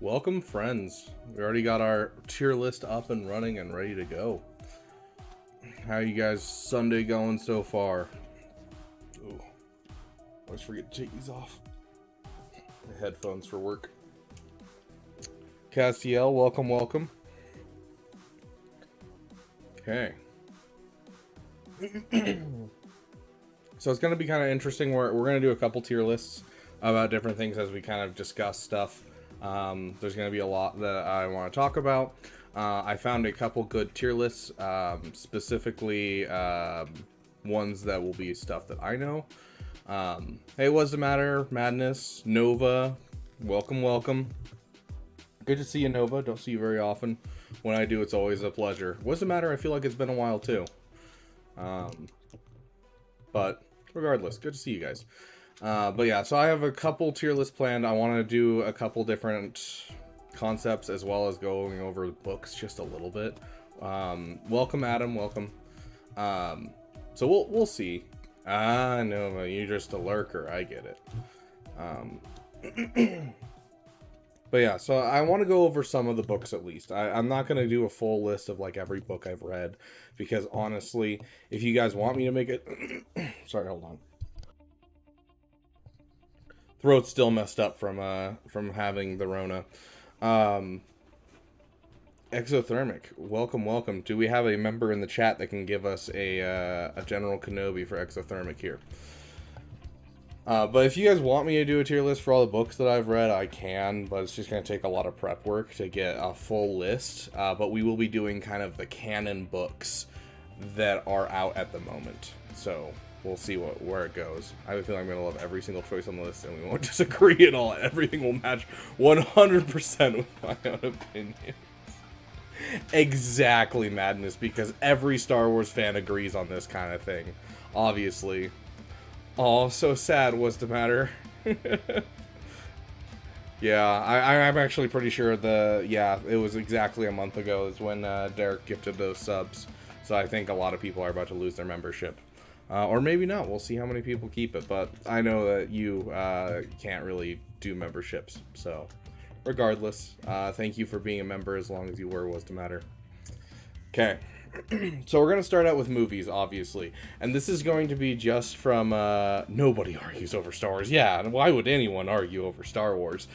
Welcome, friends. We already got our tier list up and running and ready to go. How you guys' Sunday going so far? Ooh, always forget to take these off. The headphones for work. Castiel, welcome. Okay. So it's going to be kind of interesting. We're going to do a couple tier lists about different things as we kind of discuss stuff. There's going to be a lot that I want to talk about. I found a couple good tier lists, specifically ones that will be stuff that I know. Hey, what's the matter? Madness, Nova, welcome. Good to see you, Nova. Don't see you very often. When I do, it's always a pleasure. What's the matter? I feel like it's been a while too. But regardless, good to see you guys. But yeah, so I have a couple tier lists planned. I want to do a couple different concepts as well as going over the books just a little bit. Welcome, Adam. Welcome. So we'll see. No, you're just a lurker. I get it. But yeah, so I want to go over some of the books at least. I'm not going to do a full list of like every book I've read because honestly, if you guys want me to make it, sorry, hold on. Throat's still messed up from having the Rona. Exothermic, welcome. Do we have a member in the chat that can give us a General Kenobi for Exothermic here? But if you guys want me to do a tier list for all the books that I've read, I can, but it's just going to take a lot of prep work to get a full list. But we will be doing kind of the canon books that are out at the moment. So we'll see where it goes. I have a feeling I'm going to love every single choice on the list, and we won't disagree at all. Everything will match 100% with my own opinions. Exactly, Madness, because every Star Wars fan agrees on this kind of thing. Obviously. Oh, so sad. What's the matter? Yeah, I'm actually pretty sure it was exactly a month ago is when Derek gifted those subs. So I think a lot of people are about to lose their membership. Or maybe not. We'll see how many people keep it. But I know that you can't really do memberships. So regardless, thank you for being a member as long as you were. What's the matter? Okay. So we're going to start out with movies, obviously. And this is going to be just from, nobody argues over Star Wars. Yeah, and why would anyone argue over Star Wars?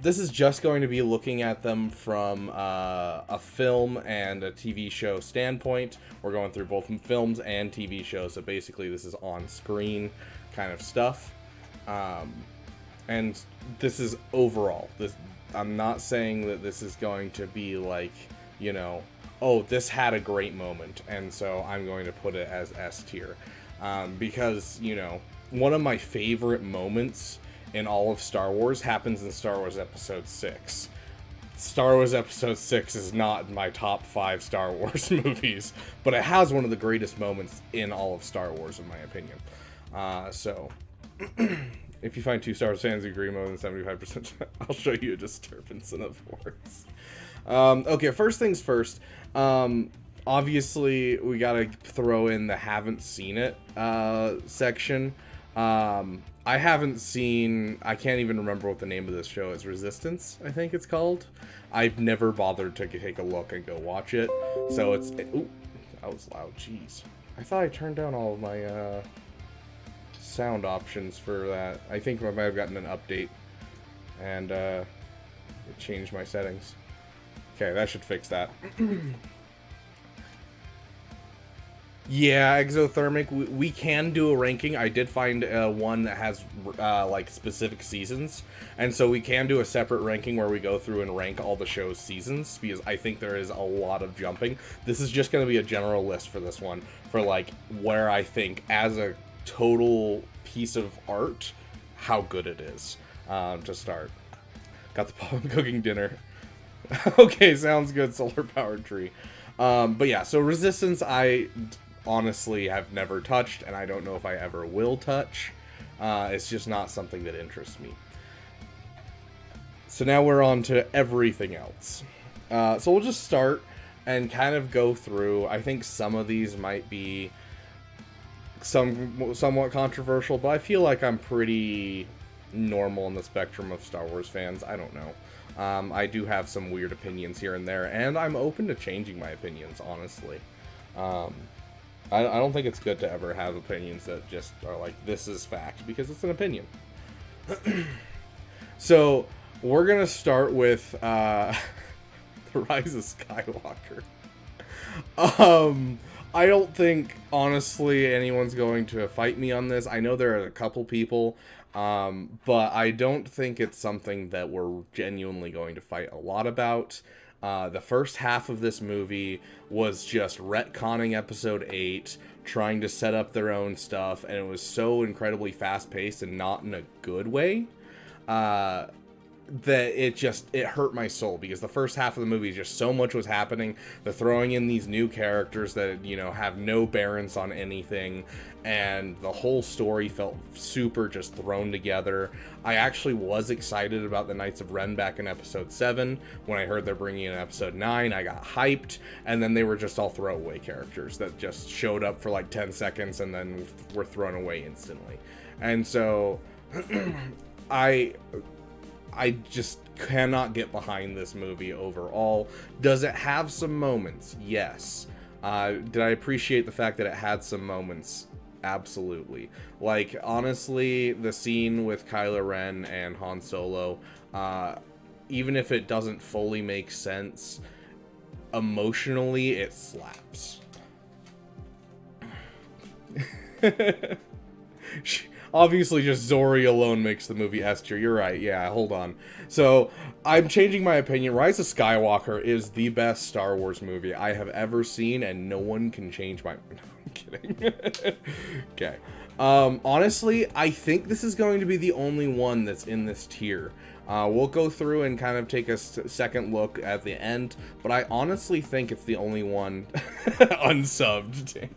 This is just going to be looking at them from a film and a TV show standpoint. We're going through both films and TV shows, so basically this is on-screen kind of stuff. And this is overall. I'm not saying that this is going to be like, you know, oh, this had a great moment, and so I'm going to put it as S tier. Because, you know, one of my favorite moments in all of Star Wars happens in Star Wars Episode 6. Star Wars Episode 6 is not my top 5 Star Wars movies, but it has one of the greatest moments in all of Star Wars, in my opinion. So, if you find 2 Star Wars fans who agree more than 75%, I'll show you a disturbance in a force. Okay, first things first. Obviously, we gotta throw in the haven't seen it section. I haven't seen, I can't even remember what the name of this show is. Resistance, I think it's called. I've never bothered to take a look and go watch it. So ooh, that was loud, jeez. I thought I turned down all of my, sound options for that. I think I might have gotten an update and, it changed my settings. Okay, that should fix that. Yeah, Exothermic, we can do a ranking. I did find one that has like specific seasons, and so we can do a separate ranking where we go through and rank all the show's seasons, because I think there is a lot of jumping. This is just going to be a general list for this one, for like where I think as a total piece of art, how good it is to start. Got the problem cooking dinner. Okay, sounds good, solar powered tree. But yeah, so Resistance I honestly have never touched, and I don't know if I ever will touch. It's just not something that interests me. So now we're on to everything else. So we'll just start and kind of go through. I think some of these might be somewhat controversial, but I feel like I'm pretty normal in the spectrum of Star Wars fans. I don't know. I do have some weird opinions here and there, and I'm open to changing my opinions, honestly. I don't think it's good to ever have opinions that just are like, this is fact, because it's an opinion. So, we're going to start with The Rise of Skywalker. I don't think, honestly, anyone's going to fight me on this. I know there are a couple people, but I don't think it's something that we're genuinely going to fight a lot about. The first half of this movie was just retconning episode 8, trying to set up their own stuff, and it was so incredibly fast-paced and not in a good way, that it hurt my soul, because the first half of the movie, just so much was happening. They're throwing in these new characters that, have no bearance on anything, and the whole story felt super just thrown together. I actually was excited about the Knights of Ren back in episode 7. When I heard they're bringing in episode 9, I got hyped, and then they were just all throwaway characters that just showed up for like 10 seconds and then were thrown away instantly. And so I just cannot get behind this movie overall. Does it have some moments? Yes. Did I appreciate the fact that it had some moments? Absolutely. Like, honestly, the scene with Kylo Ren and Han Solo, even if it doesn't fully make sense, emotionally, it slaps. Obviously, just Zori alone makes the movie S tier. You're right. Yeah, hold on. So, I'm changing my opinion. Rise of Skywalker is the best Star Wars movie I have ever seen, and no one can change my... No, I'm kidding. Okay. Honestly, I think this is going to be the only one that's in this tier. We'll go through and kind of take a second look at the end, but I honestly think it's the only one unsubbed.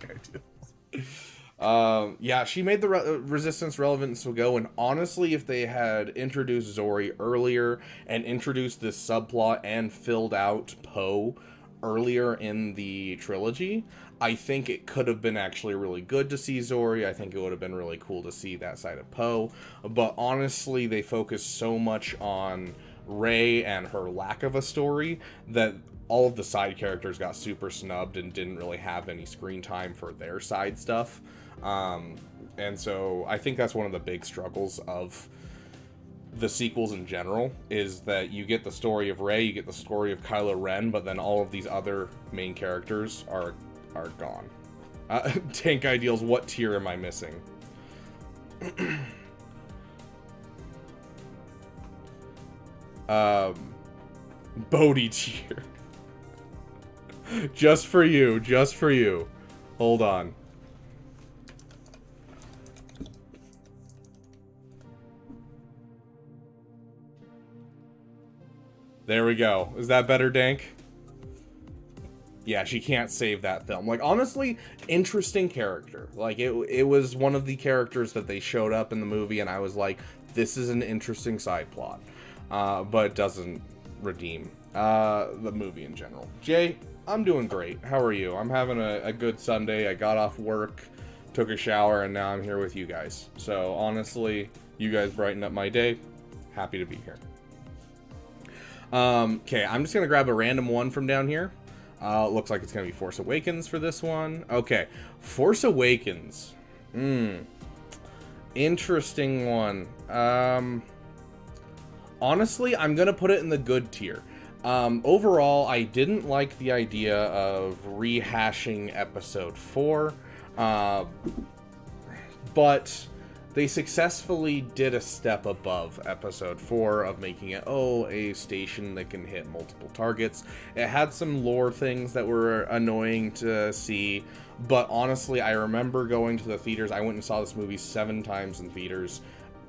Yeah, she made the Resistance relevant to go, and honestly, if they had introduced Zori earlier and introduced this subplot and filled out Poe earlier in the trilogy, I think it could have been actually really good to see Zori. I think it would have been really cool to see that side of Poe, but honestly, they focused so much on Rey and her lack of a story that all of the side characters got super snubbed and didn't really have any screen time for their side stuff. And so I think that's one of the big struggles of the sequels in general, is that you get the story of Rey, you get the story of Kylo Ren, but then all of these other main characters are gone. Tank Ideals, what tier am I missing? Bodhi tier. Just for you. Hold on. There we go. Is that better, Dank? Yeah, she can't save that film. Like, honestly, interesting character. Like, it was one of the characters that they showed up in the movie, and I was like, this is an interesting side plot. But it doesn't redeem the movie in general. Jay, I'm doing great. How are you? I'm having a good Sunday. I got off work, took a shower, and now I'm here with you guys. So, honestly, you guys brighten up my day. Happy to be here. Okay, I'm just gonna grab a random one from down here. Looks like it's gonna be Force Awakens for this one. Okay, Force Awakens. Interesting one. Honestly, I'm gonna put it in the good tier. Overall, I didn't like the idea of rehashing episode 4, but they successfully did a step above episode 4 of making it, a station that can hit multiple targets. It had some lore things that were annoying to see, but honestly, I remember going to the theaters. I went and saw this movie 7 times in theaters.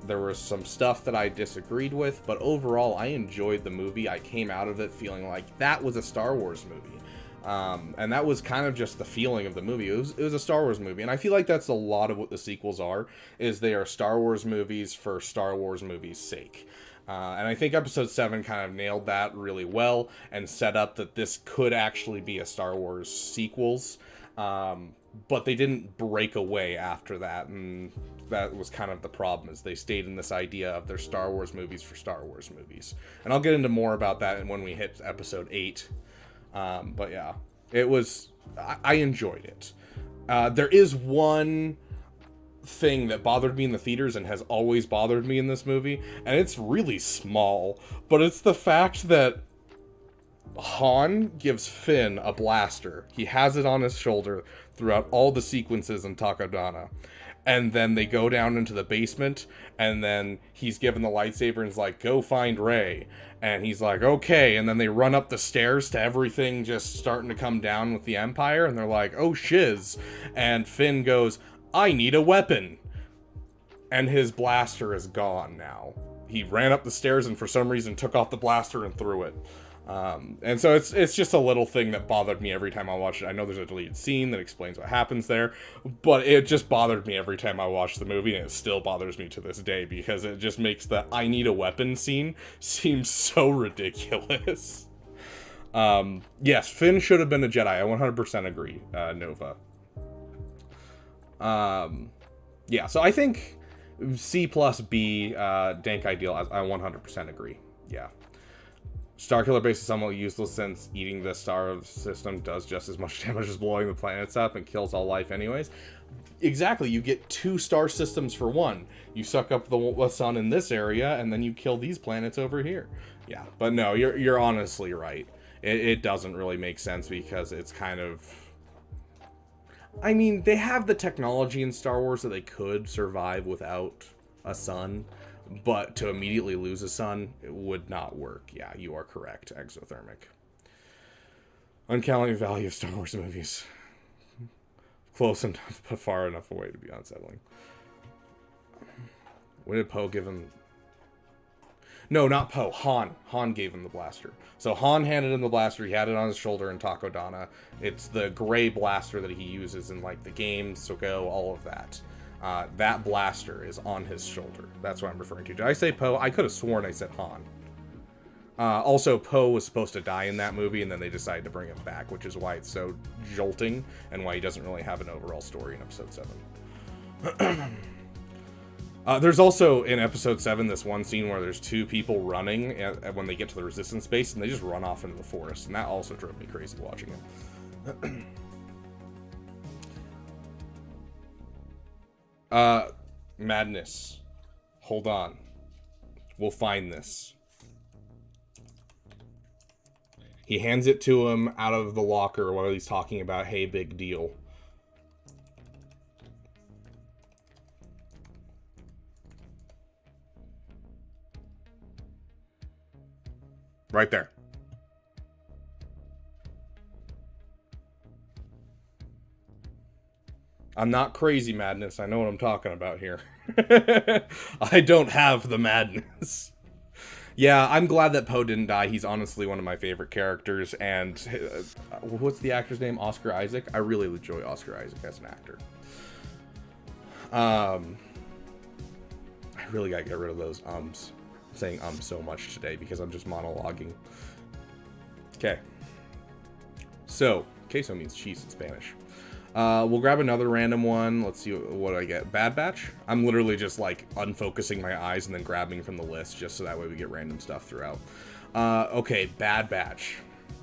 There was some stuff that I disagreed with, but overall, I enjoyed the movie. I came out of it feeling like that was a Star Wars movie. And that was kind of just the feeling of the movie. It was a Star Wars movie, and I feel like that's a lot of what the sequels are, is they are Star Wars movies for Star Wars movies' sake. And I think episode 7 kind of nailed that really well and set up that this could actually be a Star Wars sequels. But they didn't break away after that, and that was kind of the problem, is they stayed in this idea of their Star Wars movies for Star Wars movies. And I'll get into more about that when we hit episode 8. But yeah, it was, I enjoyed it. There is one thing that bothered me in the theaters and has always bothered me in this movie, and it's really small, but it's the fact that Han gives Finn a blaster. He has it on his shoulder throughout all the sequences in Takodana. And then they go down into the basement, and then he's given the lightsaber and is like, go find Rey. And he's like, okay. And then they run up the stairs to everything just starting to come down with the Empire, and they're like, oh shiz. And Finn goes, I need a weapon. And his blaster is gone now. He ran up the stairs and for some reason took off the blaster and threw it. And so it's just a little thing that bothered me every time I watched it. I know there's a deleted scene that explains what happens there, but it just bothered me every time I watched the movie, and it still bothers me to this day, because it just makes the I need a weapon scene seem so ridiculous. Yes, Finn should have been a Jedi. I 100% agree, Nova. Yeah, so I think C plus B, dank ideal, I 100% agree. Yeah. Starkiller base is somewhat useless since eating the star system does just as much damage as blowing the planets up and kills all life anyways. Exactly, you get 2 star systems for 1. You suck up the sun in this area, and then you kill these planets over here. Yeah, but no, you're honestly right. It doesn't really make sense, because it's kind of... I mean, they have the technology in Star Wars that they could survive without a sun, but to immediately lose a sun, it would not work. Yeah, you are correct, Exothermic. Uncanny value of Star Wars movies. Close enough, but far enough away to be unsettling. When did Poe give him... No, not Poe. Han. Han gave him the blaster. So Han handed him the blaster. He had it on his shoulder in Takodana. It's the gray blaster that he uses in, like, the games, Soko, all of that. That blaster is on his shoulder. That's what I'm referring to. Did I say Poe? I could have sworn I said Han. Also, Poe was supposed to die in that movie, and then they decided to bring him back, which is why it's so jolting, and why he doesn't really have an overall story in Episode 7. There's also, in Episode 7, this one scene where there's 2 people running when they get to the Resistance base, and they just run off into the forest, and that also drove me crazy watching it. Madness. Hold on. We'll find this. He hands it to him out of the locker while he's talking about, hey, big deal. Right there. I'm not crazy, Madness. I know what I'm talking about here. I don't have the madness. Yeah, I'm glad that Poe didn't die. He's honestly one of my favorite characters. And what's the actor's name? Oscar Isaac? I really enjoy Oscar Isaac as an actor. I really gotta get rid of those ums. I'm saying so much today because I'm just monologuing. Okay. So, queso means cheese in Spanish. We'll grab another random one. Let's see what I get. Bad Batch? I'm literally just like unfocusing my eyes and then grabbing from the list just so that way we get random stuff throughout. Okay, Bad Batch.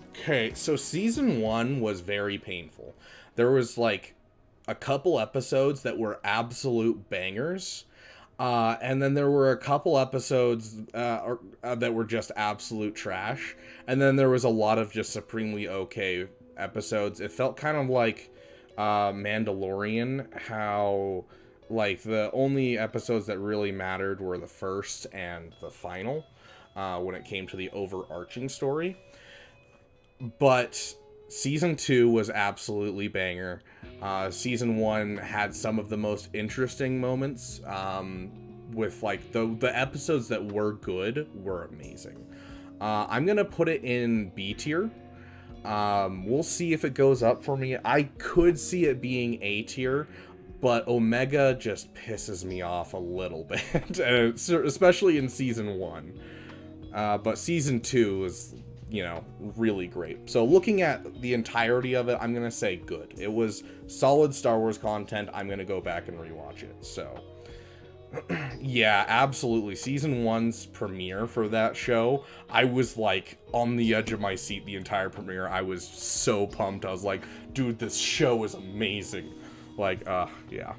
Okay, so season 1 was very painful. There was like a couple episodes that were absolute bangers. And then there were a couple episodes that were just absolute trash. And then there was a lot of just supremely okay episodes. It felt kind of like Mandalorian, how like the only episodes that really mattered were the first and the final when it came to the overarching story. But season 2 was absolutely banger. Season 1 had some of the most interesting moments with like the episodes that were good were amazing. I'm gonna put it in B tier. We'll see if it goes up for me. I could see it being A tier, but Omega just pisses me off a little bit, especially in season 1. But season 2 is, you know, really great. So looking at the entirety of it, I'm gonna say good. It was solid Star Wars content. I'm gonna go back and rewatch it. So Yeah, absolutely. Season 1's premiere for that show, I was like on the edge of my seat the entire premiere. I was so pumped. I was like, dude, this show is amazing. Like, yeah.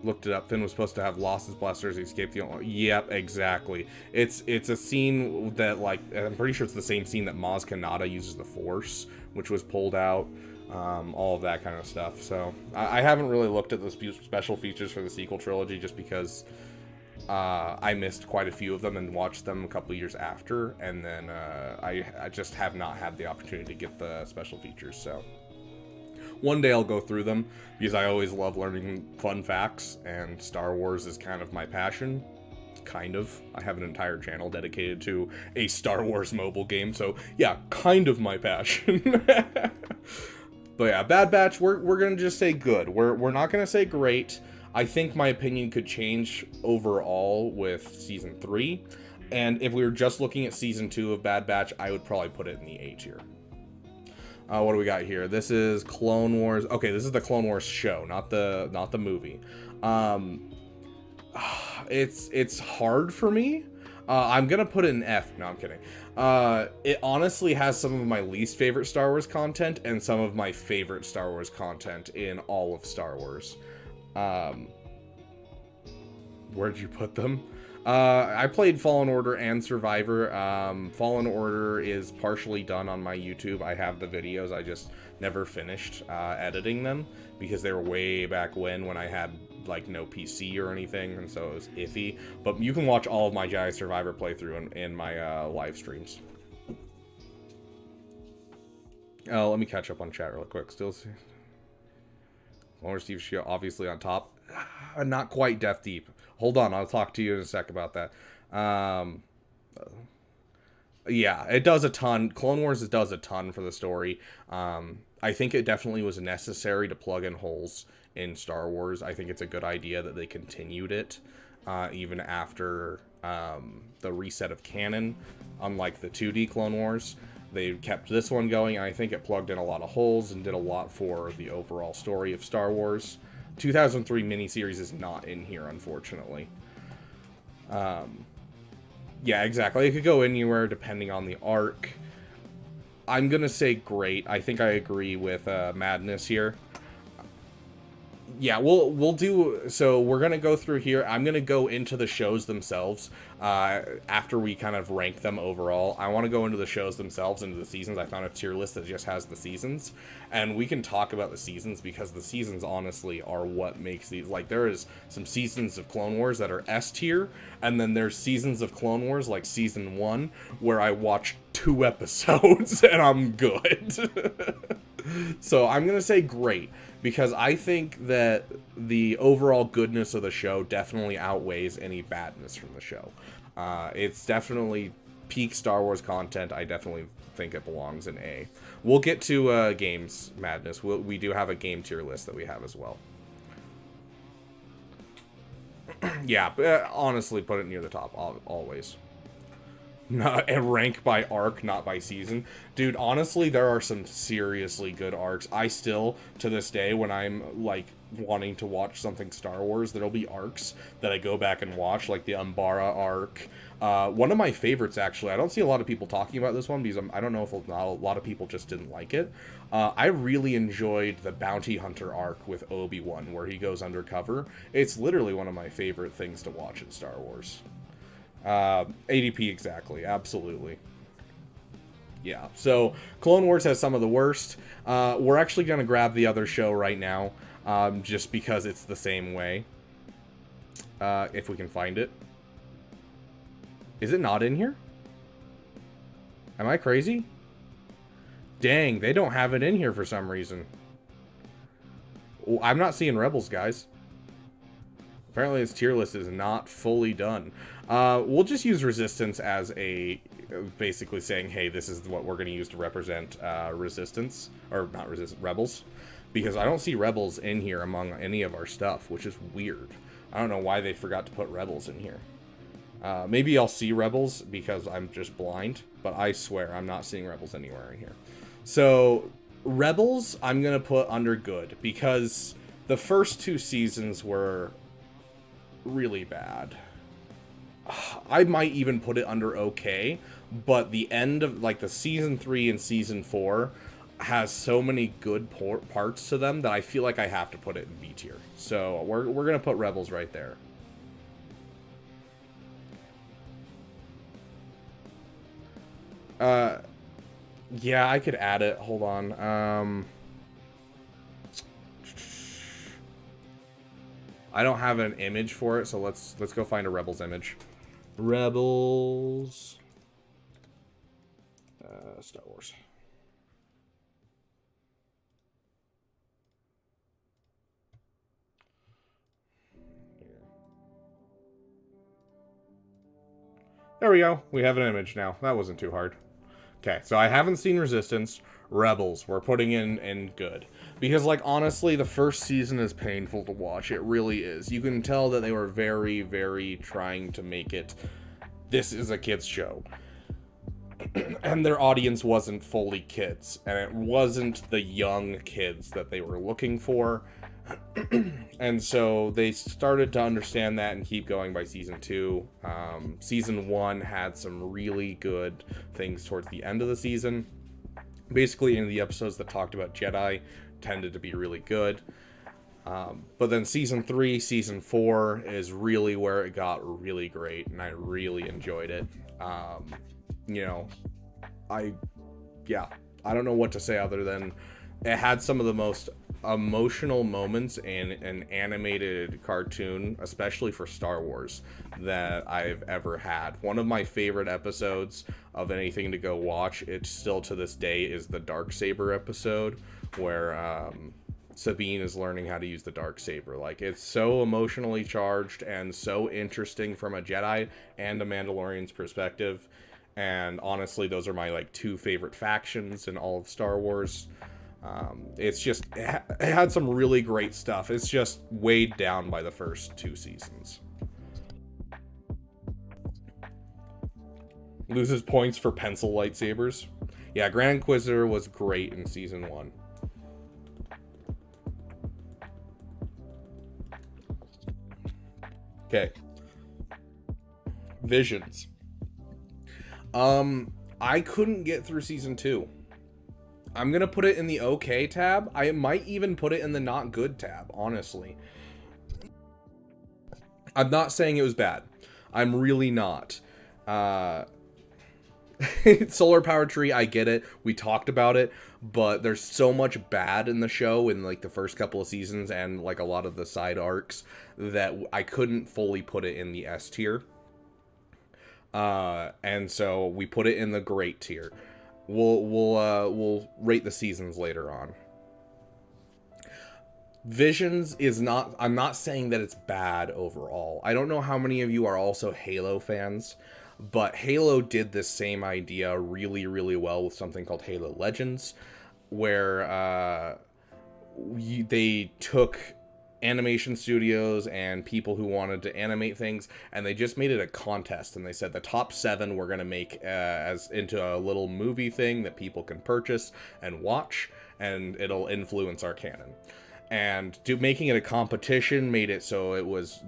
Looked it up. Finn was supposed to have lost his blasters, he escaped the... Yep, exactly. It's a scene that, like, I'm pretty sure it's the same scene that Maz Kanata uses the Force, which was pulled out. All of that kind of stuff. So, I haven't really looked at the special features for the sequel trilogy just because I missed quite a few of them and watched them a couple years after, and then I just have not had the opportunity to get the special features, so... One day I'll go through them, because I always love learning fun facts, and Star Wars is kind of my passion. Kind of. I have an entire channel dedicated to a Star Wars mobile game, so yeah, kind of my passion. But yeah, Bad Batch, we're gonna just say good. We're not gonna say great. I think my opinion could change overall with Season 3, and if we were just looking at Season 2 of Bad Batch, I would probably put it in the A tier. What do we got here? This is Clone Wars. Okay, this is the Clone Wars show, not the movie. It's hard for me. I'm gonna put it in F. No, I'm kidding. It honestly has some of my least favorite Star Wars content and some of my favorite Star Wars content in all of Star Wars. Where'd you put them? I played Fallen Order and Survivor. Fallen Order is partially done on my YouTube. I have the videos. I just never finished editing them because they were way back when I had like no PC or anything, and so it was iffy. But you can watch all of my Jedi Survivor playthrough in my live streams. Let me catch up on chat real quick. Still see Lawyer Steve Shield obviously on top. Not quite Death Deep. Hold on, I'll talk to you in a sec about that. Yeah, it does a ton. Clone Wars does a ton for the story. I think it definitely was necessary to plug in holes in Star Wars. I think it's a good idea that they continued it, even after the reset of canon. Unlike the 2D Clone Wars, they kept this one going, and I think it plugged in a lot of holes and did a lot for the overall story of Star Wars. 2003 miniseries is not in here, unfortunately. Yeah, exactly. It could go anywhere depending on the arc. I'm gonna say great. I think I agree with Madness here. Yeah, we'll do... So we're gonna go through here. I'm gonna go into the shows themselves after we kind of rank them overall. I want to go into the shows themselves, into the seasons. I found a tier list that just has the seasons, and we can talk about the seasons because the seasons honestly are what makes these... Like, there is some seasons of Clone Wars that are S tier, and then there's seasons of Clone Wars like Season 1 where I watched 2 episodes and I'm good. So I'm gonna say great, because I think that the overall goodness of the show definitely outweighs any badness from the show. It's definitely peak Star Wars content. I definitely think it belongs in A. We'll get to games madness. We do have a game tier list that we have as well. Yeah, honestly, put it near the top, always. Not a rank by arc, not by season. Dude, honestly, there are some seriously good arcs. I still, to this day, when I'm, like, wanting to watch something Star Wars, there'll be arcs that I go back and watch, like the Umbara arc. One of my favorites, actually, I don't see a lot of people talking about this one, because I don't know if not a lot of people just didn't like it. I really enjoyed the Bounty Hunter arc with Obi-Wan, where he goes undercover. It's literally one of my favorite things to watch in Star Wars. ADP exactly, absolutely. Yeah, so Clone Wars has some of the worst. We're actually going to grab the other show right now, just because it's the same way. If we can find it. Is it not in here? Am I crazy? Dang, they don't have it in here for some reason. I'm not seeing Rebels, guys. Apparently this tier list is not fully done. We'll just use Resistance as a... basically saying, hey, this is what we're going to use to represent Resistance. Or not Resistance, Rebels. Because I don't see Rebels in here among any of our stuff, which is weird. I don't know why they forgot to put Rebels in here. Maybe I'll see Rebels because I'm just blind. But I swear, I'm not seeing Rebels anywhere in here. So, Rebels, I'm going to put under good, because the first 2 seasons were really bad. I might even put it under okay, but the end of, like, the season 3 and season 4 has so many good parts to them that I feel like I have to put it in B tier. So we're going to put Rebels right there. Yeah, I could add it. Hold on. I don't have an image for it, so let's go find a Rebels image. Rebels. Star Wars. There we go. We have an image now. That wasn't too hard. Okay, so I haven't seen Resistance. Rebels, we're putting in good. Because, like, honestly, the first season is painful to watch. It really is. You can tell that they were very, very trying to make it, this is a kid's show. And their audience wasn't fully kids. And it wasn't the young kids that they were looking for. And so they started to understand that and keep going by season 2. Season 1 had some really good things towards the end of the season. Basically, in the episodes that talked about Jedi tended to be really good. But then season 3, season 4 is really where it got really great, and I really enjoyed it. You know, I don't know what to say other than it had some of the most emotional moments in an animated cartoon, especially for Star Wars, that I've ever had. One of my favorite episodes of anything to go watch, it still to this day, is the Darksaber episode, where Sabine is learning how to use the Darksaber. Like, it's so emotionally charged and so interesting from a Jedi and a Mandalorian's perspective. And honestly, those are my, like, 2 favorite factions in all of Star Wars. It's just, it had some really great stuff. It's just weighed down by the first 2 seasons. Loses points for pencil lightsabers. Yeah, Grand Inquisitor was great in season 1. Okay. Visions. I couldn't get through season 2. I'm gonna put it in the okay tab. I might even put it in the not good tab, honestly. I'm not saying it was bad. I'm really not. Solar Power Tree, I get it. We talked about it, but there's so much bad in the show in, like, the first couple of seasons and, like, a lot of the side arcs that I couldn't fully put it in the S tier. And so we put it in the great tier. We'll rate the seasons later on. Visions is not, I'm not saying that it's bad overall. I don't know how many of you are also Halo fans, but Halo did this same idea really, really well with something called Halo Legends, where they took animation studios and people who wanted to animate things, and they just made it a contest, and they said the top 7 we're going to make as into a little movie thing that people can purchase and watch, and it'll influence our canon. And making it a competition made it so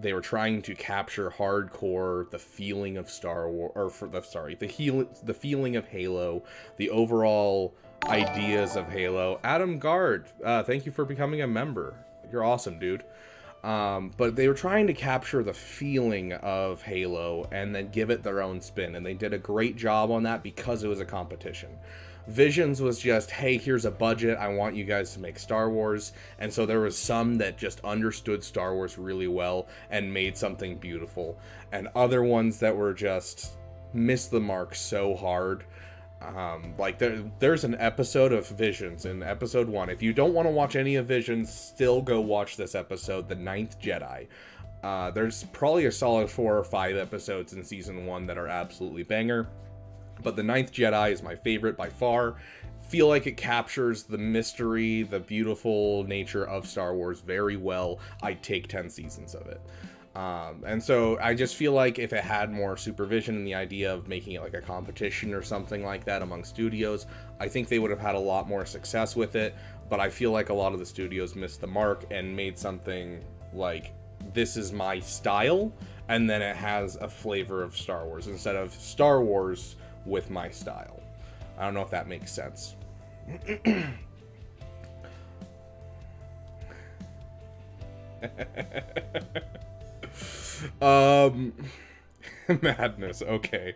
they were trying to capture hardcore the feeling of Star Wars, or the feeling of Halo, the overall ideas of Halo. Adam Guard, thank you for becoming a member. You're awesome, dude. But they were trying to capture the feeling of Halo and then give it their own spin, and they did a great job on that because it was a competition. Visions was just, hey, here's a budget, I want you guys to make Star Wars, and so there was some that just understood Star Wars really well and made something beautiful, and other ones that were just missed the mark so hard. Like there's an episode of Visions in episode 1. If you don't want to watch any of Visions, still go watch this episode, The Ninth Jedi. There's probably a solid 4 or 5 episodes in season 1 that are absolutely banger, but The Ninth Jedi is my favorite by far. Feel like it captures the mystery, the beautiful nature of Star Wars very well. I'd take 10 seasons of it. And so I just feel like if it had more supervision and the idea of making it like a competition or something like that among studios, I think they would have had a lot more success with it. But I feel like a lot of the studios missed the mark and made something like, this is my style, and then it has a flavor of Star Wars instead of Star Wars with my style. I don't know if that makes sense. Madness. Okay.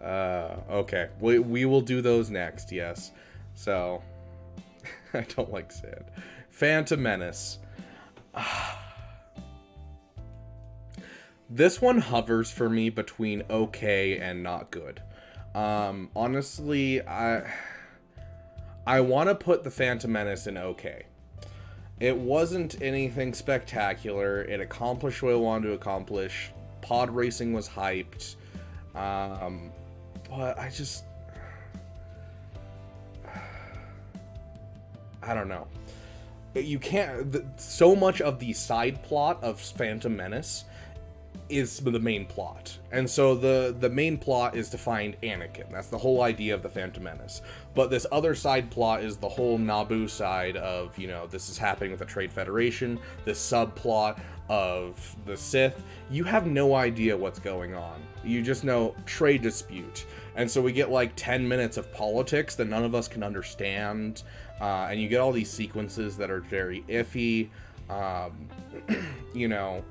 Okay. We will do those next. Yes. So, I don't like sand. Phantom Menace. This one hovers for me between okay and not good. Honestly, I want to put the Phantom Menace in okay. It wasn't anything spectacular. It accomplished what it wanted to accomplish. Pod racing was hyped. But I just... I don't know. You can't... So much of the side plot of Phantom Menace is the main plot. And so the main plot is to find Anakin. That's the whole idea of the Phantom Menace. But this other side plot is the whole Naboo side of, you know, this is happening with the Trade Federation, this subplot of the Sith. You have no idea what's going on. You just know trade dispute. And so we get like 10 minutes of politics that none of us can understand. And you get all these sequences that are very iffy. You know,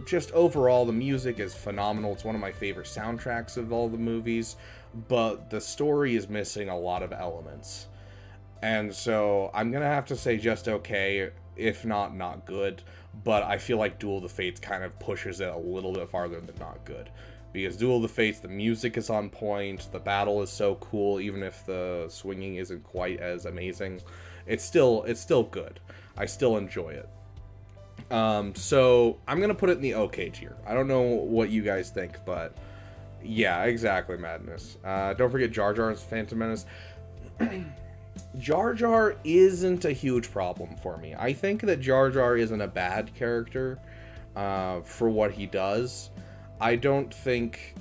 just overall, the music is phenomenal. It's one of my favorite soundtracks of all the movies, but the story is missing a lot of elements. And so I'm going to have to say just okay, if not good, but I feel like Duel of the Fates kind of pushes it a little bit farther than not good. Because Duel of the Fates, the music is on point, the battle is so cool, even if the swinging isn't quite as amazing. It's still good. I still enjoy it. So I'm gonna put it in the okay tier. I don't know what you guys think, but yeah, exactly, Madness. Don't forget Jar Jar's Phantom Menace. Jar Jar isn't a huge problem for me. I think that Jar Jar isn't a bad character for what he does. I don't think,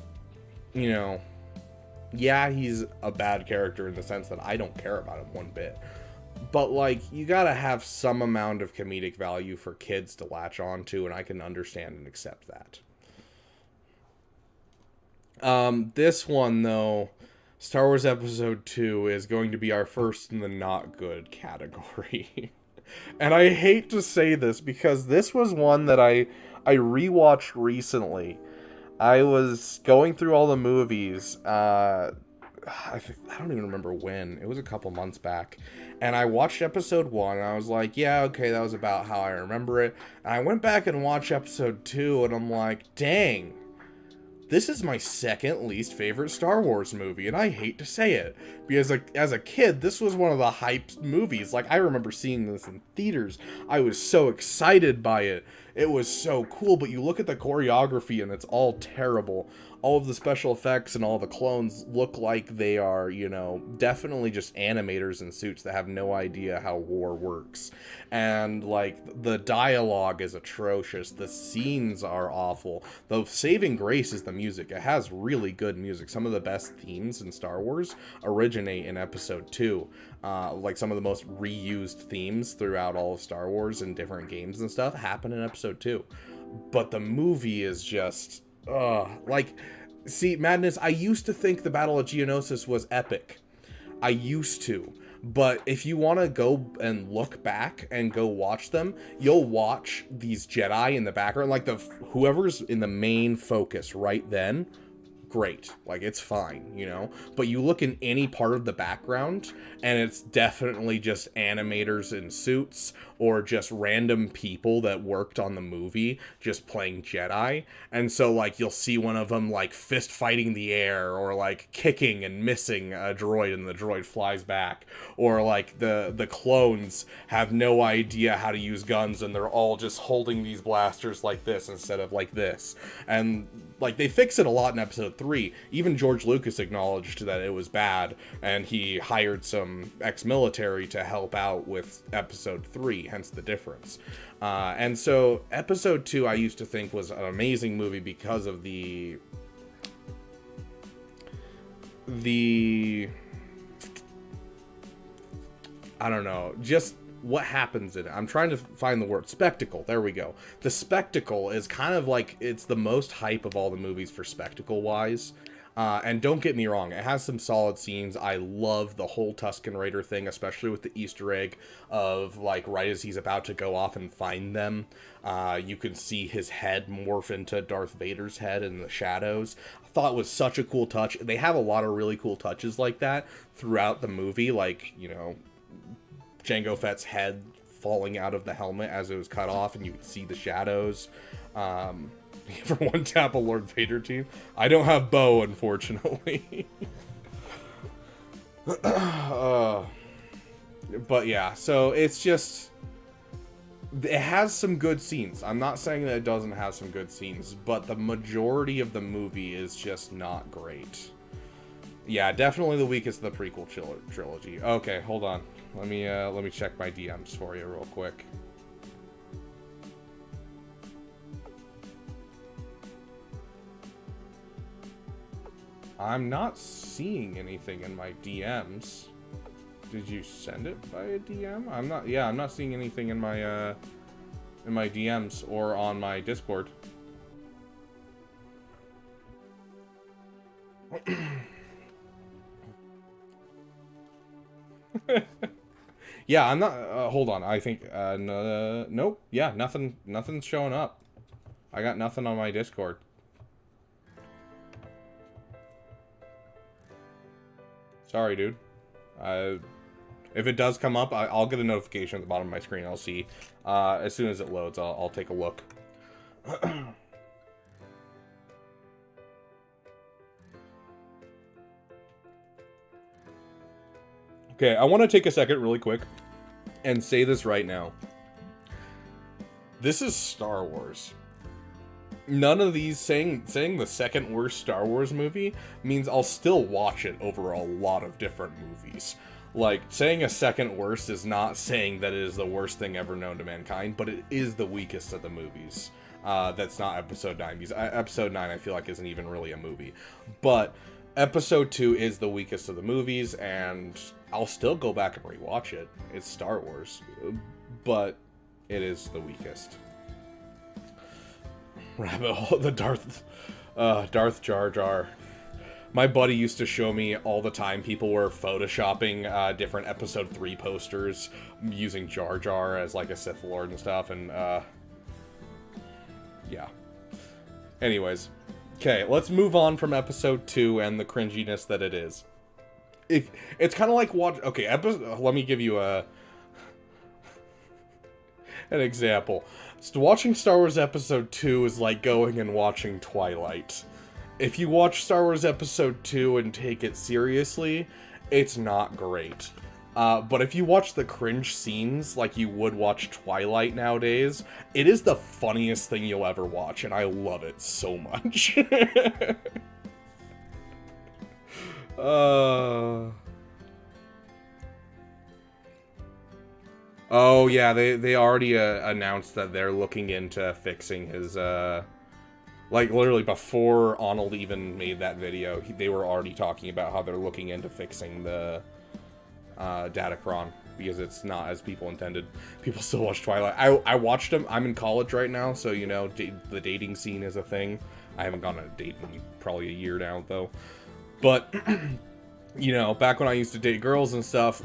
you know, yeah, he's a bad character in the sense that I don't care about him one bit. But, like, you gotta have some amount of comedic value for kids to latch on to, and I can understand and accept that. This one, though, Star Wars Episode 2 is going to be our first in the not good category. And I hate to say this, because this was one that I rewatched recently. I was going through all the movies, I don't even remember when. It was a couple months back. And I watched episode 1, and I was like, yeah, okay, that was about how I remember it. And I went back and watched episode 2, and I'm like, dang, this is my second least favorite Star Wars movie, and I hate to say it. Because as a kid, this was one of the hyped movies. Like, I remember seeing this in theaters. I was so excited by it. It was so cool, but you look at the choreography, and it's all terrible. All of the special effects and all the clones look like they are, you know, definitely just animators in suits that have no idea how war works. And, like, the dialogue is atrocious. The scenes are awful. The saving grace is the music. It has really good music. Some of the best themes in Star Wars originate in Episode 2. Like, some of the most reused themes throughout all of Star Wars and different games and stuff happen in Episode 2. But the movie is just... see, Madness, I used to think the Battle of Geonosis was epic. I used to. But if you want to go and look back and go watch them, you'll watch these Jedi in the background. Like, whoever's in the main focus right then, great. Like, it's fine, you know? But you look in any part of the background, and it's definitely just animators in suits, or just random people that worked on the movie just playing Jedi. And so, like, you'll see one of them, like, fist fighting the air, or, like, kicking and missing a droid, and the droid flies back. Or, like, the clones have no idea how to use guns, and they're all just holding these blasters like this instead of like this. And, like, they fix it a lot in Episode 3. Even George Lucas acknowledged that it was bad, and he hired some ex-military to help out with Episode 3. movie, hence the difference. And so episode 2 I used to think was an amazing movie because of the I don't know, just what happens in it. I'm trying to find the word. Spectacle. There we go. The spectacle is kind of like, it's the most hype of all the movies for spectacle wise. And don't get me wrong, it has some solid scenes. I love the whole Tusken Raider thing, especially with the Easter egg of, like, right as he's about to go off and find them, you can see his head morph into Darth Vader's head in the shadows. I thought it was such a cool touch. They have a lot of really cool touches like that throughout the movie, like, you know, Jango Fett's head falling out of the helmet as it was cut off, and you can see the shadows. For one tap a Lord Vader team. I don't have Bo, unfortunately. But yeah, so it's just, it has some good scenes. I'm not saying that it doesn't have some good scenes, but the majority of the movie is just not great. Yeah, definitely the weakest of the prequel trilogy. Okay, hold on. Let me check my DMs for you real quick. I'm not seeing anything in my DMs. Did you send it by a DM? I'm not seeing anything in my DMs or on my Discord. Yeah, I'm not, hold on, I think, no, nope, yeah, nothing's showing up. I got nothing on my Discord. Sorry, dude. If it does come up, I'll get a notification at the bottom of my screen. I'll see. As soon as it loads, I'll take a look. Okay, I want to take a second really quick and say this right now. This is Star Wars. None of these, saying the second worst Star Wars movie means I'll still watch it over a lot of different movies. Like, saying a second worst is not saying that it is the worst thing ever known to mankind, but it is the weakest of the movies. That's not Episode 9, because Episode 9 I feel like isn't even really a movie. But Episode 2 is the weakest of the movies, and I'll still go back and rewatch it. It's Star Wars, but it is the weakest. Rabbit hole, the Darth Jar Jar. My buddy used to show me all the time people were photoshopping different Episode 3 posters using Jar Jar as like a Sith Lord and stuff, and yeah. Anyways, okay, let's move on from Episode 2 and the cringiness that it is. It's kind of like let me give you an example. So watching Star Wars Episode 2 is like going and watching Twilight. If you watch Star Wars Episode 2 and take it seriously, it's not great. But if you watch the cringe scenes like you would watch Twilight nowadays, it is the funniest thing you'll ever watch, and I love it so much. Oh yeah, they already announced that they're looking into fixing his like literally before Arnold even made that video, they were already talking about how they're looking into fixing the Datacron, because it's not as people intended. People still watch Twilight. I watched them. I'm in college right now, so you know the dating scene is a thing. I haven't gone on a date in probably a year now though, but you know, back when I used to date girls and stuff,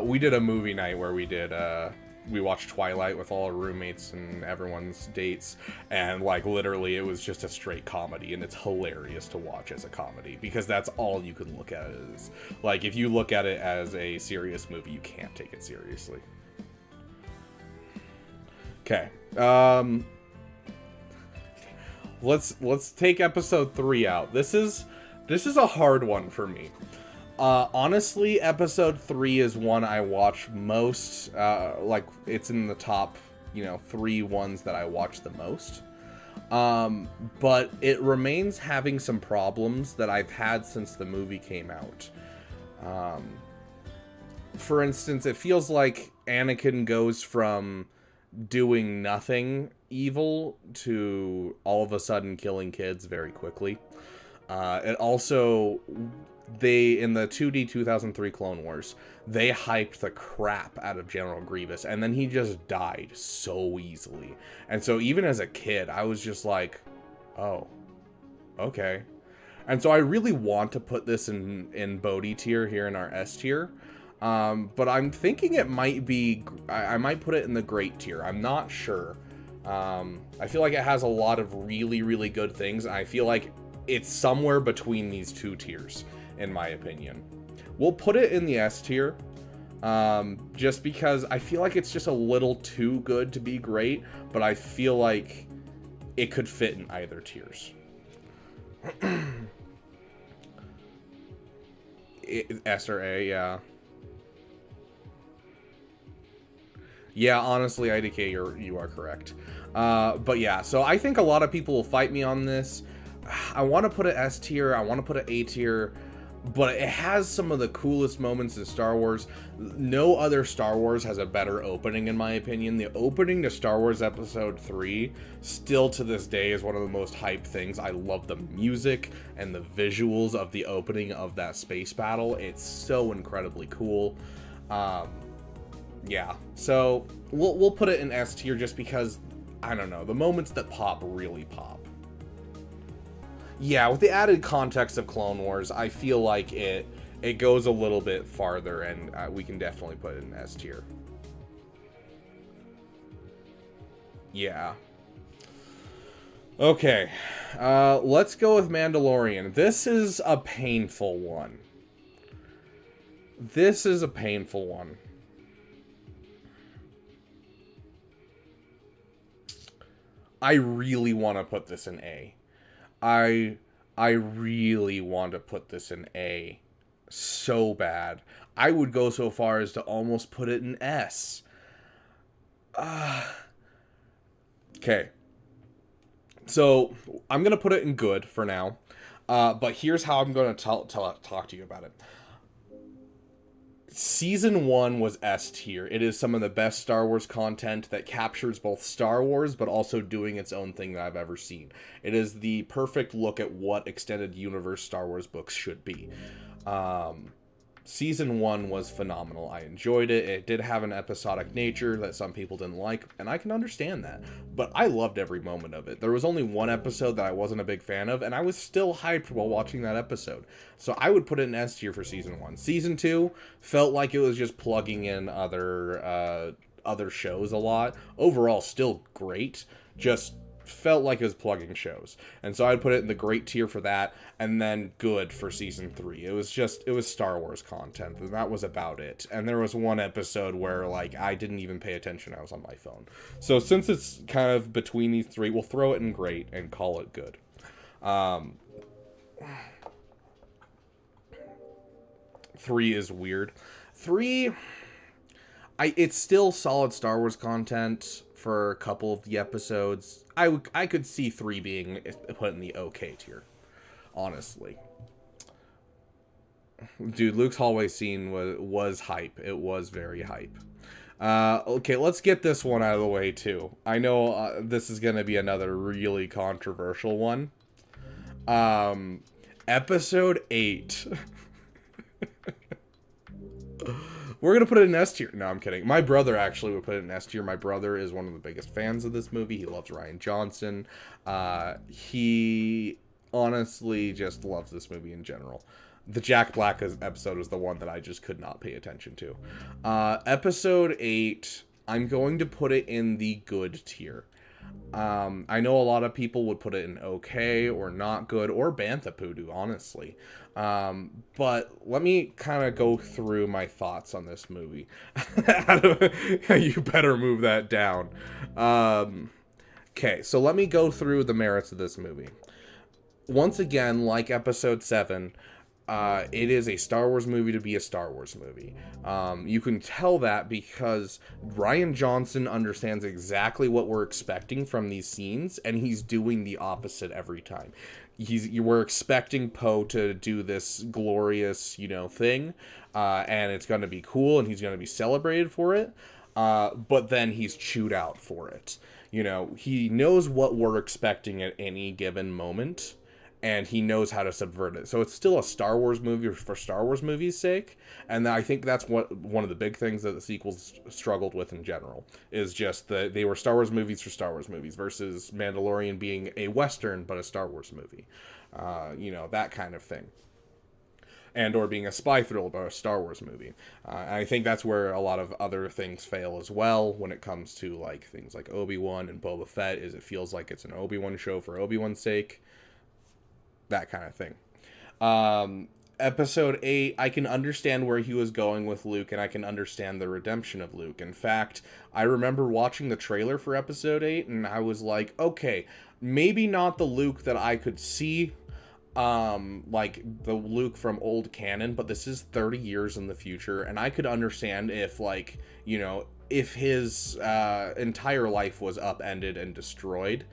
we did a movie night where we watched Twilight with all our roommates and everyone's dates, and like literally it was just a straight comedy, and it's hilarious to watch as a comedy because that's all you can look at it as. Like, if you look at it as a serious movie, you can't take it seriously. Okay, let's take Episode 3 out. This is a hard one for me. Honestly, Episode 3 is one I watch most, like, it's in the top, 3 ones that I watch the most. But it remains having some problems that I've had since the movie came out. For instance, it feels like Anakin goes from doing nothing evil to all of a sudden killing kids very quickly. It also, they, in the 2D 2003 Clone Wars, they hyped the crap out of General Grievous, and then he just died so easily. And so even as a kid, I was just like, oh, okay. And so I really want to put this in Bodhi tier here in our S tier. But I'm thinking it might be, I might put it in the great tier. I'm not sure. I feel like it has a lot of really, really good things. And I feel like it's somewhere between these two tiers, in my opinion. We'll put it in the S tier. Just because I feel like it's just a little too good to be great, but I feel like it could fit in either tiers. S or A, yeah. Yeah, honestly, IDK, you are correct. But yeah, so I think a lot of people will fight me on this. I want to put it S tier, I want to put it A tier, but it has some of the coolest moments in Star Wars. No other Star Wars has a better opening, in my opinion. The opening to Star Wars Episode 3, still to this day, is one of the most hyped things. I love the music and the visuals of the opening of that space battle. It's so incredibly cool. Yeah, so we'll put it in S tier just because, I don't know, the moments that pop really pop. Yeah, with the added context of Clone Wars, I feel like it goes a little bit farther, and we can definitely put it in S tier. Yeah. Okay, let's go with Mandalorian. This is a painful one. This is a painful one. I really want to put this in A. I really want to put this in A so bad. I would go so far as to almost put it in S. Okay. So, I'm going to put it in good for now. But here's how I'm going to talk to you about it. Season 1 was S tier. It is some of the best Star Wars content that captures both Star Wars, but also doing its own thing that I've ever seen. It is the perfect look at what extended universe Star Wars books should be. Season 1 was phenomenal. I enjoyed it. It did have an episodic nature that some people didn't like, and I can understand that. But I loved every moment of it. There was only one episode that I wasn't a big fan of, and I was still hyped while watching that episode. So I would put it in S tier for Season 1. Season 2 felt like it was just plugging in other shows a lot. Overall, still great. Just felt like it was plugging shows. And so I'd put it in the great tier for that, and then good for Season 3. It was Star Wars content, and that was about it. And there was one episode where, like, I didn't even pay attention. I was on my phone. So since it's kind of between these three, we'll throw it in great and call it good. 3 is weird. 3, it's still solid Star Wars content for a couple of the episodes. I could see 3 being put in the okay tier, honestly. Dude, Luke's hallway scene was hype. It was very hype. Okay, let's get this one out of the way, too. I know this is going to be another really controversial one. Episode 8. We're going to put it in S tier. No, I'm kidding. My brother actually would put it in S tier. My brother is one of the biggest fans of this movie. He loves Rian Johnson. He honestly just loves this movie in general. The Jack Black episode was the one that I just could not pay attention to. Episode 8, I'm going to put it in the good tier. I know a lot of people would put it in okay or not good or Bantha Poodoo, honestly. But let me kind of go through my thoughts on this movie. You better move that down. Okay, so let me go through the merits of this movie. Once again, like Episode 7, it is a Star Wars movie to be a Star Wars movie. You can tell that because Rian Johnson understands exactly what we're expecting from these scenes, and he's doing the opposite every time. We're expecting Poe to do this glorious, thing, and it's going to be cool, and he's going to be celebrated for it. but then he's chewed out for it. You know, he knows what we're expecting at any given moment, and he knows how to subvert it. So it's still a Star Wars movie for Star Wars movies' sake, and I think that's one of the big things that the sequels struggled with in general, is just that they were Star Wars movies for Star Wars movies versus Mandalorian being a Western but a Star Wars movie. You know, that kind of thing. And or being a spy thriller about a Star Wars movie. And I think that's where a lot of other things fail as well when it comes to like things like Obi-Wan and Boba Fett, is it feels like it's an Obi-Wan show for Obi-Wan's sake. That kind of thing. Episode 8, I can understand where he was going with Luke, and I can understand the redemption of Luke. In fact, I remember watching the trailer for episode 8, and I was like, okay, maybe not the Luke that I could see, like the Luke from old canon, but this is 30 years in the future, and I could understand if, like, you know, if his entire life was upended and destroyed,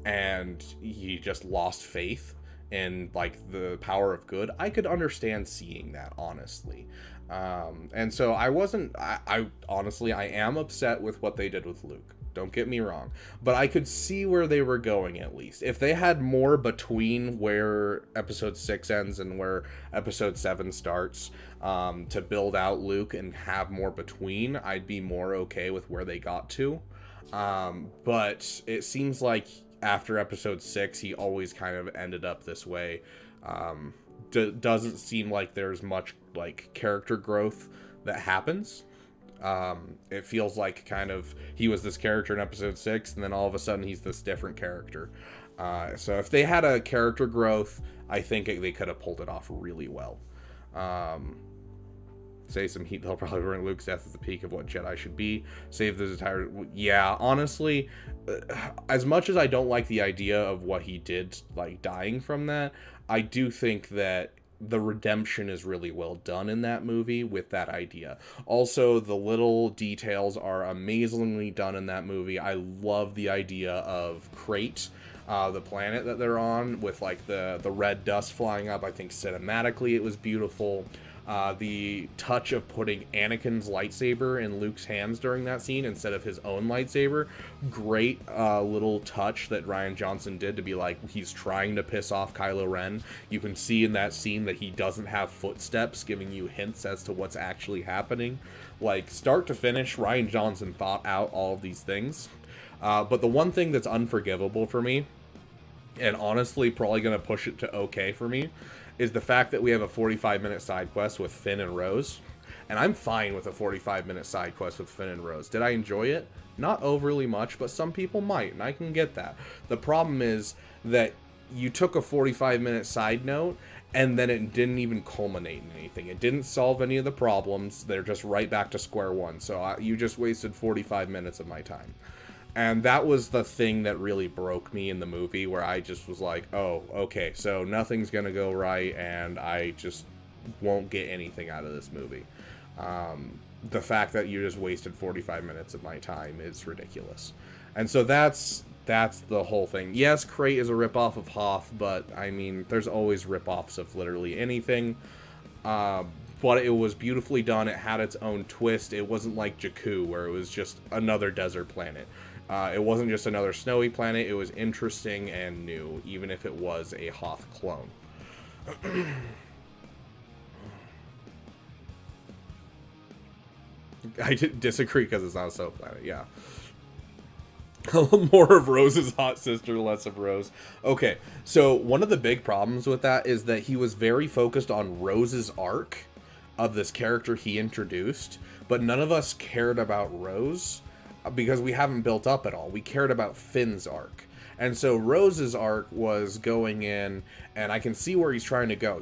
and he just lost faith in, like, the power of good, I could understand seeing that, honestly. And so I honestly, I am upset with what they did with Luke. Don't get me wrong. But I could see where they were going, at least. If they had more between where episode 6 ends and where episode 7 starts, to build out Luke and have more between, I'd be more okay with where they got to. But it seems like after episode 6, he always kind of ended up this way. Doesn't seem like there's much, like, character growth that happens. It feels like kind of he was this character in episode 6, and then all of a sudden he's this different character. So if they had a character growth, I think they could have pulled it off really well. Say some heat, they'll probably bring Luke's death at the peak of what Jedi should be. Save this entire... Yeah, honestly, as much as I don't like the idea of what he did, like, dying from that, I do think that the redemption is really well done in that movie with that idea. Also, the little details are amazingly done in that movie. I love the idea of Crate, the planet that they're on, with, like, the red dust flying up. I think cinematically it was beautiful. The touch of putting Anakin's lightsaber in Luke's hands during that scene instead of his own lightsaber. Great little touch that Rian Johnson did to be like, he's trying to piss off Kylo Ren. You can see in that scene that he doesn't have footsteps, giving you hints as to what's actually happening. Like, start to finish, Rian Johnson thought out all of these things. But the one thing that's unforgivable for me, and honestly probably going to push it to okay for me, is the fact that we have a 45-minute side quest with Finn and Rose. And I'm fine with a 45-minute side quest with Finn and Rose. Did I enjoy it? Not overly much, but some people might, and I can get that. The problem is that you took a 45-minute side note, and then it didn't even culminate in anything. It didn't solve any of the problems. They're just right back to square one. So you just wasted 45 minutes of my time. And that was the thing that really broke me in the movie, where I just was like, oh, okay, so nothing's going to go right, and I just won't get anything out of this movie. The fact that you just wasted 45 minutes of my time is ridiculous. And so that's the whole thing. Yes, Crate is a ripoff of Hoth, but, I mean, there's always ripoffs of literally anything. But it was beautifully done. It had its own twist. It wasn't like Jakku, where it was just another desert planet. It wasn't just another snowy planet. It was interesting and new, even if it was a Hoth clone. I disagree because it's not a snow planet, yeah. More of Rose's hot sister, less of Rose. Okay, so one of the big problems with that is that he was very focused on Rose's arc of this character he introduced, but none of us cared about Rose because we haven't built up at all. We cared about Finn's arc. And so Rose's arc was going in, and I can see where he's trying to go.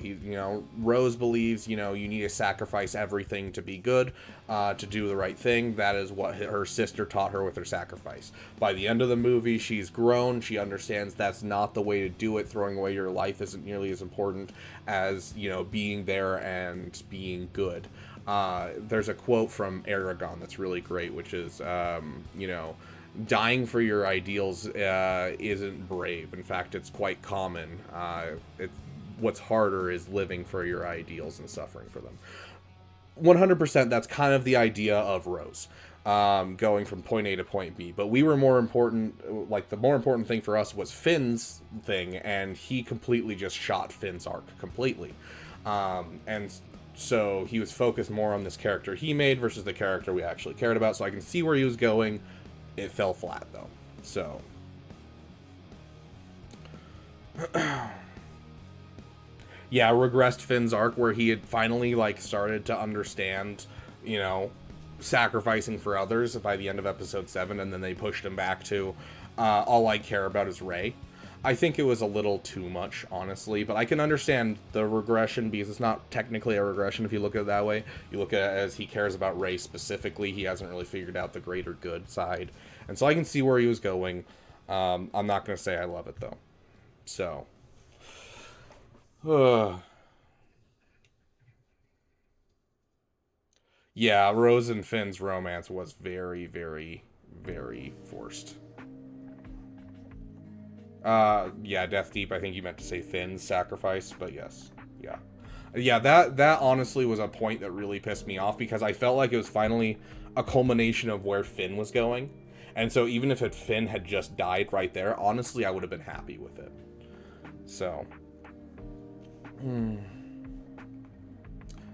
Rose believes, you need to sacrifice everything to be good, to do the right thing. That is what her sister taught her with her sacrifice. By the end of the movie, she's grown. She understands that's not the way to do it. Throwing away your life isn't nearly as important as, being there and being good. There's a quote from Aragon that's really great, which is, dying for your ideals isn't brave. In fact, it's quite common. What's harder is living for your ideals and suffering for them. 100%, that's kind of the idea of Rose. going from point A to point B. But we were more important, like the more important thing for us was Finn's thing, and he completely just shot Finn's arc completely. And so he was focused more on this character he made versus the character we actually cared about. So I can see where he was going. It fell flat though. So yeah, regressed Finn's arc where he had finally like started to understand, you know, sacrificing for others by the end of episode 7, and then they pushed him back to all I care about is Rey. I think it was a little too much, honestly, but I can understand the regression because it's not technically a regression if you look at it that way. You look at it as he cares about Rey specifically. He hasn't really figured out the greater good side, and so I can see where he was going. I'm not going to say I love it though. So yeah, Rose and Finn's romance was very, very, very forced. Yeah, Death Deep, I think you meant to say Finn's sacrifice, but yes. Yeah. Yeah, that honestly was a point that really pissed me off because I felt like it was finally a culmination of where Finn was going. And so even if Finn had just died right there, honestly, I would have been happy with it. So. It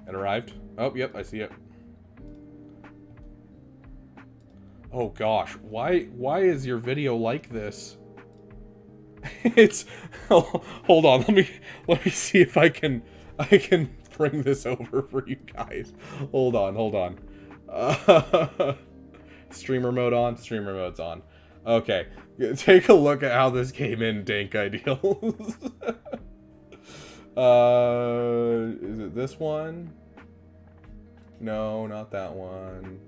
arrived. Oh, yep, I see it. Oh gosh, why is your video like this? It's hold on, let me see if I can bring this over for you guys. Hold on. Streamer mode on, streamer mode's on. Okay, take a look at how this came in, Dank Ideals. Is it this one? No, not that one.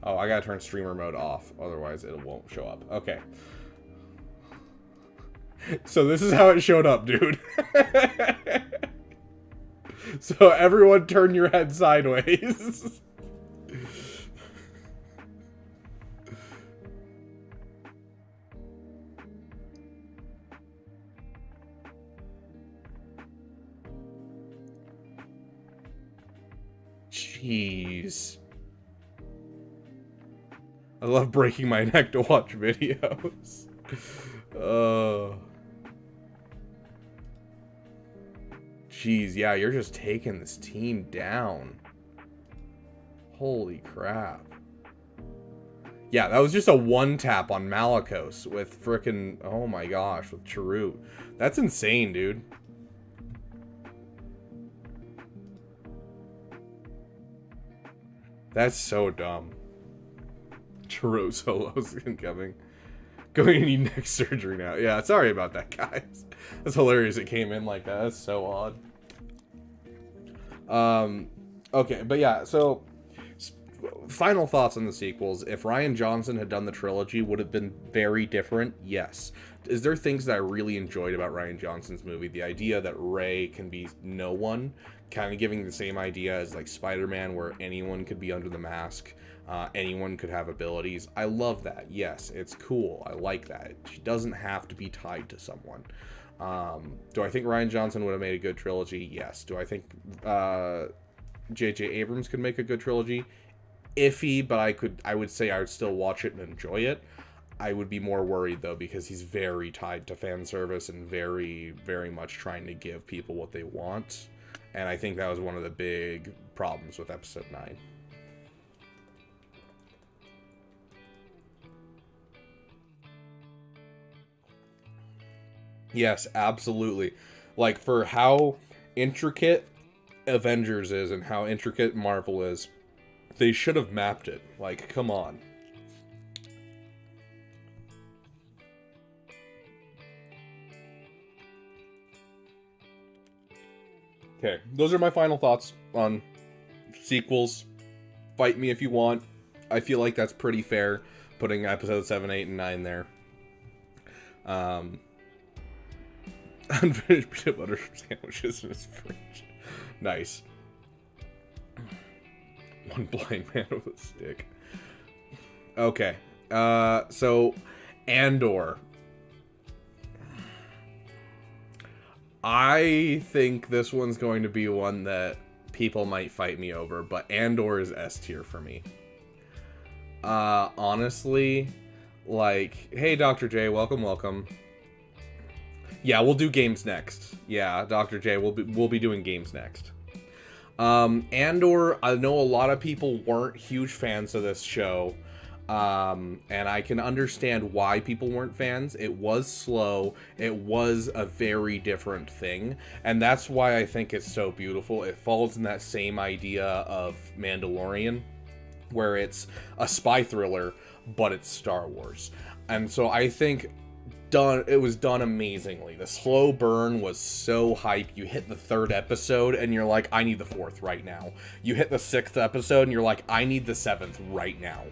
Oh, I gotta turn streamer mode off, otherwise it won't show up. Okay. So this is how it showed up, dude. So everyone turn your head sideways. Jeez. I love breaking my neck to watch videos. Jeez, yeah, you're just taking this team down. Holy crap. Yeah, that was just a one tap on Malicos with frickin', oh my gosh, with Chirrut. That's insane, dude. That's so dumb. Chirrut solos incoming. Going to need neck surgery now. Yeah, sorry about that, guys. That's hilarious it came in like that. That's so odd. Okay, but yeah, so final thoughts on the sequels. If Rian Johnson had done the trilogy, would it have been very different? Yes. Is there things that I really enjoyed about Rian Johnson's movie? The idea that Rey can be no one, kind of giving the same idea as like Spider-Man, where anyone could be under the mask. Anyone could have abilities. I love that. Yes, it's cool. I like that. She doesn't have to be tied to someone. Do I think Rian Johnson would have made a good trilogy? Yes. Do I think J.J. Abrams could make a good trilogy? Iffy, but I would say I would still watch it and enjoy it. I would be more worried though because he's very tied to fan service and very, very much trying to give people what they want. And I think that was one of the big problems with episode 9. Yes, absolutely. Like, for how intricate Avengers is and how intricate Marvel is, they should have mapped it. Like, come on. Okay, those are my final thoughts on sequels. Fight me if you want. I feel like that's pretty fair, putting episode 7, 8, and 9 there. Unfinished peanut butter sandwiches in his fridge. Nice. One blind man with a stick. Okay. So, Andor. I think this one's going to be one that people might fight me over, but Andor is S tier for me. Honestly, like, hey, Dr. J, welcome. Yeah, we'll do games next. Yeah, Dr. J, we'll be doing games next. Andor, I know a lot of people weren't huge fans of this show. And I can understand why people weren't fans. It was slow. It was a very different thing. And that's why I think it's so beautiful. It falls in that same idea of Mandalorian, where it's a spy thriller, but it's Star Wars. And so I think it was done amazingly. The slow burn was so hype. You hit the 3rd episode and you're like, I need the 4th right now. You hit the 6th episode and you're like, I need the 7th right now.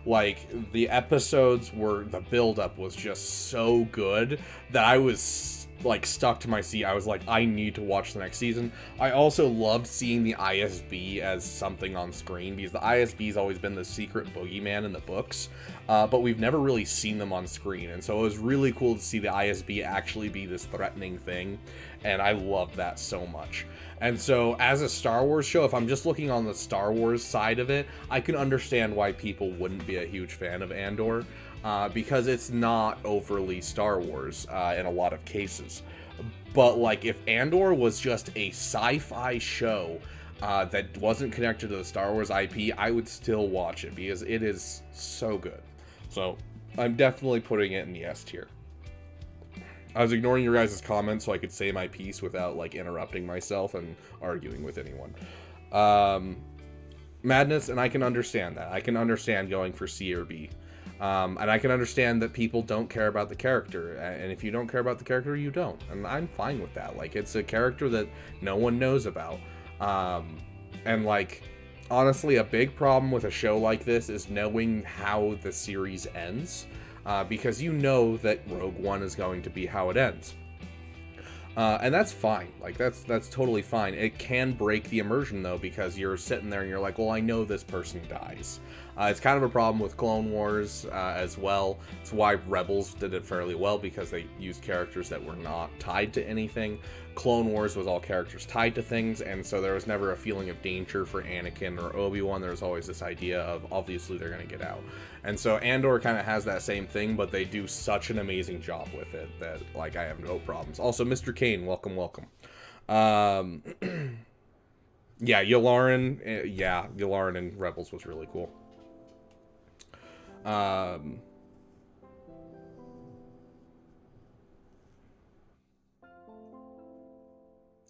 Like, the episodes the build-up was just so good that I was, like, stuck to my seat. I was like, I need to watch the next season. I also loved seeing the ISB as something on screen, because the ISB's always been the secret boogeyman in the books, but we've never really seen them on screen, and so it was really cool to see the ISB actually be this threatening thing, and I loved that so much. And so, as a Star Wars show, if I'm just looking on the Star Wars side of it, I can understand why people wouldn't be a huge fan of Andor, because it's not overly Star Wars in a lot of cases. But, like, if Andor was just a sci-fi show that wasn't connected to the Star Wars IP, I would still watch it, because it is so good. So, I'm definitely putting it in the S tier. I was ignoring your guys' comments so I could say my piece without, like, interrupting myself and arguing with anyone. Madness, and I can understand that. I can understand going for C or B. And I can understand that people don't care about the character. And if you don't care about the character, you don't. And I'm fine with that. Like, it's a character that no one knows about. And, like, honestly, a big problem with a show like this is knowing how the series ends. Because you know that Rogue One is going to be how it ends. And that's fine. Like, that's totally fine. It can break the immersion, though, because you're sitting there and you're like, well, I know this person dies. It's kind of a problem with Clone Wars as well. It's why Rebels did it fairly well, because they used characters that were not tied to anything. Clone Wars was all characters tied to things, and so there was never a feeling of danger for Anakin or Obi-Wan. There was always this idea of, obviously, they're going to get out. And so Andor kind of has that same thing, but they do such an amazing job with it that, like, I have no problems. Also, Mr. Kane, welcome. Yeah, Yularen in Rebels was really cool.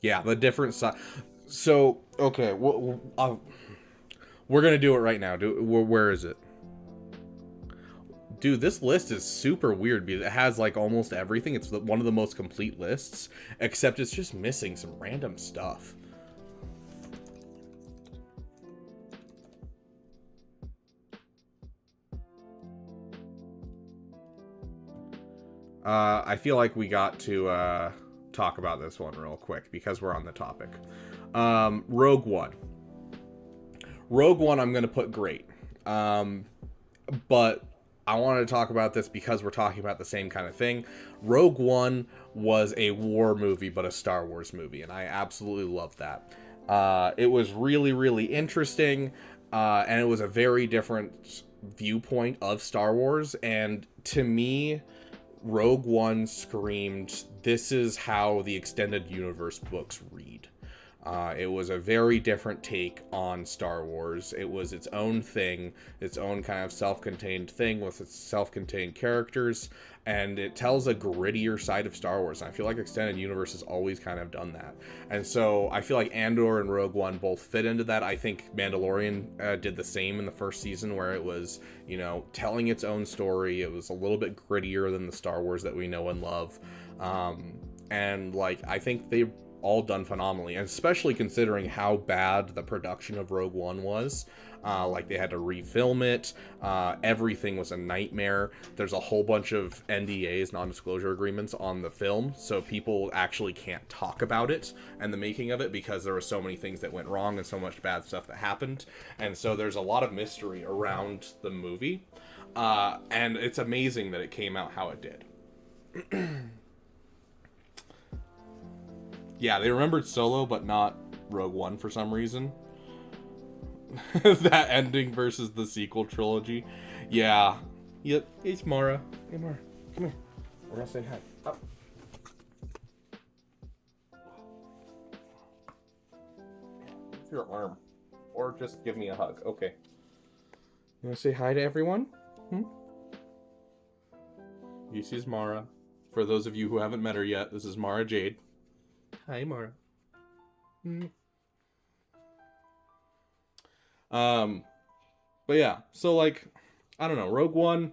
Yeah, the different side. So, okay, we're gonna do it right now. Where is it? Dude, this list is super weird because it has, like, almost everything. It's one of the most complete lists, except it's just missing some random stuff. I feel like we got to talk about this one real quick because we're on the topic. Rogue One. Rogue One, I'm going to put great. But I wanted to talk about this because we're talking about the same kind of thing. Rogue One was a war movie, but a Star Wars movie, and I absolutely love that. It was really, really interesting, and it was a very different viewpoint of Star Wars, and to me, Rogue One screamed, this is how the extended universe books read. It was a very different take on Star Wars. It was its own thing, its own kind of self-contained thing with its self-contained characters, and it tells a grittier side of Star Wars. And I feel like Extended Universe has always kind of done that. And so I feel like Andor and Rogue One both fit into that. I think Mandalorian did the same in the first season, where it was, you know, telling its own story. It was a little bit grittier than the Star Wars that we know and love. And, like, I think they all done phenomenally, and especially considering how bad the production of Rogue One was. Like, they had to refilm it. Everything was a nightmare. There's a whole bunch of NDAs, non-disclosure agreements, on the film, so people actually can't talk about it and the making of it because there were so many things that went wrong and so much bad stuff that happened. And so there's a lot of mystery around the movie. And it's amazing that it came out how it did. Yeah, they remembered Solo, but not Rogue One for some reason. That ending versus the sequel trilogy. Yeah. Yep, it's Mara. Hey, Mara. Come here. We're gonna say hi. Up. With your arm. Or just give me a hug. Okay. You wanna say hi to everyone? This is Mara. For those of you who haven't met her yet, this is Mara Jade. Hi, Mara. But yeah, so like, I don't know, Rogue One,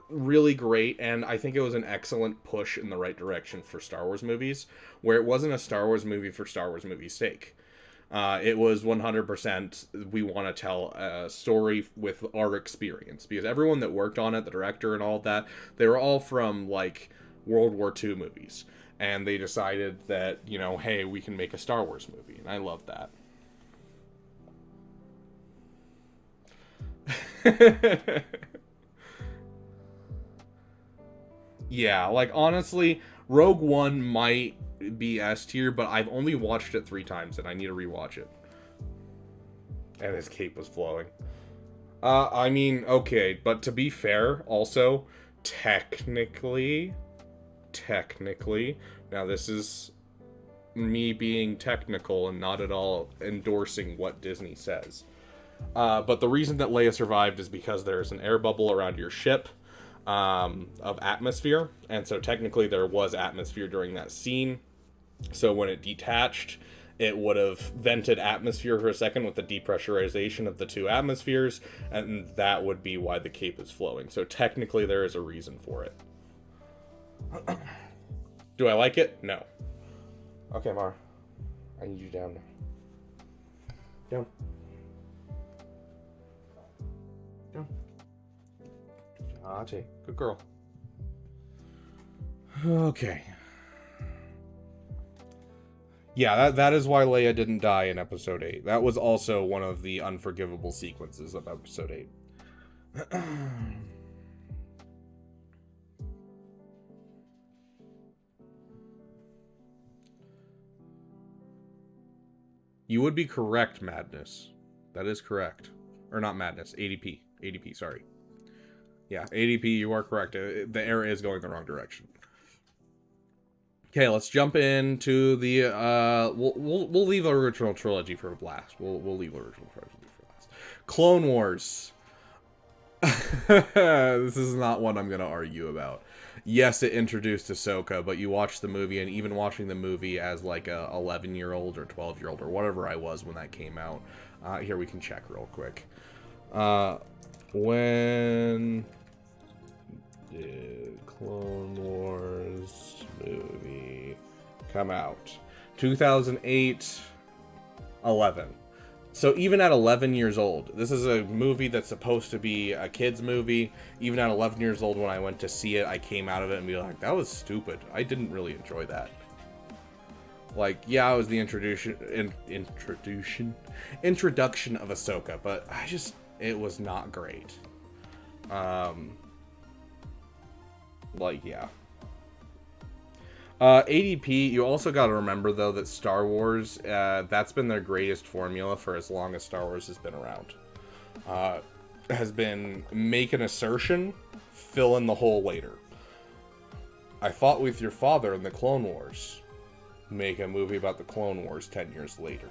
really great, and I think it was an excellent push in the right direction for Star Wars movies, where it wasn't a Star Wars movie for Star Wars movie's sake. It was 100% we want to tell a story with our experience, because everyone that worked on it, the director and all of that, they were all from like World War II movies, and they decided that, you know, hey, we can make a Star Wars movie, and I love that. Yeah, like honestly, Rogue One might be S tier, but I've only watched it 3 times and I need to rewatch it. And his cape was flowing. I mean, okay, but to be fair, also, technically, now this is me being technical and not at all endorsing what Disney says. But the reason that Leia survived is because there's an air bubble around your ship of atmosphere, and so technically there was atmosphere during that scene. So when it detached, it would have vented atmosphere for a second with the depressurization of the 2 atmospheres, and that would be why the cape is flowing. So technically there is a reason for it. Do I like it? No. Okay, Mar. I need you down. Down. Down. Ate. Good girl. Okay. Yeah, that is why Leia didn't die in Episode 8. That was also one of the unforgivable sequences of Episode 8. You would be correct, Madness. That is correct. Or not Madness, ADP. ADP, sorry. Yeah, ADP, you are correct. The error is going the wrong direction. Okay, let's jump into the we'll leave the original trilogy for a blast. We'll leave the original trilogy for last. Clone Wars. This is not one I'm gonna argue about. Yes, it introduced Ahsoka, but you watch the movie, and even watching the movie as like a 11-year-old or 12-year-old or whatever I was when that came out. Here, we can check real quick. When did Clone Wars movie come out? 2008, 11. So even at 11 years old, this is a movie that's supposed to be a kid's movie. Even at 11 years old, when I went to see it, I came out of it and be like, that was stupid. I didn't really enjoy that. Like, yeah, it was the introduction of Ahsoka, but it was not great. Like, yeah. ADP, you also got to remember, though, that Star Wars, that's been their greatest formula for as long as Star Wars has been around. Has been make an assertion, fill in the hole later. I fought with your father in the Clone Wars. Make a movie about the Clone Wars 10 years later.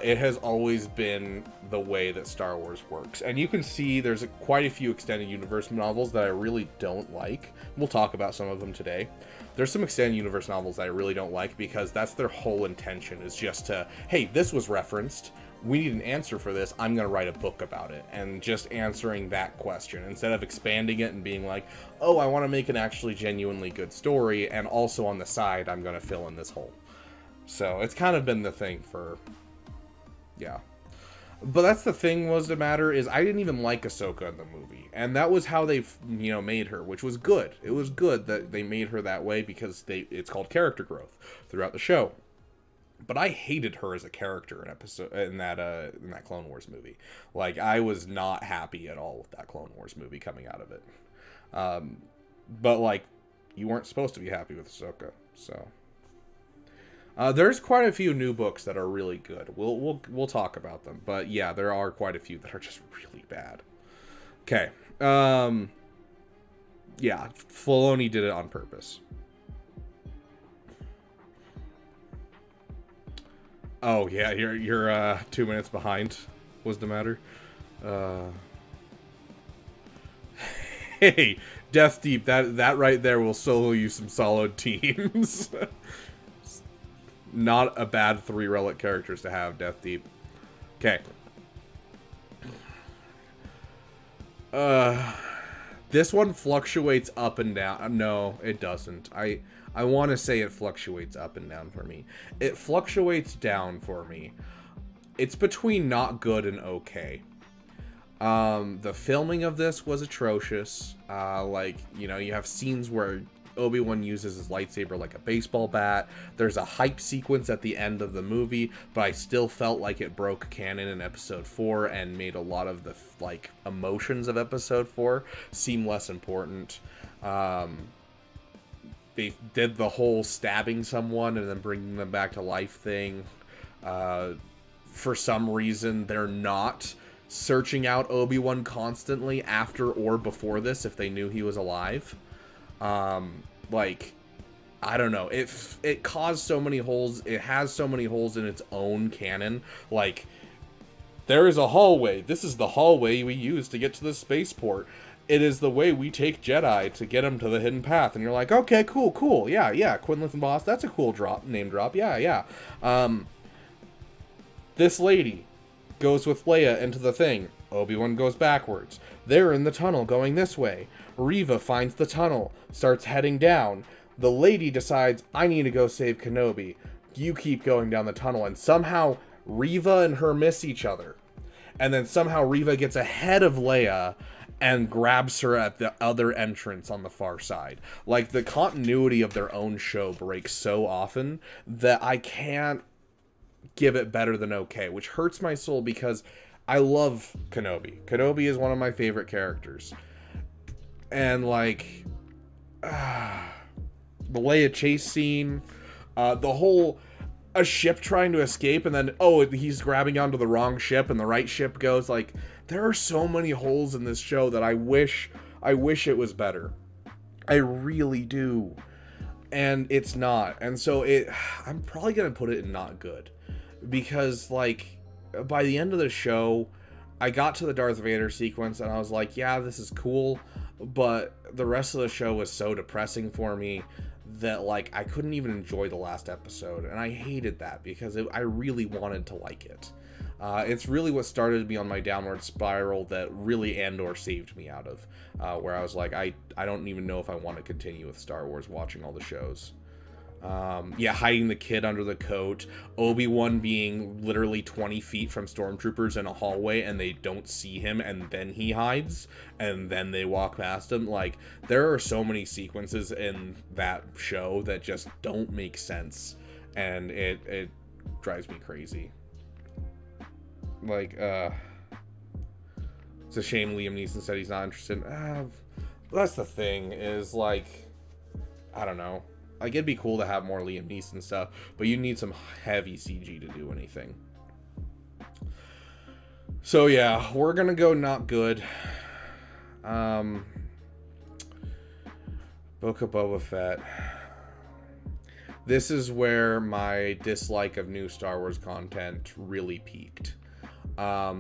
It has always been the way that Star Wars works. And you can see there's quite a few extended universe novels that I really don't like. We'll talk about some of them today. There's some extended universe novels that I really don't like because that's their whole intention, is just to, hey, this was referenced. We need an answer for this. I'm going to write a book about it. And just answering that question instead of expanding it and being like, oh, I want to make an actually genuinely good story. And also on the side, I'm going to fill in this hole. So it's kind of been the thing for... Yeah. But that's the thing was the matter is I didn't even like Ahsoka in the movie. And that was how they, made her, which was good. It was good that they made her that way because it's called character growth throughout the show. But I hated her as a character in that Clone Wars movie. Like, I was not happy at all with that Clone Wars movie coming out of it. But, like, you weren't supposed to be happy with Ahsoka, so... There's quite a few new books that are really good. We'll talk about them, but yeah, there are quite a few that are just really bad. Okay. Yeah, Filoni did it on purpose. Oh yeah, you're 2 minutes behind. Was the matter? Hey, Death Deep. That right there will solo you some solid teams. Not a bad 3 relic characters to have, Death Deep. Okay. This one fluctuates up and down. No, it doesn't. I want to say it fluctuates up and down for me. It fluctuates down for me. It's between not good and okay. The filming of this was atrocious. Like, you know, you have scenes where Obi-Wan uses his lightsaber like a baseball bat. There's a hype sequence at the end of the movie, but I still felt like it broke canon in episode 4 and made a lot of the, like, emotions of episode 4 seem less important. They did the whole stabbing someone and then bringing them back to life thing. For some reason, they're not searching out Obi-Wan constantly after or before this if they knew he was alive. Like, I don't know. It caused so many holes. It has so many holes in its own canon. Like, there is a hallway. This is the hallway we use to get to the spaceport. It is the way we take Jedi to get them to the hidden path. And you're like, okay, cool. Yeah. Quinlan and Boss, that's a cool name drop. Yeah. This lady goes with Leia into the thing. Obi-Wan goes backwards. They're in the tunnel going this way. Reva finds the tunnel, starts heading down. The lady decides, I need to go save Kenobi. You keep going down the tunnel. And somehow Reva and her miss each other. And then somehow Reva gets ahead of Leia and grabs her at the other entrance on the far side. Like, the continuity of their own show breaks so often that I can't give it better than okay, which hurts my soul because I love Kenobi. Kenobi is one of my favorite characters. And, like, the Leia chase scene, the whole, a ship trying to escape and then, oh, he's grabbing onto the wrong ship and the right ship goes, like, there are so many holes in this show that I wish it was better. I really do. And it's not. And so I'm probably going to put it in not good. Because, like, by the end of the show, I got to the Darth Vader sequence and I was like, yeah, this is cool. But the rest of the show was so depressing for me that, like, I couldn't even enjoy the last episode. And I hated that because I really wanted to like it. It's really what started me on my downward spiral that really Andor saved me out of. Where I was like, I don't even know if I want to continue with Star Wars watching all the shows. Yeah, hiding the kid under the coat, Obi-Wan being literally 20 feet from stormtroopers in a hallway and they don't see him and then he hides and then they walk past him. Like, there are so many sequences in that show that just don't make sense and it drives me crazy. Like, it's a shame Liam Neeson said he's not interested. That's the thing is, like, I don't know. Like, it'd be cool to have more Liam Neeson stuff, but you need some heavy CG to do anything. So yeah, we're gonna go not good. Book of Boba Fett. This is where my dislike of new Star Wars content really peaked. I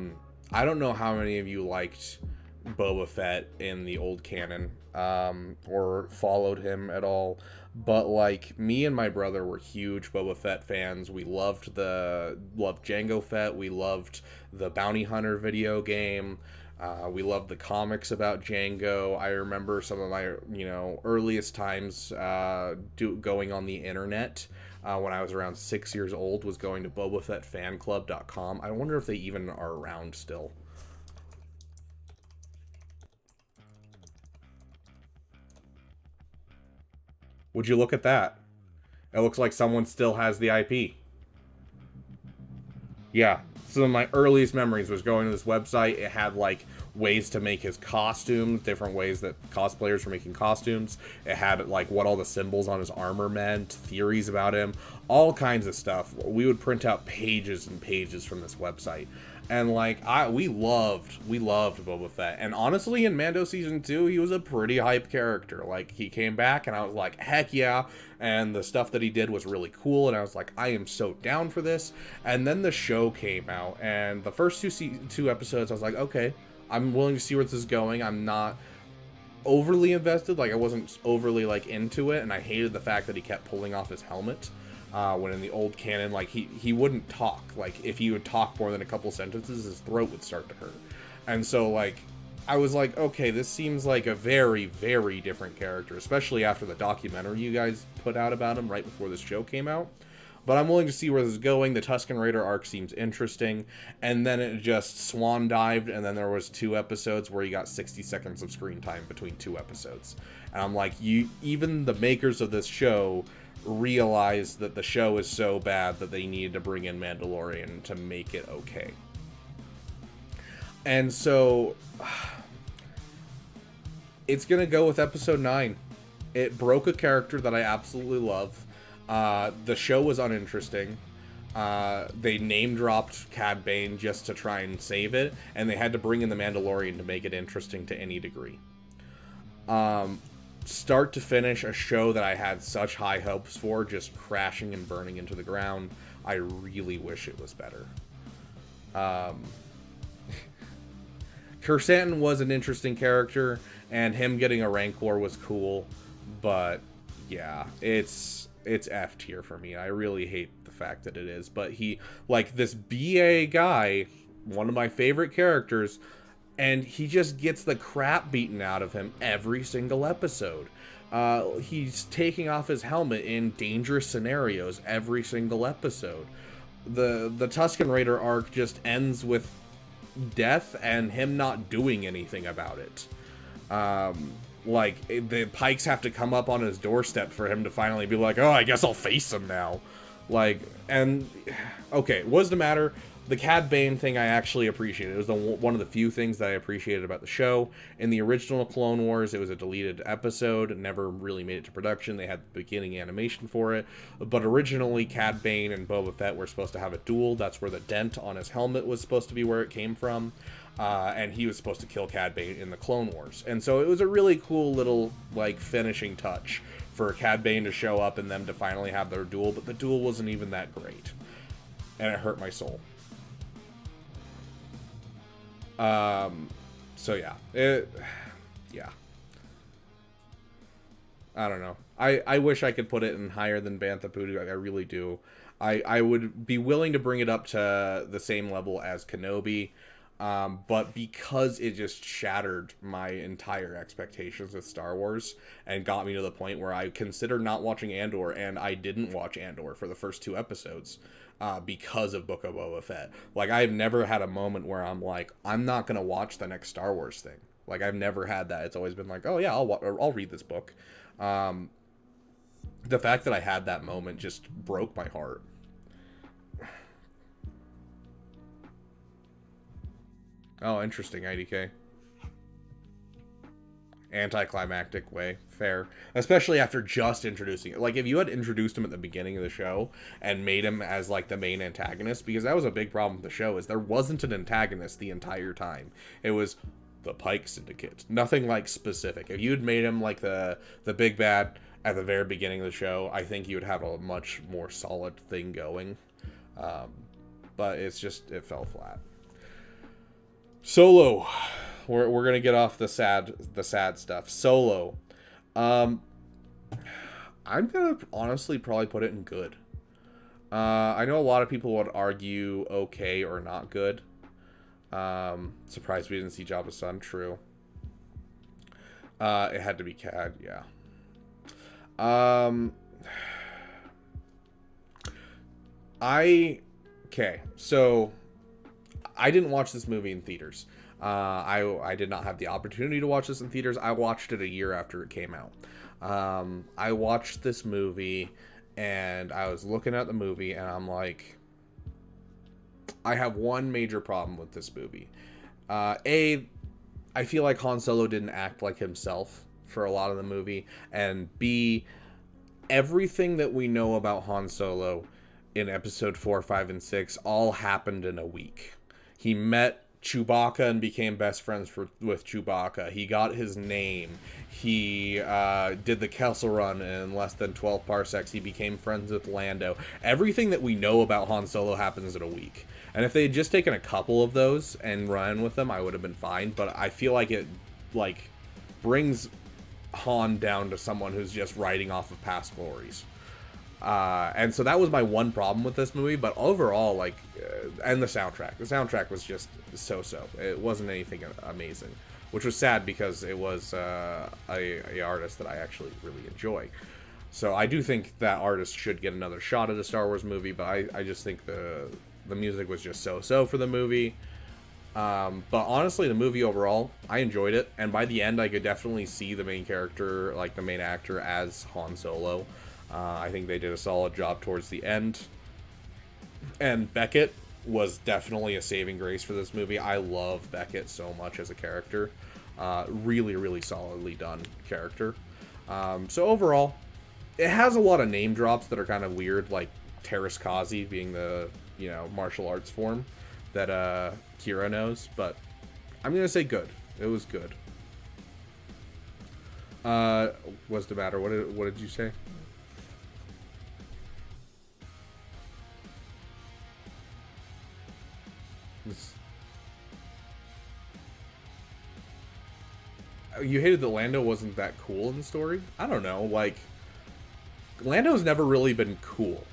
don't know how many of you liked Boba Fett in the old canon, or followed him at all. But, like, me and my brother were huge Boba Fett fans. We loved Jango Fett. We loved the Bounty Hunter video game. We loved the comics about Jango. I remember some of my, earliest times going on the internet when I was around 6 years old was going to BobaFettFanClub.com. I wonder if they even are around still. Would you look at that? It looks like someone still has the IP. Yeah, some of my earliest memories was going to this website. It had, like, ways to make his costumes, different ways that cosplayers were making costumes. It had like what all the symbols on his armor meant, theories about him, all kinds of stuff. We would print out pages and pages from this website. And like we loved Boba Fett. And honestly, in Mando season 2, he was a pretty hype character. Like he came back and I was like, heck yeah. And the stuff that he did was really cool, and I was like, I am so down for this. And then the show came out, and the first two episodes I was like, okay, I'm willing to see where this is going. I'm not overly invested, like I wasn't overly like into it, and I hated the fact that he kept pulling off his helmet. When in the old canon, like he wouldn't talk. Like if he would talk more than a couple sentences, his throat would start to hurt. And so like I was like, okay, this seems like a very, very different character, especially after the documentary you guys put out about him right before this show came out. But I'm willing to see where this is going. The Tusken Raider arc seems interesting. And then it just swan dived, and then there was 2 episodes where you got 60 seconds of screen time between 2 episodes. And I'm like, even the makers of this show realized that the show is so bad that they needed to bring in Mandalorian to make it okay. And so it's gonna go with episode 9. It broke a character that I absolutely love. The show was uninteresting. They name dropped Cad Bane just to try and save it, and they had to bring in the Mandalorian to make it interesting to any degree. Start to finish, a show that I had such high hopes for just crashing and burning into the ground. I really wish it was better. Kersantin was an interesting character, and him getting a Rancor was cool, but yeah, it's F tier for me. I really hate the fact that it is, but he, like, this BA guy, one of my favorite characters, and he just gets the crap beaten out of him every single episode. He's taking off his helmet in dangerous scenarios every single episode. The Tusken Raider arc just ends with death and him not doing anything about it. Like, the Pikes have to come up on his doorstep for him to finally be like, oh, I guess I'll face him now. Like, and, okay, what's the matter? The Cad Bane thing I actually appreciated. It was one of the few things that I appreciated about the show. In the original Clone Wars, it was a deleted episode. It never really made it to production. They had the beginning animation for it. But originally, Cad Bane and Boba Fett were supposed to have a duel. That's where the dent on his helmet was supposed to be where it came from. And he was supposed to kill Cad Bane in the Clone Wars. And so it was a really cool little, like, finishing touch for Cad Bane to show up and them to finally have their duel. But the duel wasn't even that great. And it hurt my soul. So yeah, yeah. I don't know. I wish I could put it in higher than Bantha Poodoo. Like, I really do. I would be willing to bring it up to the same level as Kenobi. But because it just shattered my entire expectations of Star Wars and got me to the point where I considered not watching Andor, and I didn't watch Andor for the first 2 episodes. Because of Book of Boba Fett. Like, I've never had a moment where I'm like, I'm not going to watch the next Star Wars thing. Like, I've never had that. It's always been like, oh yeah, I'll read this book. The fact that I had that moment just broke my heart. Oh, interesting, IDK. Anticlimactic way. Fair. Especially after just introducing it. Like, if you had introduced him at the beginning of the show and made him as, like, the main antagonist, because that was a big problem with the show, is there wasn't an antagonist the entire time. It was the Pike Syndicate. Nothing, like, specific. If you had made him, like, the big bad at the very beginning of the show, I think you would have a much more solid thing going. But it's just, it fell flat. Solo. We're gonna get off the sad stuff. Solo. I'm gonna honestly probably put it in good. I know a lot of people would argue okay or not good. Surprised we didn't see Jabba's son. True. It had to be Cad. Yeah. Okay. So I didn't watch this movie in theaters. I did not have the opportunity to watch this in theaters. I watched it a year after it came out. I watched this movie, and I was looking at the movie, and I'm like, I have one major problem with this movie. I feel like Han Solo didn't act like himself for a lot of the movie, and B, everything that we know about Han Solo in episode 4, 5, and 6 all happened in a week. He met Chewbacca and became best friends with Chewbacca. He got his name. He did the Kessel Run in less than 12 parsecs. He became friends with Lando. Everything that we know about Han Solo happens in a week. And if they had just taken a couple of those and run with them, I would have been fine. But I feel like it, like, brings Han down to someone who's just riding off of past glories. And so that was my one problem with this movie, but overall, like, and the soundtrack was just so-so. It wasn't anything amazing, which was sad because it was a artist that I actually really enjoy. So I do think that artist should get another shot at a Star Wars movie, but I just think the music was just so-so for the movie. But honestly, the movie overall, I enjoyed it, and by the end, I could definitely see the main character, like the main actor, as Han Solo. I think they did a solid job towards the end. And Beckett was definitely a saving grace for this movie. I love Beckett so much as a character. Really, really solidly done character. So overall, it has a lot of name drops that are kind of weird, like Terrace Kazi being the, martial arts form that Kira knows. But I'm going to say good. It was good. What's the matter? What did you say? You hated that Lando wasn't that cool in the story? I don't know, like, Lando's never really been cool.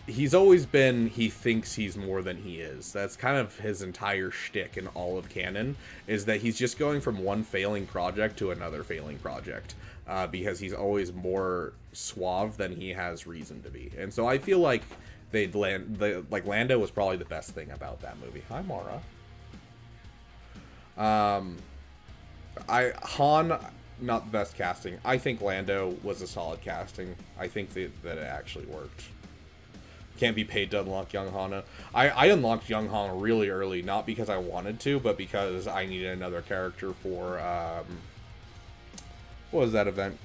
He's always been, he thinks he's more than he is. That's kind of his entire shtick in all of canon, is that he's just going from one failing project to another failing project, because he's always more suave than he has reason to be. And so I feel like Lando was probably the best thing about that movie. Hi, Mara. Han, not the best casting. I think Lando was a solid casting. I think that it actually worked. Can't be paid to unlock young Han. I unlocked young Han really early, not because I wanted to, but because I needed another character for, what was that event?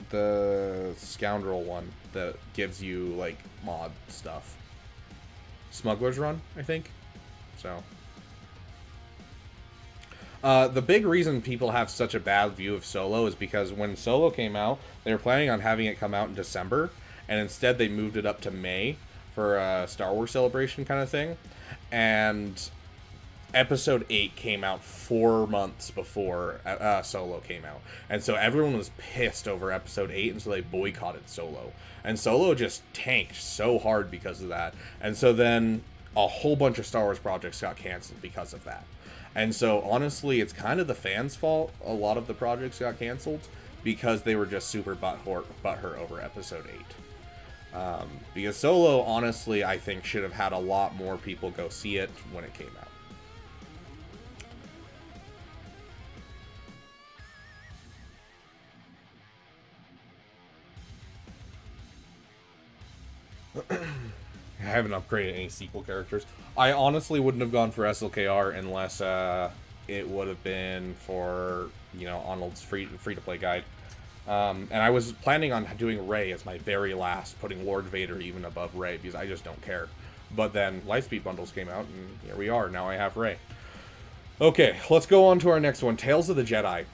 The Scoundrel one that gives you, like, mod stuff. Smuggler's Run, I think. So... the big reason people have such a bad view of Solo is because when Solo came out, they were planning on having it come out in December, and instead they moved it up to May for a Star Wars Celebration kind of thing. And Episode 8 came out 4 months before Solo came out. And so everyone was pissed over Episode 8, and so they boycotted Solo. And Solo just tanked so hard because of that. And so then a whole bunch of Star Wars projects got canceled because of that. And so, honestly, it's kind of the fans' fault a lot of the projects got canceled, because they were just super butthurt over Episode 8. Because Solo, honestly, I think should have had a lot more people go see it when it came out. I haven't upgraded any sequel characters. I honestly wouldn't have gone for SLKR unless it would have been for, Arnold's free-to-play guide. And I was planning on doing Rey as my very last, putting Lord Vader even above Rey, because I just don't care. But then Lightspeed bundles came out, and here we are. Now I have Rey. Okay, let's go on to our next one, Tales of the Jedi.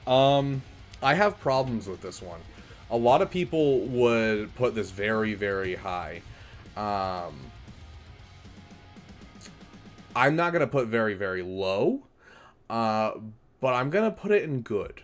I have problems with this one. A lot of people would put this very, very high. I'm not going to put very, very low, but I'm going to put it in good.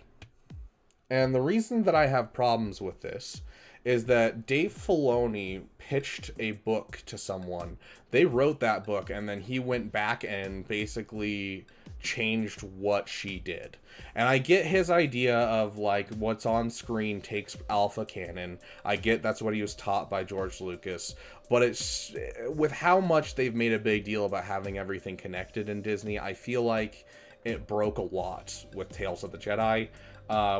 And the reason that I have problems with this is that Dave Filoni pitched a book to someone. They wrote that book, and then he went back and basically changed what she did. And I get his idea of, like, what's on screen takes alpha canon. I get that's what he was taught by George Lucas. But it's, with how much they've made a big deal about having everything connected in Disney, I feel like it broke a lot with Tales of the Jedi,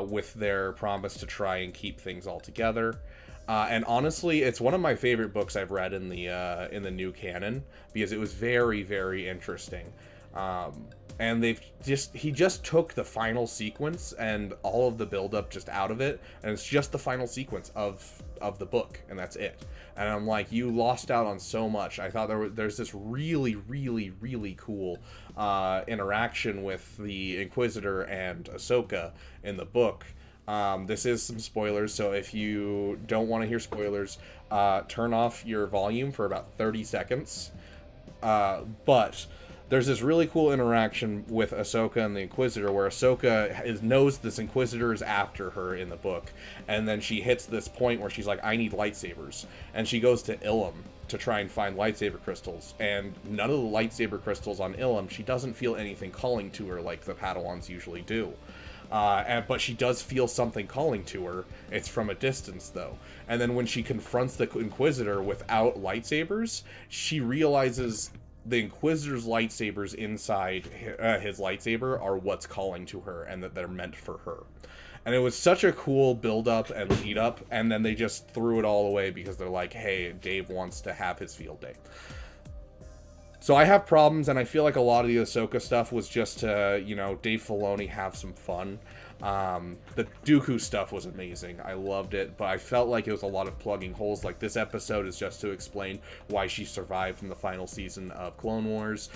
with their promise to try and keep things all together. And honestly, it's one of my favorite books I've read in the new canon, because it was very, very interesting. And he just took the final sequence and all of the buildup just out of it, and it's just the final sequence of the book, and that's it. And I'm like, you lost out on so much. I thought there's this really, really, really cool interaction with the Inquisitor and Ahsoka in the book. This is some spoilers, so if you don't want to hear spoilers, turn off your volume for about 30 seconds. But there's this really cool interaction with Ahsoka and the Inquisitor where Ahsoka knows this Inquisitor is after her in the book, and then she hits this point where she's like, I need lightsabers, and she goes to Ilum to try and find lightsaber crystals, and none of the lightsaber crystals on Ilum, she doesn't feel anything calling to her like the Padawans usually do. But she does feel something calling to her. It's from a distance, though. And then when she confronts the Inquisitor without lightsabers, she realizes the Inquisitor's lightsabers inside his lightsaber are what's calling to her, and that they're meant for her. And it was such a cool build-up and lead-up, and then they just threw it all away because they're like, hey, Dave wants to have his field day. So I have problems, and I feel like a lot of the Ahsoka stuff was just to, Dave Filoni have some fun. The Dooku stuff was amazing. I loved it, but I felt like it was a lot of plugging holes. Like, this episode is just to explain why she survived in the final season of Clone Wars.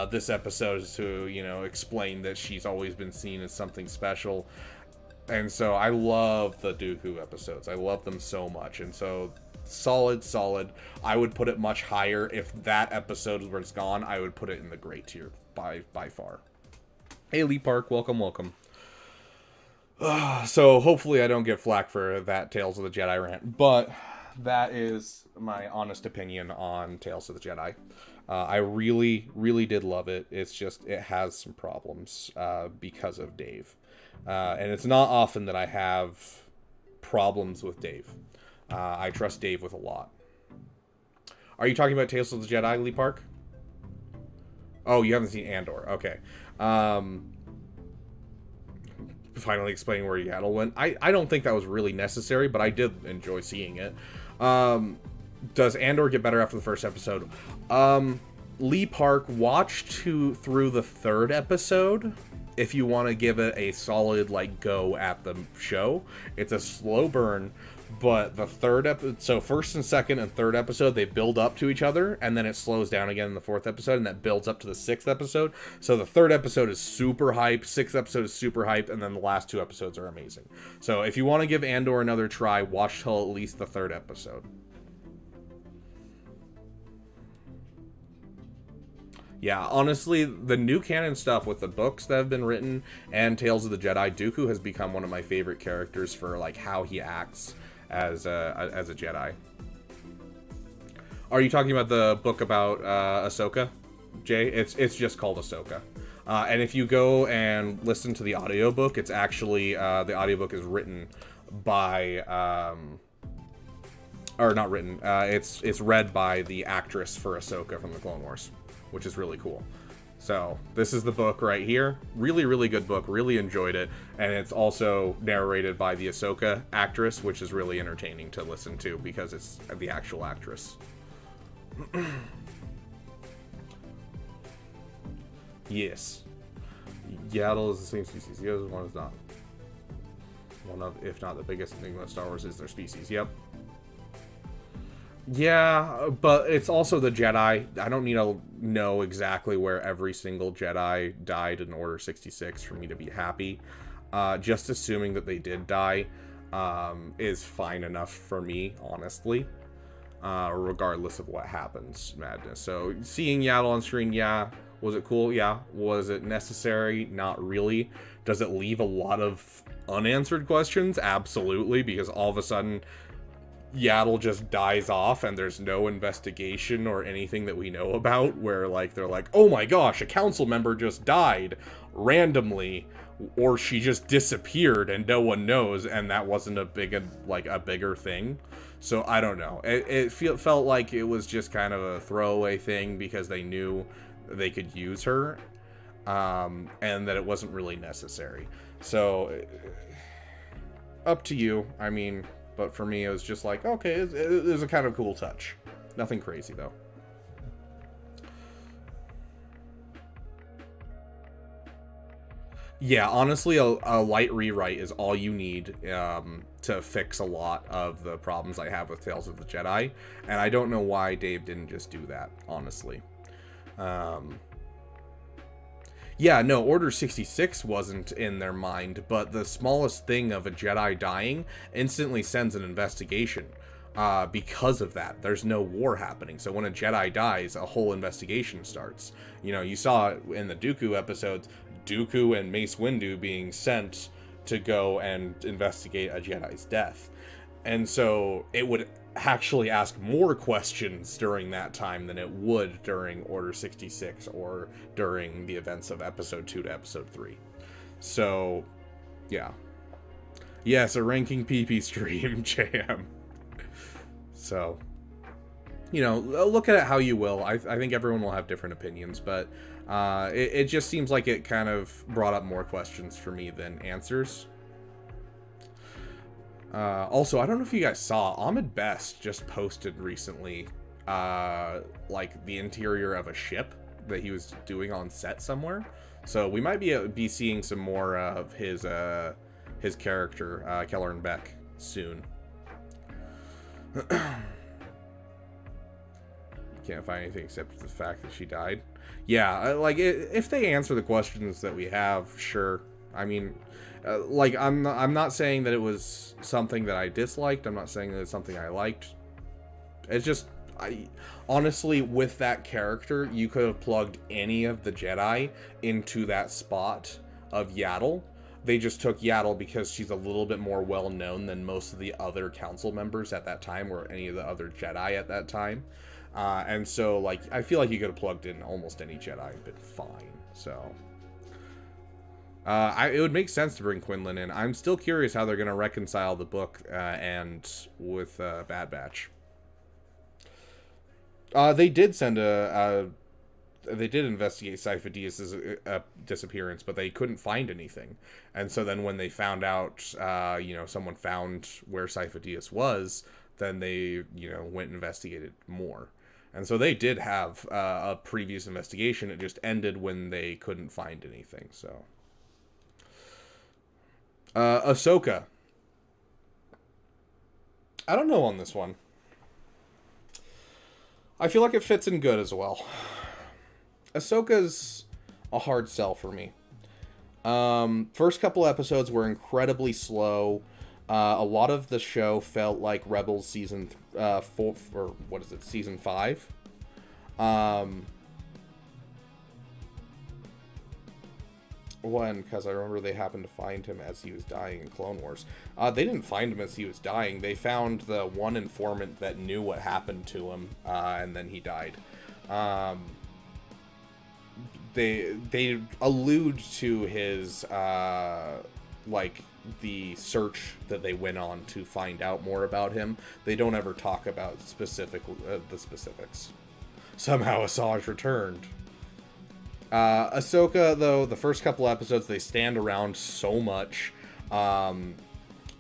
This episode is to, explain that she's always been seen as something special. And so I love the Dooku episodes. I love them so much. And so solid. I would put it much higher. If that episode was gone, I would put it in the great tier by far. Hey, Lee Park, welcome. So hopefully I don't get flack for that Tales of the Jedi rant, but that is my honest opinion on Tales of the Jedi. I really did love it. It's just, it has some problems because of Dave. And it's not often that I have problems with Dave. I trust Dave with a lot. Are you talking about Tales of the Jedi, Lee Park? Oh, you haven't seen Andor. Okay. Finally explaining where Yaddle went. I don't think that was really necessary, but I did enjoy seeing it. Does Andor get better after the first episode? Lee Park, watch through the third episode if you want to give it a solid go at the show. It's a slow burn, but the third episode, so first and second and third episode, they build up to each other, and then it slows down again in the fourth episode, and that builds up to the sixth episode. So the third episode is super hype, sixth episode is super hype, and then the last two episodes are amazing. So if you want to give Andor another try, watch till at least the third episode. Yeah, honestly, the new canon stuff with the books that have been written and Tales of the Jedi, Dooku has become one of my favorite characters for how he acts as a Jedi. Are you talking about the book about Ahsoka, Jay? It's just called Ahsoka. And if you go and listen to the audiobook, it's actually the audiobook is written by or not written. It's read by the actress for Ahsoka from the Clone Wars, which is really cool. So this is the book right here. Really good book. Really enjoyed it. And it's also narrated by the Ahsoka actress, which is really entertaining to listen to because it's the actual actress. Yes. Yaddle is the same species. The other one is not. One of, if not the biggest thing about Star Wars is their species. Yep. Yeah, but it's also the Jedi. I don't need to know exactly where every single Jedi died in Order 66 for me to be happy. Just assuming that they did die is fine enough for me, honestly. Regardless of what happens, madness. So seeing Yaddle on screen, yeah. Was it cool? Yeah. Was it necessary? Not really. Does it leave a lot of unanswered questions? Absolutely, because all of a sudden Yaddle just dies off and there's no investigation or anything that we know about where they're like, oh my gosh, a council member just died randomly, or she just disappeared and no one knows, and that wasn't a bigger thing. So I don't know. It felt like it was just kind of a throwaway thing because they knew they could use her, and that it wasn't really necessary. So up to you. I mean, but for me, it was just like, okay, it was a kind of cool touch. Nothing crazy, though. Yeah, honestly, a light rewrite is all you need to fix a lot of the problems I have with Tales of the Jedi, and I don't know why Dave didn't just do that, honestly. Yeah, no, Order 66 wasn't in their mind, but the smallest thing of a Jedi dying instantly sends an investigation. Because of that, there's no war happening. So when a Jedi dies, a whole investigation starts. You know, you saw in the Dooku episodes, Dooku and Mace Windu being sent to go and investigate a Jedi's death. And so it would actually ask more questions during that time than it would during Order 66 or during the events of Episode 2 to Episode 3. So, yeah. Yes, a ranking PP stream, JM. So, you know, look at it how you will. I think everyone will have different opinions, but it just seems like it kind of brought up more questions for me than answers. Also, I don't know if you guys saw, Ahmed Best just posted recently, like, the interior of a ship that he was doing on set somewhere. So we might be seeing some more of his character, Kelleran Beck, soon. Can't find anything except the fact that she died. Yeah, like, if they answer the questions that we have, sure. I mean, like, I'm not saying that it was something that I disliked. I'm not saying that it's something I liked. It's just, honestly, with that character, you could have plugged any of the Jedi into that spot of Yaddle. They just took Yaddle because she's a little bit more well-known than most of the other council members at that time, or any of the other Jedi at that time. And so, like, I feel like you could have plugged in almost any Jedi and been fine. So, it would make sense to bring Quinlan in. I'm still curious how they're going to reconcile the book and with Bad Batch. They did send they did investigate Sifo Dyas's disappearance, but they couldn't find anything. And so then when they found out, you know, someone found where Sifo Dyas was, then they, you know, went and investigated more. And so they did have a previous investigation. It just ended when they couldn't find anything. So, Ahsoka. I don't know on this one. I feel like it fits in good as well. Ahsoka's a hard sell for me. First couple episodes were incredibly slow. A lot of the show felt like Rebels season 4, or what is it, season 5. Because I remember they happened to find him as he was dying in Clone Wars. They didn't find him as he was dying. They found the one informant that knew what happened to him, and then he died. They allude to his, like, the search that they went on to find out more about him. They don't ever talk about the specifics. Somehow Asajj returned. Ahsoka, though, the first couple episodes, they stand around so much.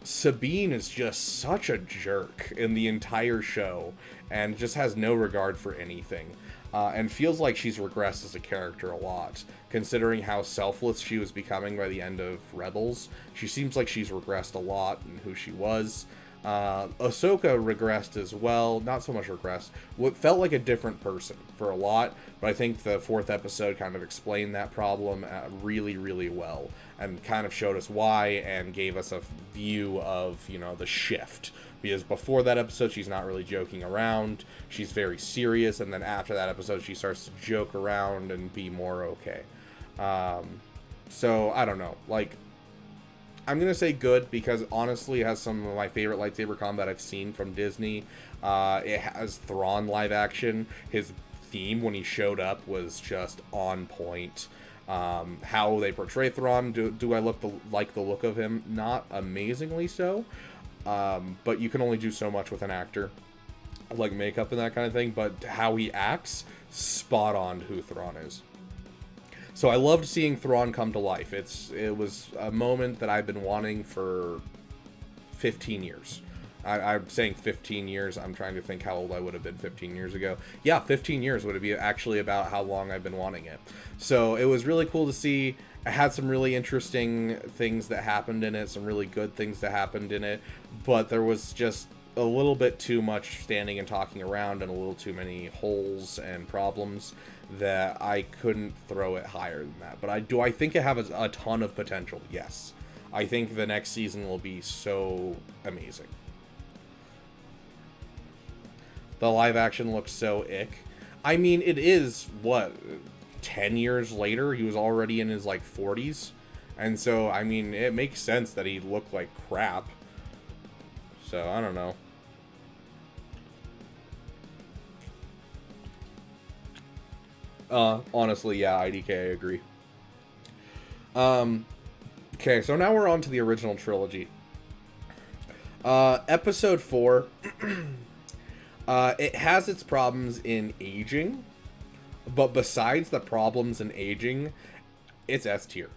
Sabine is just such a jerk in the entire show, and just has no regard for anything. And feels like she's regressed as a character a lot, considering how selfless she was becoming by the end of Rebels. She seems like she's regressed a lot in who she was. Ahsoka regressed as well, not so much regressed. What felt like a different person for a lot, but I think the 4th episode kind of explained that problem really, really well, and kind of showed us why, and gave us a view of, you know, the shift. Because before that episode, she's not really joking around. She's very serious, and then after that episode, she starts to joke around and be more okay. So, I don't know. Like, I'm going to say good, because honestly it has some of my favorite lightsaber combat I've seen from Disney. It has Thrawn live action. His theme when he showed up was just on point. How they portray Thrawn, do I like the look of him? Not amazingly so. But you can only do so much with an actor, like makeup and that kind of thing, but how he acts, spot on who Thrawn is. So I loved seeing Thrawn come to life. It was a moment that I've been wanting for 15 years. I'm saying 15 years. I'm trying to think how old I would have been 15 years ago. Yeah, 15 years would be actually about how long I've been wanting it. So it was really cool to see. It had some really interesting things that happened in it, some really good things that happened in it, but there was just a little bit too much standing and talking around and a little too many holes and problems that I couldn't throw it higher than that. But I think it has a ton of potential. Yes. I think the next season will be so amazing. The live action looks so ick. I mean, it is, what, 10 years later? He was already in his, like, 40s. And so, I mean, it makes sense that he looked like crap. So, I don't know. Honestly, yeah, IDK, I agree. Okay, so now we're on to the original trilogy. Episode 4... it has its problems in aging, but besides the problems in aging, it's S tier.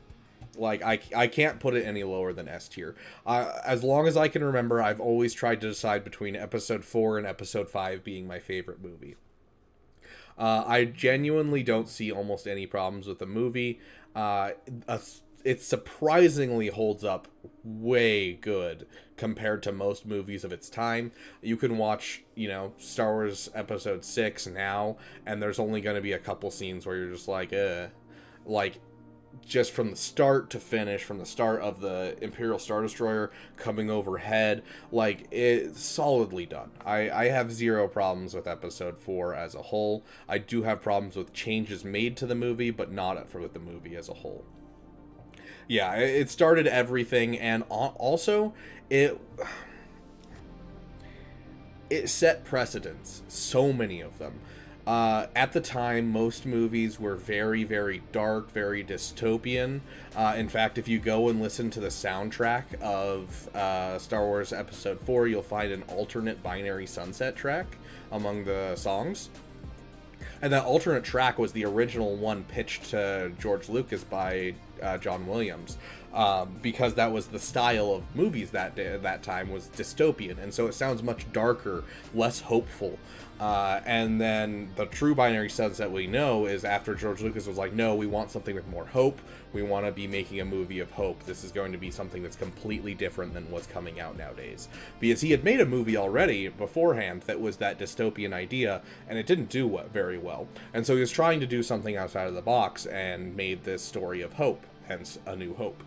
Like, I can't put it any lower than S tier. As long as I can remember, I've always tried to decide between episode 4 and episode 5 being my favorite movie. I genuinely don't see almost any problems with the movie. It surprisingly holds up way good compared to most movies of its time. You can watch, Star Wars Episode 6 now, and there's only going to be a couple scenes where you're just like, just from the start to finish, from the start of the Imperial Star Destroyer coming overhead, like, it's solidly done. I have zero problems with Episode 4 as a whole. I do have problems with changes made to the movie, but not with the movie as a whole. Yeah, it started everything, and also, it set precedents. So many of them. At the time, most movies were very, very dark, very dystopian. In fact, if you go and listen to the soundtrack of Star Wars Episode 4, you'll find an alternate Binary Sunset track among the songs. And that alternate track was the original one pitched to George Lucas by John Williams, because that was the style of movies that time was dystopian, and so it sounds much darker, less hopeful. And then the true Binary Sunset we know is after George Lucas was like, no, we want something with more hope. We want to be making a movie of hope. This is going to be something that's completely different than what's coming out nowadays. Because he had made a movie already beforehand that was that dystopian idea, and it didn't do very well. And so he was trying to do something outside of the box and made this story of hope, hence A New Hope.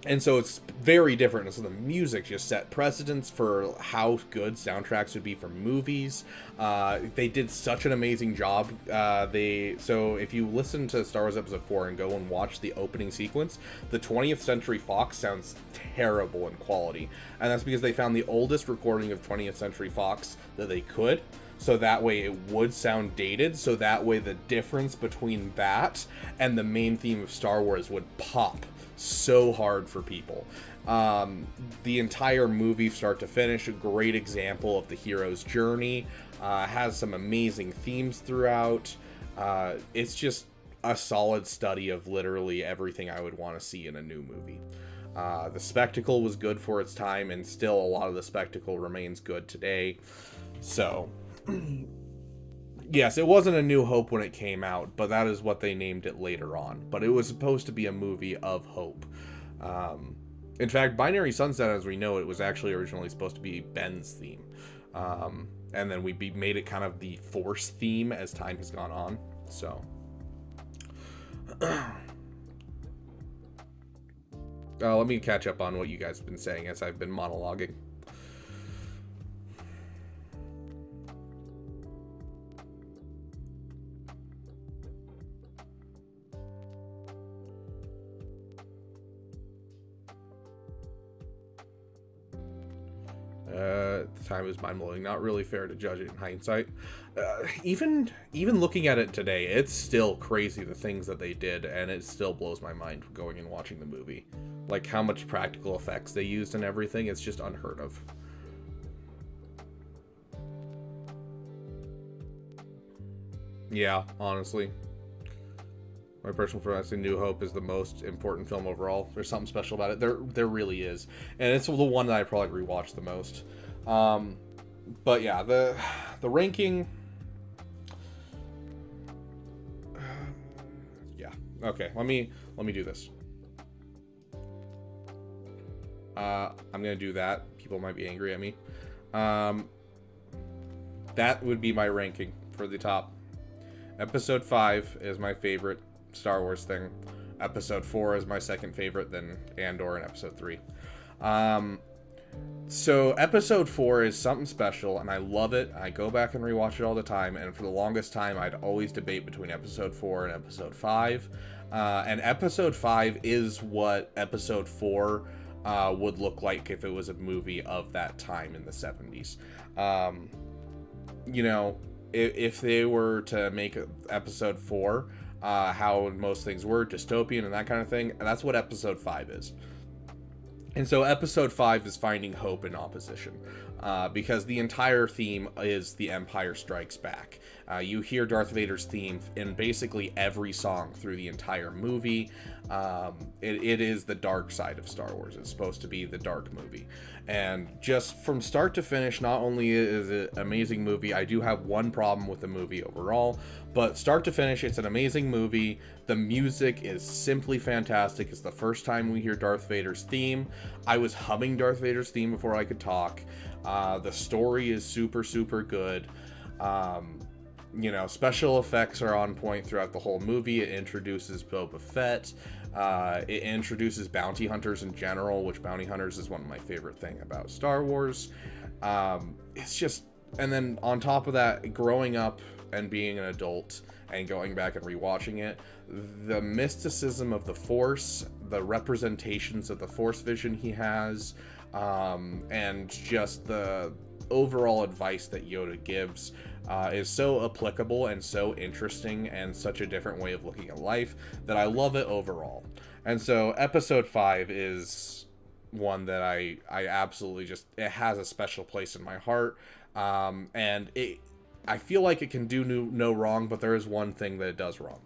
And so it's very different. And so the music just set precedents for how good soundtracks would be for movies. They did such an amazing job. So if you listen to Star Wars Episode 4 and go and watch the opening sequence, the 20th Century Fox sounds terrible in quality. And that's because they found the oldest recording of 20th Century Fox that they could. So that way it would sound dated. So that way the difference between that and the main theme of Star Wars would pop so hard for people. The entire movie, start to finish, a great example of the hero's journey. Has some amazing themes throughout. It's just a solid study of literally everything I would want to see in a new movie. The spectacle was good for its time, and still a lot of the spectacle remains good today. So yes, it wasn't A New Hope when it came out, but that is what they named it later on. But it was supposed to be a movie of hope. In fact, Binary Sunset, as we know it, was actually originally supposed to be Ben's theme. And then we made it kind of the Force theme as time has gone on. So let me catch up on what you guys have been saying as I've been monologuing. The time is mind-blowing. Not really fair to judge it in hindsight. Even looking at it today, it's still crazy the things that they did, and it still blows my mind going and watching the movie. Like how much practical effects they used and everything. It's just unheard of. Yeah, honestly. My personal preference, New Hope is the most important film overall. There's something special about it. There really is, and it's the one that I probably rewatched the most. But yeah, the ranking. Yeah. Okay. Let me do this. I'm gonna do that. People might be angry at me. That would be my ranking for the top. Episode 5 is my favorite Star Wars thing. Episode 4 is my second favorite, then Andor and Episode 3. So Episode 4 is something special, and I love it. I go back and rewatch it all the time, and for the longest time, I'd always debate between Episode 4 and Episode 5. And Episode 5 is what Episode 4 would look like if it was a movie of that time in the 70s. You know, if they were to make Episode 4 how most things were, dystopian and that kind of thing, and that's what Episode 5 is. And so Episode 5 is finding hope in opposition, because the entire theme is The Empire Strikes Back. You hear Darth Vader's theme in basically every song through the entire movie. It is the dark side of Star Wars. It's supposed to be the dark movie. And just from start to finish, not only is it an amazing movie, I do have one problem with the movie overall, but start to finish, it's an amazing movie. The music is simply fantastic. It's the first time we hear Darth Vader's theme. I was humming Darth Vader's theme before I could talk. The story is super, super good. You know, special effects are on point throughout the whole movie. It introduces Boba Fett. It introduces bounty hunters in general, which bounty hunters is one of my favorite things about Star Wars. It's just, and then on top of that, growing up and being an adult and going back and rewatching it, the mysticism of the Force, the representations of the Force vision he has, and just the overall advice that Yoda gives is so applicable and so interesting and such a different way of looking at life that I love it overall. And so Episode 5 is one that I absolutely just, it has a special place in my heart. And I feel like it can do no wrong, but there is one thing that it does wrong.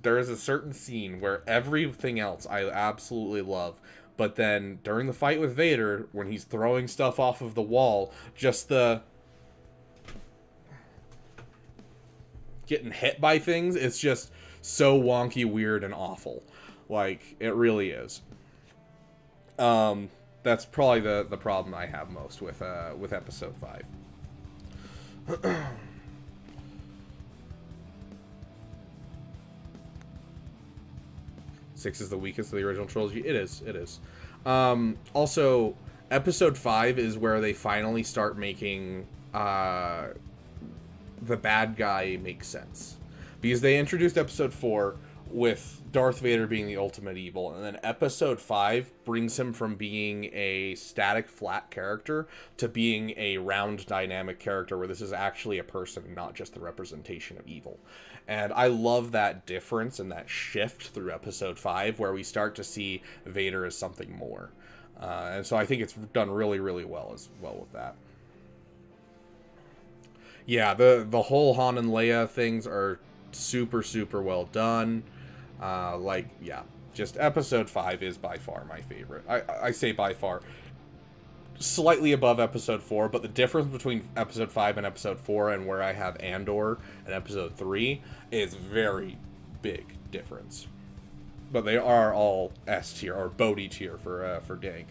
There is a certain scene where everything else I absolutely love, but then during the fight with Vader, when he's throwing stuff off of the wall, just the getting hit by things, it's just so wonky, weird, and awful. Like, it really is. That's probably the problem I have most with Episode 5. 6 is the weakest of the original trilogy. It is. Also, Episode 5 is where they finally start making the bad guy make sense. Because they introduced Episode 4 with Darth Vader being the ultimate evil, and then Episode 5 brings him from being a static, flat character to being a round, dynamic character where this is actually a person, not just the representation of evil. And I love that difference and that shift through Episode 5, where we start to see Vader as something more. And so I think it's done really, really well with that. Yeah, the whole Han and Leia things are super, super well done. Just Episode 5 is by far my favorite. I say by far. Slightly above Episode 4, but the difference between Episode 5 and Episode 4 and where I have Andor and Episode 3 is very big difference. But they are all S tier, or Bodhi tier for Dank.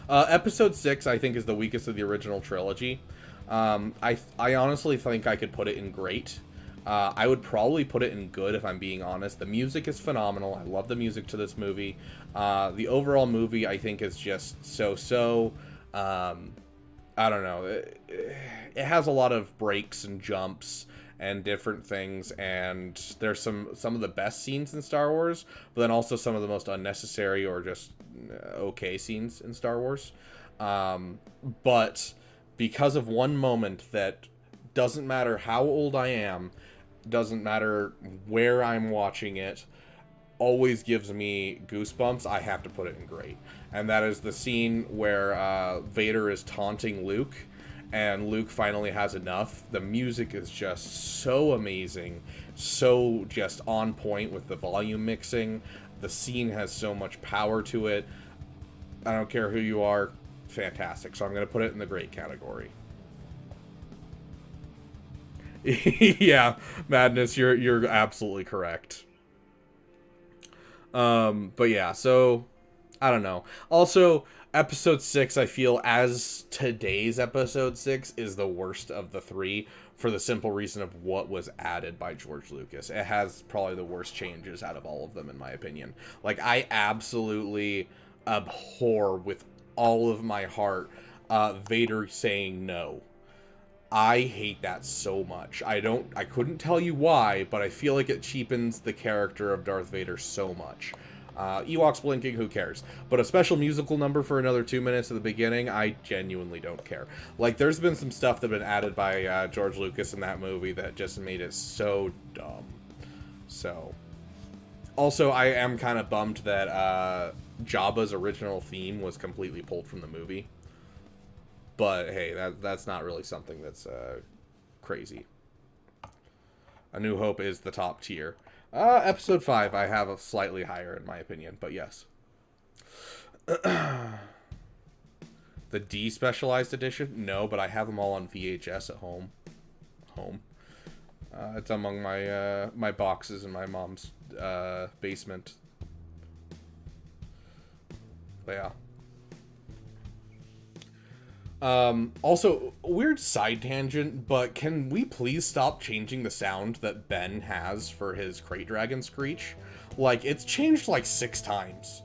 Episode 6, I think, is the weakest of the original trilogy. I honestly think I could put it in great. I would probably put it in good if I'm being honest. The music is phenomenal. I love the music to this movie. The overall movie, I think, is just so. I don't know. It has a lot of breaks and jumps and different things, and there's some of the best scenes in Star Wars, but then also some of the most unnecessary or just okay scenes in Star Wars. But because of one moment that doesn't matter how old I am, doesn't matter where I'm watching it, always gives me goosebumps, I have to put it in great. And that is the scene where Vader is taunting Luke, and Luke finally has enough. The music is just so amazing, so just on point with the volume mixing. The scene has so much power to it. I don't care who you are, fantastic. So I'm going to put it in the great category. Yeah, Madness, you're absolutely correct. But yeah, so I don't know. Also, episode 6, I feel, as today's episode 6 is the worst of the 3 for the simple reason of what was added by George Lucas. It has probably the worst changes out of all of them, in my opinion. Like, I absolutely abhor with all of my heart Vader saying no. I hate that so much. I couldn't tell you why, but I feel like it cheapens the character of Darth Vader so much. Ewoks blinking, who cares? But a special musical number for another 2 minutes at the beginning, I genuinely don't care. Like, there's been some stuff that has been added by George Lucas in that movie that just made it so dumb. So, also, I am kind of bummed that Jabba's original theme was completely pulled from the movie. But hey, that's not really something that's crazy. A New Hope is the top tier. Episode 5 I have a slightly higher in my opinion, but yes. The despecialized edition? No, but I have them all on VHS at home. It's among my my boxes in my mom's basement. But yeah. Also, weird side tangent, but can we please stop changing the sound that Ben has for his Crate Dragon screech? Like, it's changed like 6 times.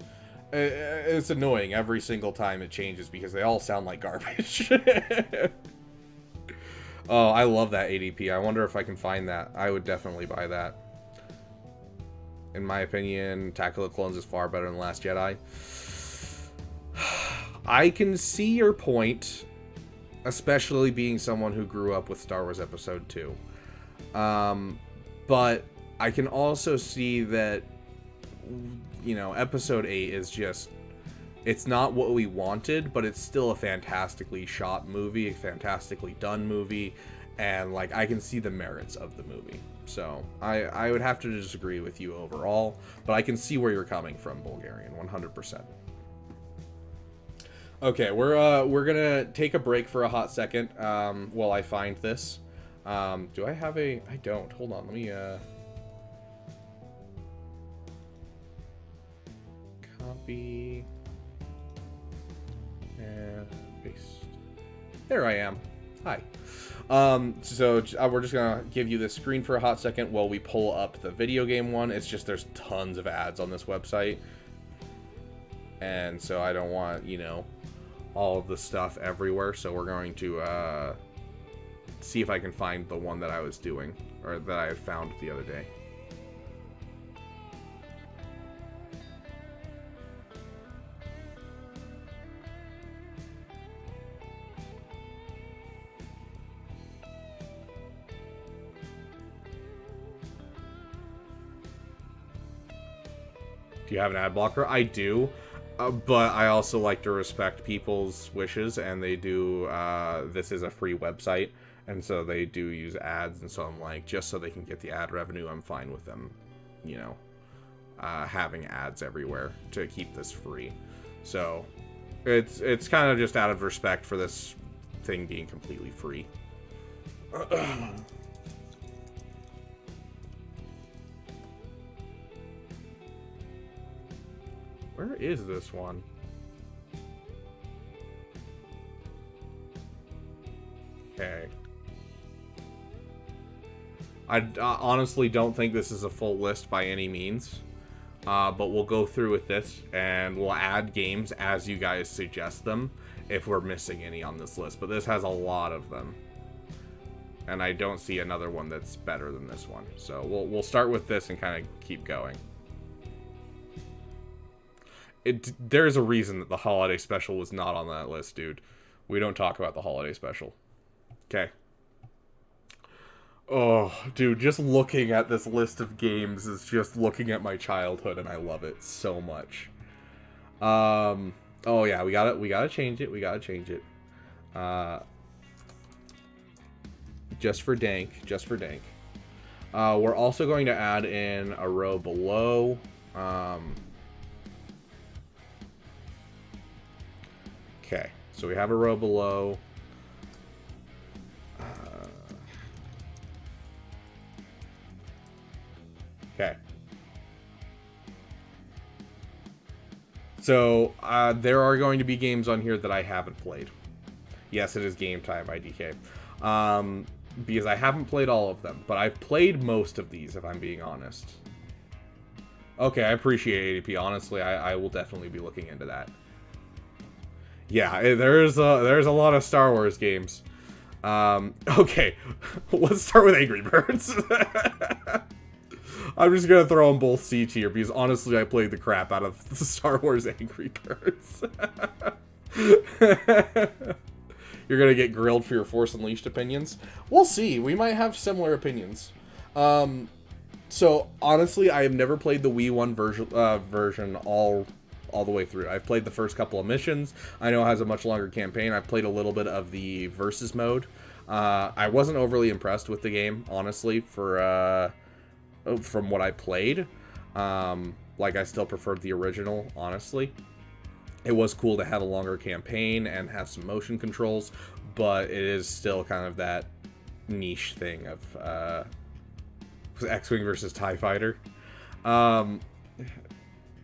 It's annoying every single time it changes because they all sound like garbage. Oh, I love that ADP. I wonder if I can find that. I would definitely buy that. In my opinion, Attack of the Clones is far better than Last Jedi. I can see your point, especially being someone who grew up with Star Wars Episode 2. But I can also see that, you know, Episode 8 is just, it's not what we wanted, but it's still a fantastically shot movie, a fantastically done movie, and, like, I can see the merits of the movie. So, I would have to disagree with you overall, but I can see where you're coming from, Bulgarian, 100%. Okay, we're gonna take a break for a hot second while I find this. Do I have a... I don't. Hold on, let me... Copy... and paste. There I am. Hi. So we're just gonna give you this screen for a hot second while we pull up the video game one. It's just there's tons of ads on this website. And so I don't want, you know, all of the stuff everywhere, so we're going to see if I can find the one that I was doing, or that I had found the other day. Do you have an ad blocker? I do. But I also like to respect people's wishes, and they do, this is a free website, and so they do use ads, and so I'm like, just so they can get the ad revenue, I'm fine with them, you know, having ads everywhere to keep this free. So, it's kind of just out of respect for this thing being completely free. Where is this one? Okay. I honestly don't think this is a full list by any means. But we'll go through with this, and we'll add games as you guys suggest them if we're missing any on this list. But this has a lot of them. And I don't see another one that's better than this one. So we'll start with this and kind of keep going. There's a reason that the holiday special was not on that list, dude. We don't talk about the holiday special. Okay. Oh, dude, just looking at this list of games is just looking at my childhood, and I love it so much. Oh yeah, we gotta change it. Just for dank. We're also going to add in a row below. Okay, so we have a row below. Okay. So, there are going to be games on here that I haven't played. Yes, it is game time, IDK. Because I haven't played all of them, but I've played most of these, if I'm being honest. Okay, I appreciate ADP. Honestly, I will definitely be looking into that. Yeah, there's a lot of Star Wars games. Okay, let's start with Angry Birds. I'm just gonna throw them both C tier because honestly, I played the crap out of the Star Wars Angry Birds. You're gonna get grilled for your Force Unleashed opinions. We'll see. We might have similar opinions. So honestly, I have never played the Wii 1 version all the way through. I've played the first couple of missions. I know it has a much longer campaign. I've played a little bit of the versus mode. I wasn't overly impressed with the game, honestly, from what I played. Like, I still preferred the original, honestly. It was cool to have a longer campaign and have some motion controls, but it is still kind of that niche thing of X-Wing versus TIE Fighter.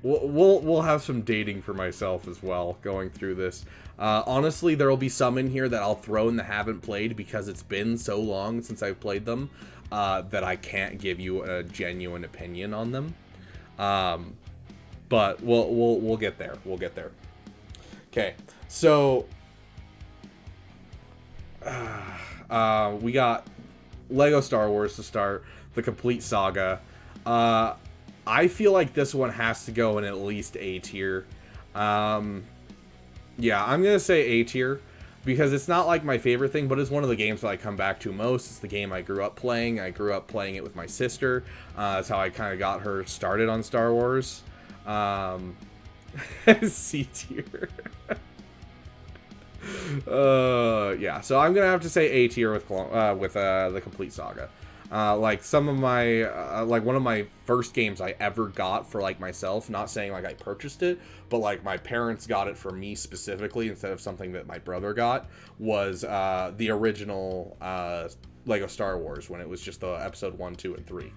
We'll have some dating for myself as well going through this. Honestly, there will be some in here that I'll throw in the haven't played because it's been so long since I've played them that I can't give you a genuine opinion on them. But we'll get there. We'll get there. Okay, so we got Lego Star Wars to start, the complete saga. I feel like this one has to go in at least A tier. Yeah, I'm gonna say A tier because it's not like my favorite thing, but it's one of the games that I come back to most. It's the game I grew up playing. I grew up playing it with my sister. That's how I kind of got her started on Star Wars. C tier. Yeah, so I'm gonna have to say A tier with the complete saga. Like some of my like one of my first games I ever got for like myself, not saying like I purchased it, but like my parents got it for me specifically instead of something that my brother got, was the original Lego Star Wars when it was just the episode 1, 2, and 3. It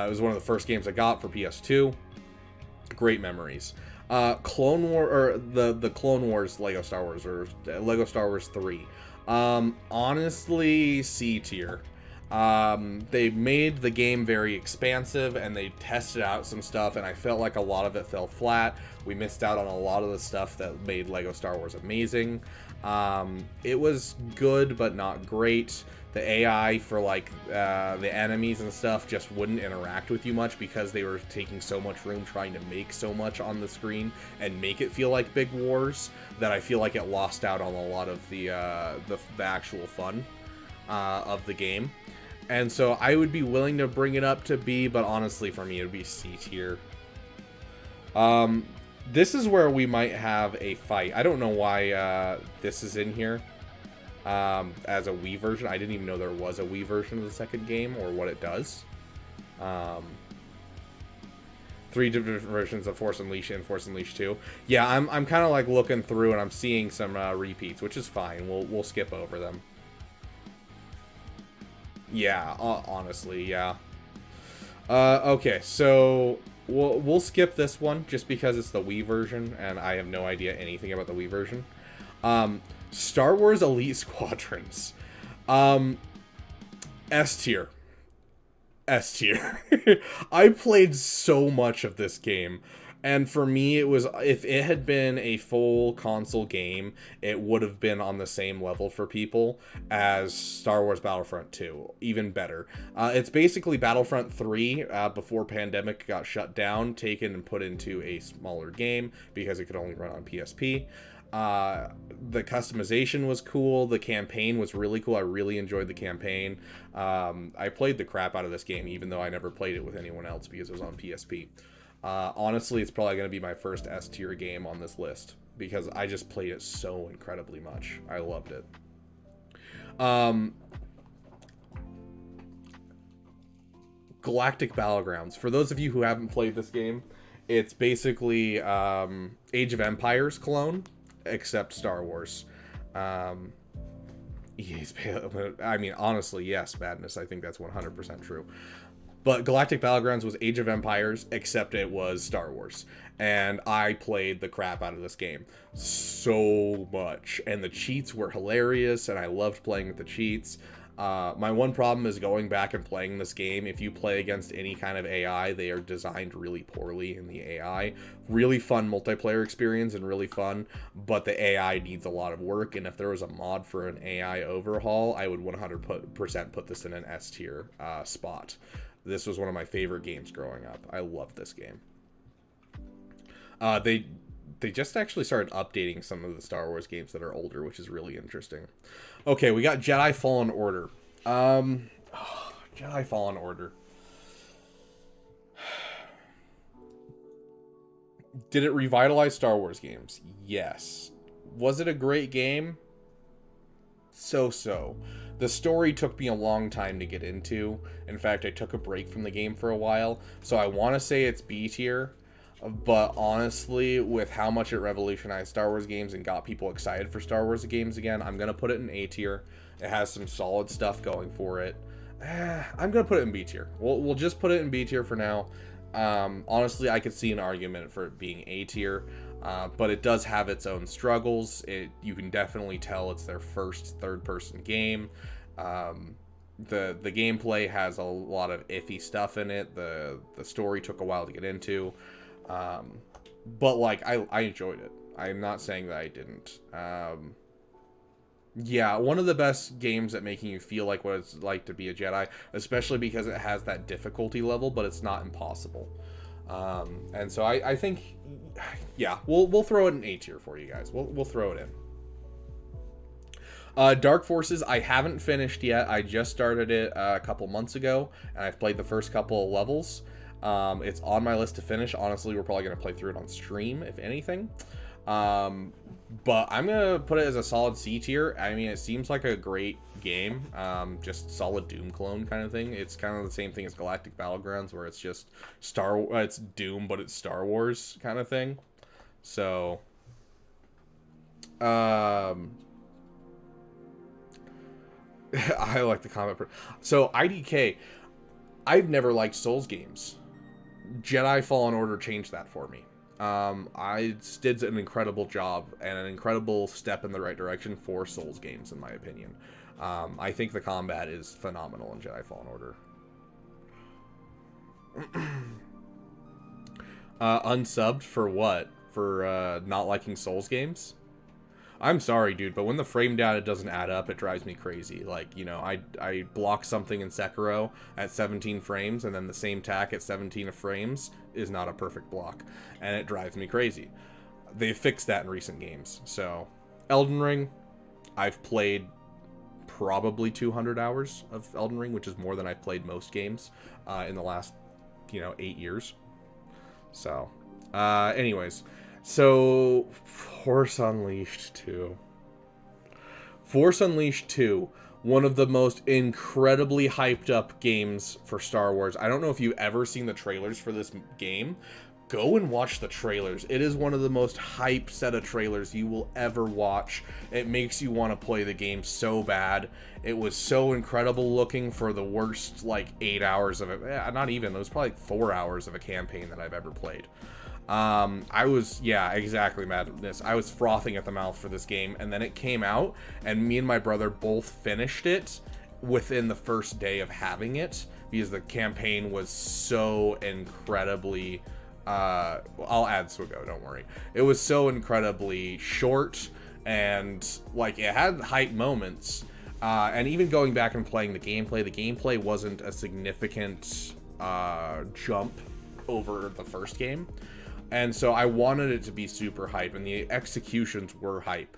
was one of the first games I got for PS2. Great memories. Clone War, or the Clone Wars Lego Star Wars, or Lego Star Wars 3. Honestly, C tier. They made the game very expansive and they tested out some stuff, and I felt like a lot of it fell flat. We missed out on a lot of the stuff that made Lego Star Wars amazing. It was good but not great. The AI for like the enemies and stuff just wouldn't interact with you much because they were taking so much room trying to make so much on the screen and make it feel like big wars, that I feel like it lost out on a lot of the actual fun of the game. And so I would be willing to bring it up to B, but honestly for me it would be C tier. This is where we might have a fight. I don't know why this is in here as a Wii version. I didn't even know there was a Wii version of the second game or what it does. 3 different versions of Force Unleashed and Force Unleashed 2. Yeah, I'm kind of like looking through and I'm seeing some repeats, which is fine. We'll skip over them. Yeah, honestly, yeah. Okay, so we'll skip this one just because it's the Wii version, and I have no idea anything about the Wii version. Star Wars Elite Squadrons. S tier. S tier. I played so much of this game. And for me, it was, if it had been a full console game, it would have been on the same level for people as Star Wars Battlefront 2. Even better. It's basically Battlefront 3 before Pandemic got shut down, taken and put into a smaller game because it could only run on PSP. The customization was cool. The campaign was really cool. I really enjoyed the campaign. I played the crap out of this game, even though I never played it with anyone else because it was on PSP. Honestly, it's probably going to be my first S tier game on this list because I just played it so incredibly much. I loved it. Galactic Battlegrounds. For those of you who haven't played this game, it's basically Age of Empires clone, except Star Wars. I mean, honestly, yes, Madness. I think that's 100% true. But Galactic Battlegrounds was Age of Empires, except it was Star Wars. And I played the crap out of this game so much. And the cheats were hilarious, and I loved playing with the cheats. My one problem is going back and playing this game. If you play against any kind of AI, they are designed really poorly in the AI. Really fun multiplayer experience and really fun, but the AI needs a lot of work. And if there was a mod for an AI overhaul, I would 100% put this in an S tier spot. This was one of my favorite games growing up. I loved this game. They just actually started updating some of the Star Wars games that are older, which is really interesting. Okay, we got Jedi Fallen Order. Jedi Fallen Order. Did it revitalize Star Wars games? Yes. Was it a great game? So-so. The story took me a long time to get into. In fact, I took a break from the game for a while, so I want to say it's B tier. But honestly, with how much it revolutionized Star Wars games and got people excited for Star Wars games again, I'm going to put it in A tier. It has some solid stuff going for it. I'm going to put it in B tier. We'll just put it in B tier for now. Honestly, I could see an argument for it being A tier, but it does have its own struggles. You can definitely tell it's their first third-person game. The gameplay has a lot of iffy stuff in it. The story took a while to get into. But like I enjoyed it. I'm not saying that I didn't. Yeah, one of the best games at making you feel like what it's like to be a Jedi, especially because it has that difficulty level, but it's not impossible. And so I think, yeah, we'll throw it in A tier for you guys. We'll throw it in. Dark Forces, I haven't finished yet. I just started it a couple months ago, and I've played the first couple of levels. It's on my list to finish. Honestly, we're probably going to play through it on stream, if anything. But I'm going to put it as a solid C tier. I mean, it seems like a great game. Just solid Doom clone kind of thing. It's kind of the same thing as Galactic Battlegrounds, where it's just it's Doom, but it's Star Wars kind of thing. So, I like the comment. So, IDK, I've never liked Souls games. Jedi Fallen Order changed that for me. I did an incredible job and an incredible step in the right direction for Souls games, in my opinion. I think the combat is phenomenal in Jedi Fallen Order. Unsubbed for what? For not liking Souls games? I'm sorry, dude, but when the frame data doesn't add up, it drives me crazy. Like, you know, I block something in Sekiro at 17 frames, and then the same tack at 17 frames is not a perfect block, and it drives me crazy. They've fixed that in recent games. So, Elden Ring, I've played probably 200 hours of Elden Ring, which is more than I've played most games in the last, 8 years. So, anyways... So, Force Unleashed 2. Force Unleashed 2, one of the most incredibly hyped up games for Star Wars. I don't know if you've ever seen the trailers for this game. Go and watch the trailers. It is one of the most hyped set of trailers you will ever watch. It makes you want to play the game so bad. It was so incredible looking for the worst, 8 hours of it. Not even. It was probably 4 hours of a campaign that I've ever played. Exactly, Madness. I was frothing at the mouth for this game, and then it came out, and me and my brother both finished it within the first day of having it, because the campaign was so incredibly, I'll add Swigo, don't worry. It was so incredibly short, and, it had hype moments, and even going back and playing the gameplay wasn't a significant, jump over the first game. And so I wanted it to be super hype, and the executions were hype,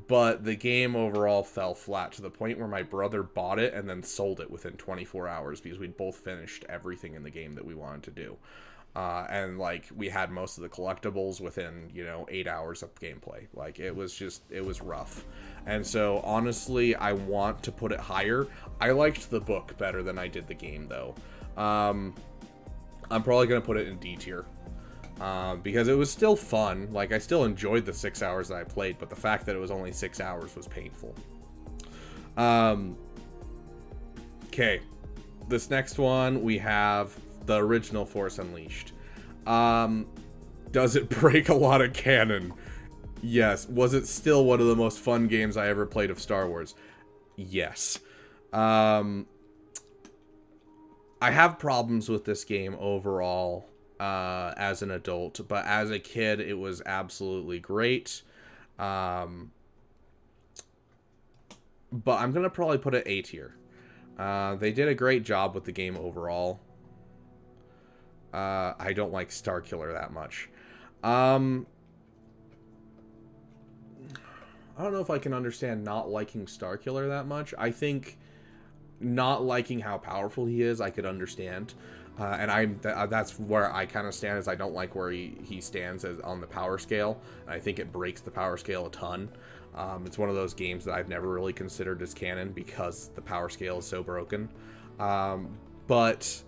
but the game overall fell flat to the point where my brother bought it and then sold it within 24 hours because we'd both finished everything in the game that we wanted to do. And we had most of the collectibles within, 8 hours of gameplay. It was rough. And so honestly, I want to put it higher. I liked the book better than I did the game though. I'm probably going to put it in D tier. Because it was still fun. Like, I still enjoyed the 6 hours that I played, but the fact that it was only 6 hours was painful. Okay. This next one, we have the original Force Unleashed. Does it break a lot of canon? Yes. Was it still one of the most fun games I ever played of Star Wars? Yes. I have problems with this game overall as an adult, but as a kid, it was absolutely great. But I'm going to probably put it A tier. They did a great job with the game overall. I don't like Starkiller that much. I don't know if I can understand not liking Starkiller that much. I think not liking how powerful he is, I could understand. And that's where I kind of stand, is I don't like where he stands as on the power scale. I think it breaks the power scale a ton. It's one of those games that I've never really considered as canon because the power scale is so broken. But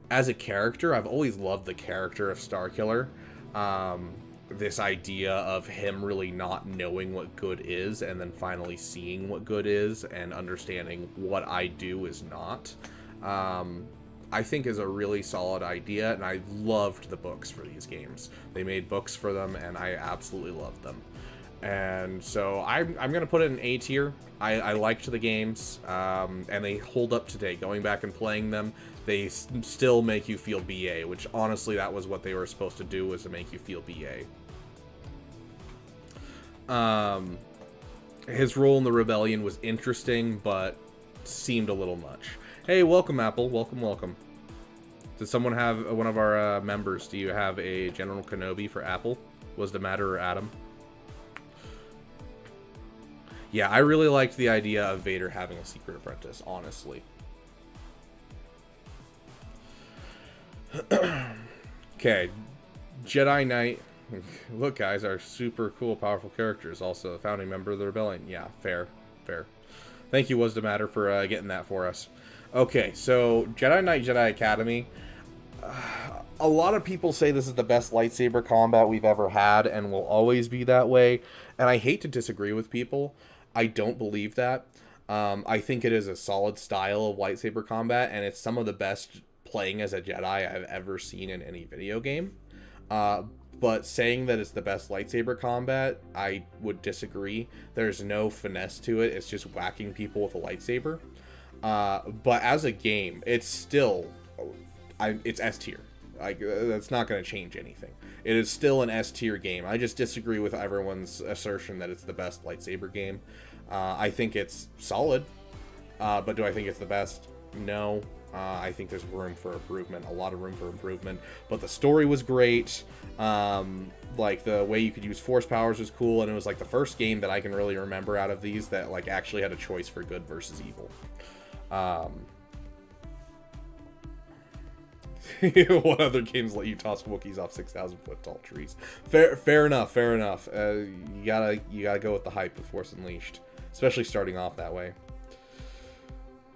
as a character, I've always loved the character of Starkiller. This idea of him really not knowing what good is and then finally seeing what good is and understanding what I do is not, I think is a really solid idea, and I loved the books for these games. They made books for them, and I absolutely loved them. And so I'm going to put it in A tier. I liked the games, and they hold up today. Going back and playing them, they still make you feel BA, which honestly, that was what they were supposed to do, was to make you feel BA. His role in the rebellion was interesting, but seemed a little much. Hey, welcome, Apple. Welcome, welcome. Does someone have, one of our members, do you have a General Kenobi for Apple? Was the matter or Adam? Yeah, I really liked the idea of Vader having a secret apprentice, honestly. Okay, Jedi Knight. Look, guys, our super cool, powerful characters. Also a founding member of the rebellion. Yeah, fair, fair. Thank you, Wisdom Matter, for getting that for us. Okay, so Jedi Knight Jedi Academy. A lot of people say this is the best lightsaber combat we've ever had and will always be that way. And I hate to disagree with people. I don't believe that. I think it is a solid style of lightsaber combat, and it's some of the best playing as a Jedi I've ever seen in any video game. But saying that it's the best lightsaber combat, I would disagree. There's no finesse to it. It's just whacking people with a lightsaber. But as a game, it's still... it's S tier. Like, that's not going to change anything. It is still an S tier game. I just disagree with everyone's assertion that it's the best lightsaber game. I think it's solid. But do I think it's the best? No. I think there's room for improvement, a lot of room for improvement. But the story was great. Like, the way you could use force powers was cool, and it was like the first game that I can really remember out of these that like actually had a choice for good versus evil. What other games let you toss Wookiees off 6,000-foot tall trees? Fair enough. Fair enough. You gotta go with the hype of Force Unleashed, especially starting off that way.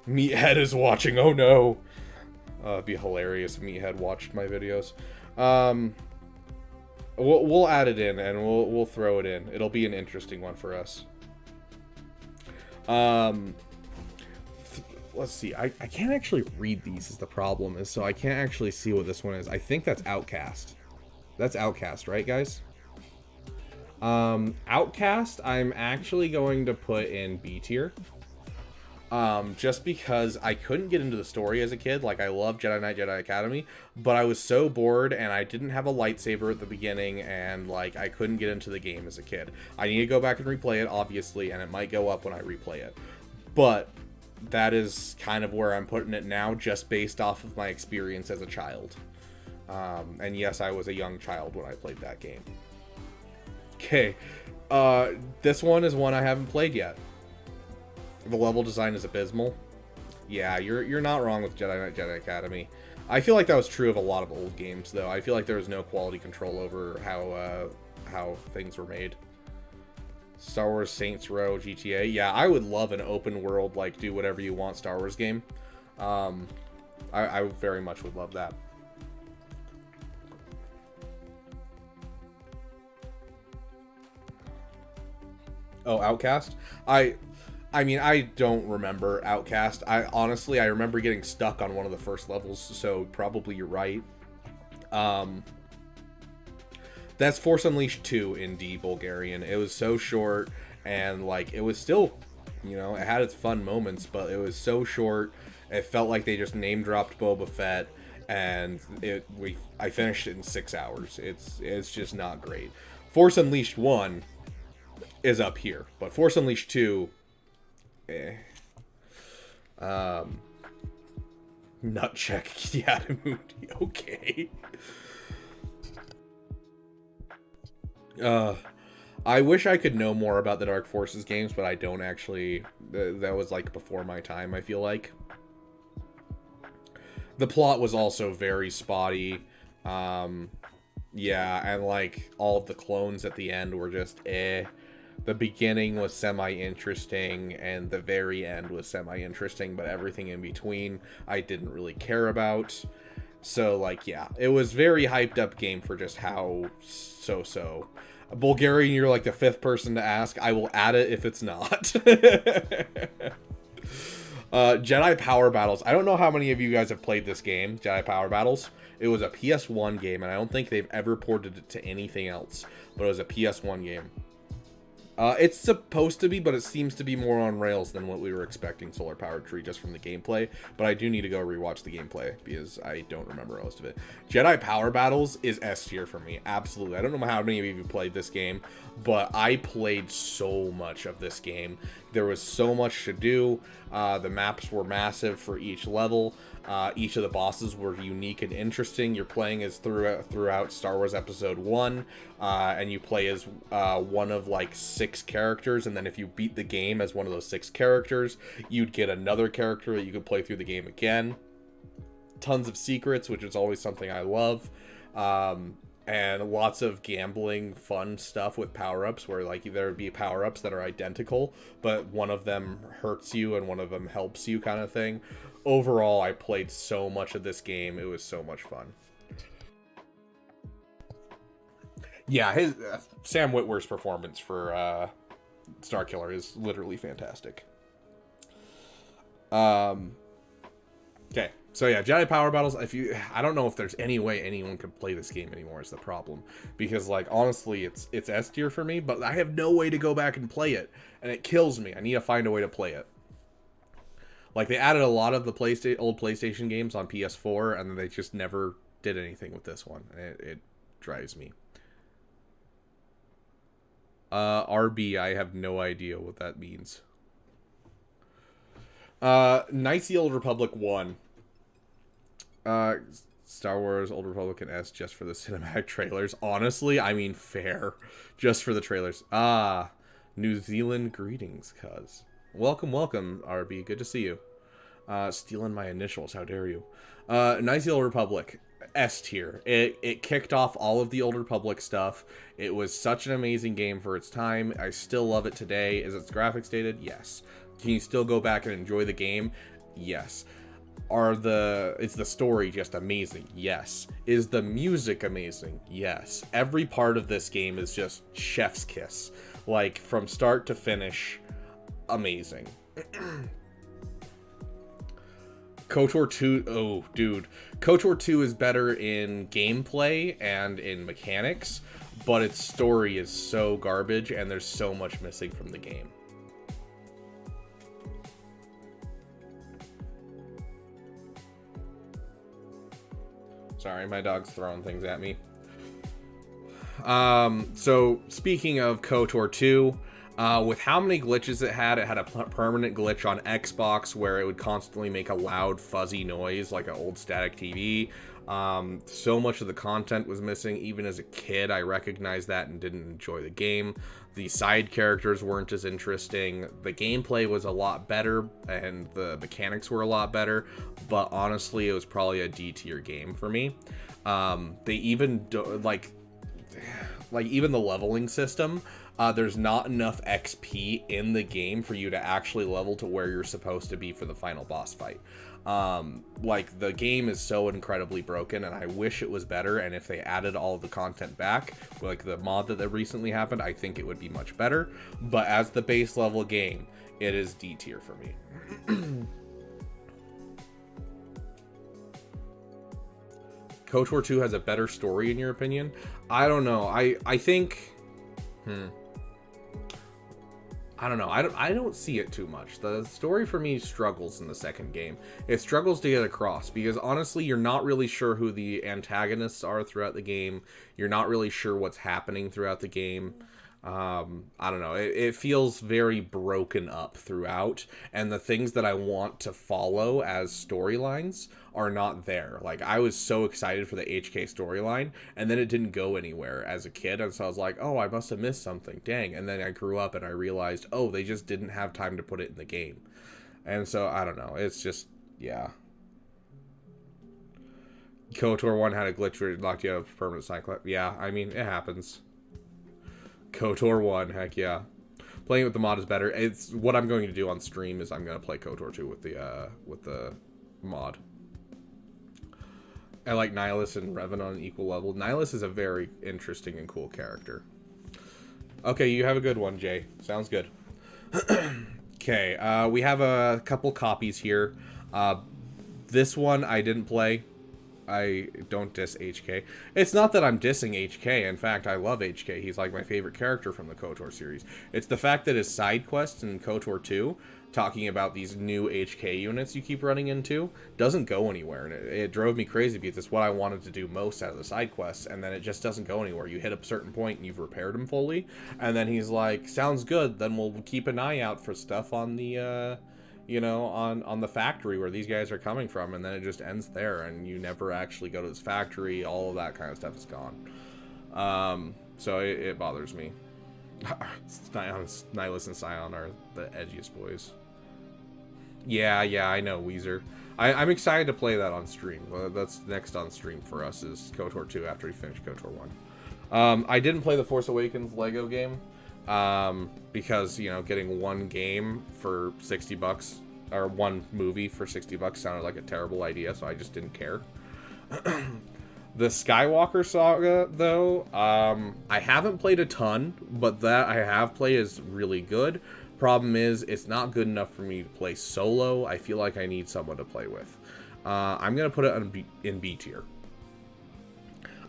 Meathead is watching. Oh no. It'd be hilarious if Meathead watched my videos. We'll add it in and we'll throw it in. It'll be an interesting one for us. Let's see. I can't actually read these is the problem, is so I can't actually see what this one is. I think that's Outcast. That's Outcast, right, guys? Outcast, I'm actually going to put in B tier. Just because I couldn't get into the story as a kid. Like, I love Jedi Knight Jedi Academy, but I was so bored and I didn't have a lightsaber at the beginning, and like I couldn't get into the game as a kid. I need to go back and replay it, obviously, and it might go up when I replay it. But that is kind of where I'm putting it now, just based off of my experience as a child. And yes, I was a young child when I played that game. Okay, this one is one I haven't played yet. The level design is abysmal. Yeah, you're not wrong with Jedi Knight Jedi Academy. I feel like that was true of a lot of old games, though. I feel like there was no quality control over how things were made. Star Wars Saints Row GTA. Yeah, I would love an open world, like, do whatever you want Star Wars game. I very much would love that. Oh, Outcast? I mean, I don't remember Outcast. I remember getting stuck on one of the first levels, so probably you're right. That's Force Unleashed 2 in D Bulgarian. It was so short, and like it was still, you know, it had its fun moments, but it was so short. It felt like they just name dropped Boba Fett, and I finished it in 6 hours. It's just not great. Force Unleashed 1 is up here, but Force Unleashed 2, Nutcheck Kiadamundi, okay. I wish I could know more about the Dark Forces games, but I don't actually. That was like before my time, I feel like. The plot was also very spotty. Yeah, and like all of the clones at the end were just eh. The beginning was semi-interesting, and the very end was semi-interesting, but everything in between I didn't really care about. So, like, yeah, it was very hyped up game for just how so-so. Bulgarian, you're like the 5th person to ask. I will add it if it's not. Jedi Power Battles. I don't know how many of you guys have played this game, Jedi Power Battles. It was a PS1 game, and I don't think they've ever ported it to anything else, but it was a PS1 game. It's supposed to be, but it seems to be more on rails than what we were expecting, Solar Powered Tree, just from the gameplay. But I do need to go rewatch the gameplay, because I don't remember most of it. Jedi Power Battles is S tier for me, absolutely. I don't know how many of you played this game, but I played so much of this game. There was so much to do. The maps were massive for each level. Each of the bosses were unique and interesting. You're playing as throughout Star Wars Episode 1, and you play as one of like 6 characters, and then if you beat the game as one of those 6 characters, you'd get another character that you could play through the game again. Tons of secrets, which is always something I love. And lots of gambling fun stuff with power-ups, where like there would be power-ups that are identical, but one of them hurts you and one of them helps you, kind of thing. Overall, I played so much of this game. It was so much fun. Yeah, his Sam Witwer's performance for Starkiller is literally fantastic. Okay. So yeah, Jedi Power Battles, I don't know if there's any way anyone could play this game anymore is the problem. Because like honestly, it's S tier for me, but I have no way to go back and play it. And it kills me. I need to find a way to play it. Like they added a lot of the old PlayStation games on PS4, and then they just never did anything with this one. It drives me. RB, I have no idea what that means. Knights of the Old Republic 1. Star Wars Old Republic and S just for the cinematic trailers. Honestly, I mean fair. Just for the trailers. New Zealand greetings, cuz. Welcome, RB. Good to see you. Stealing my initials, how dare you. Knights of the Old Republic. S tier. It kicked off all of the Old Republic stuff. It was such an amazing game for its time. I still love it today. Is its graphics dated? Yes. Can you still go back and enjoy the game? Yes. Is the story just amazing? Yes. Is the music amazing? Yes. Every part of this game is just chef's kiss. Like, from start to finish, amazing. KOTOR 2, oh, dude. KOTOR 2 is better in gameplay and in mechanics, but its story is so garbage, and there's so much missing from the game. Sorry, my dog's throwing things at me. So, speaking of KOTOR 2, with how many glitches it had a permanent glitch on Xbox where it would constantly make a loud, fuzzy noise like an old static TV. So much of the content was missing. Even as a kid, I recognized that and didn't enjoy the game. The side characters weren't as interesting. The gameplay was a lot better, and the mechanics were a lot better, but honestly, it was probably a D tier game for me. They even like even the leveling system, there's not enough XP in the game for you to actually level to where you're supposed to be for the final boss fight. Like, the game is so incredibly broken, and I wish it was better, and if they added all of the content back, like the mod that recently happened, I think it would be much better. But as the base level game, it is D tier for me. KOTOR 2 has a better story, in your opinion? I don't know. I think... I don't know. I don't see it too much. The story for me struggles in the second game. It struggles to get across because honestly, you're not really sure who the antagonists are throughout the game. You're not really sure what's happening throughout the game. I don't know. It feels very broken up throughout, and the things that I want to follow as storylines are not there. Like, I was so excited for the HK storyline, and then it didn't go anywhere as a kid, and so I was like, oh, I must have missed something, dang. And then I grew up and I realized, oh, they just didn't have time to put it in the game. And so, I don't know, it's just, yeah. KOTOR 1 had a glitch where it locked you out of permanent cyclop. Yeah, I mean, it happens. KOTOR 1, heck yeah. Playing with the mod is better. It's what I'm going to do on stream is I'm going to play KOTOR 2 with the mod. I like Nihilus and Revan on an equal level. Nihilus is a very interesting and cool character. Okay, you have a good one, Jay. Sounds good. Okay, we have a couple copies here. This one I didn't play. I don't diss HK. It's not that I'm dissing HK. In fact, I love HK. He's like my favorite character from the KOTOR series. It's the fact that his side quest in KOTOR 2, talking about these new HK units you keep running into, doesn't go anywhere. And it drove me crazy because it's what I wanted to do most out of the side quests, and then it just doesn't go anywhere. You hit a certain point and you've repaired him fully, and then he's like, sounds good, then we'll keep an eye out for stuff on the... you know, on the factory where these guys are coming from, and then it just ends there, and you never actually go to this factory. All of that kind of stuff is gone. So it bothers me. Nihilus and Scion are the edgiest boys. Yeah, I know, Weezer. I'm excited to play that on stream. That's next on stream for us is KOTOR 2 after we finish KOTOR 1. I didn't play the Force Awakens Lego game. Because, you know, getting one game for $60 or one movie for $60 sounded like a terrible idea, so I just didn't care. The Skywalker Saga, though, I haven't played a ton, but that I have played is really good. Problem is, it's not good enough for me to play solo. I feel like I need someone to play with. I'm gonna put it in B tier.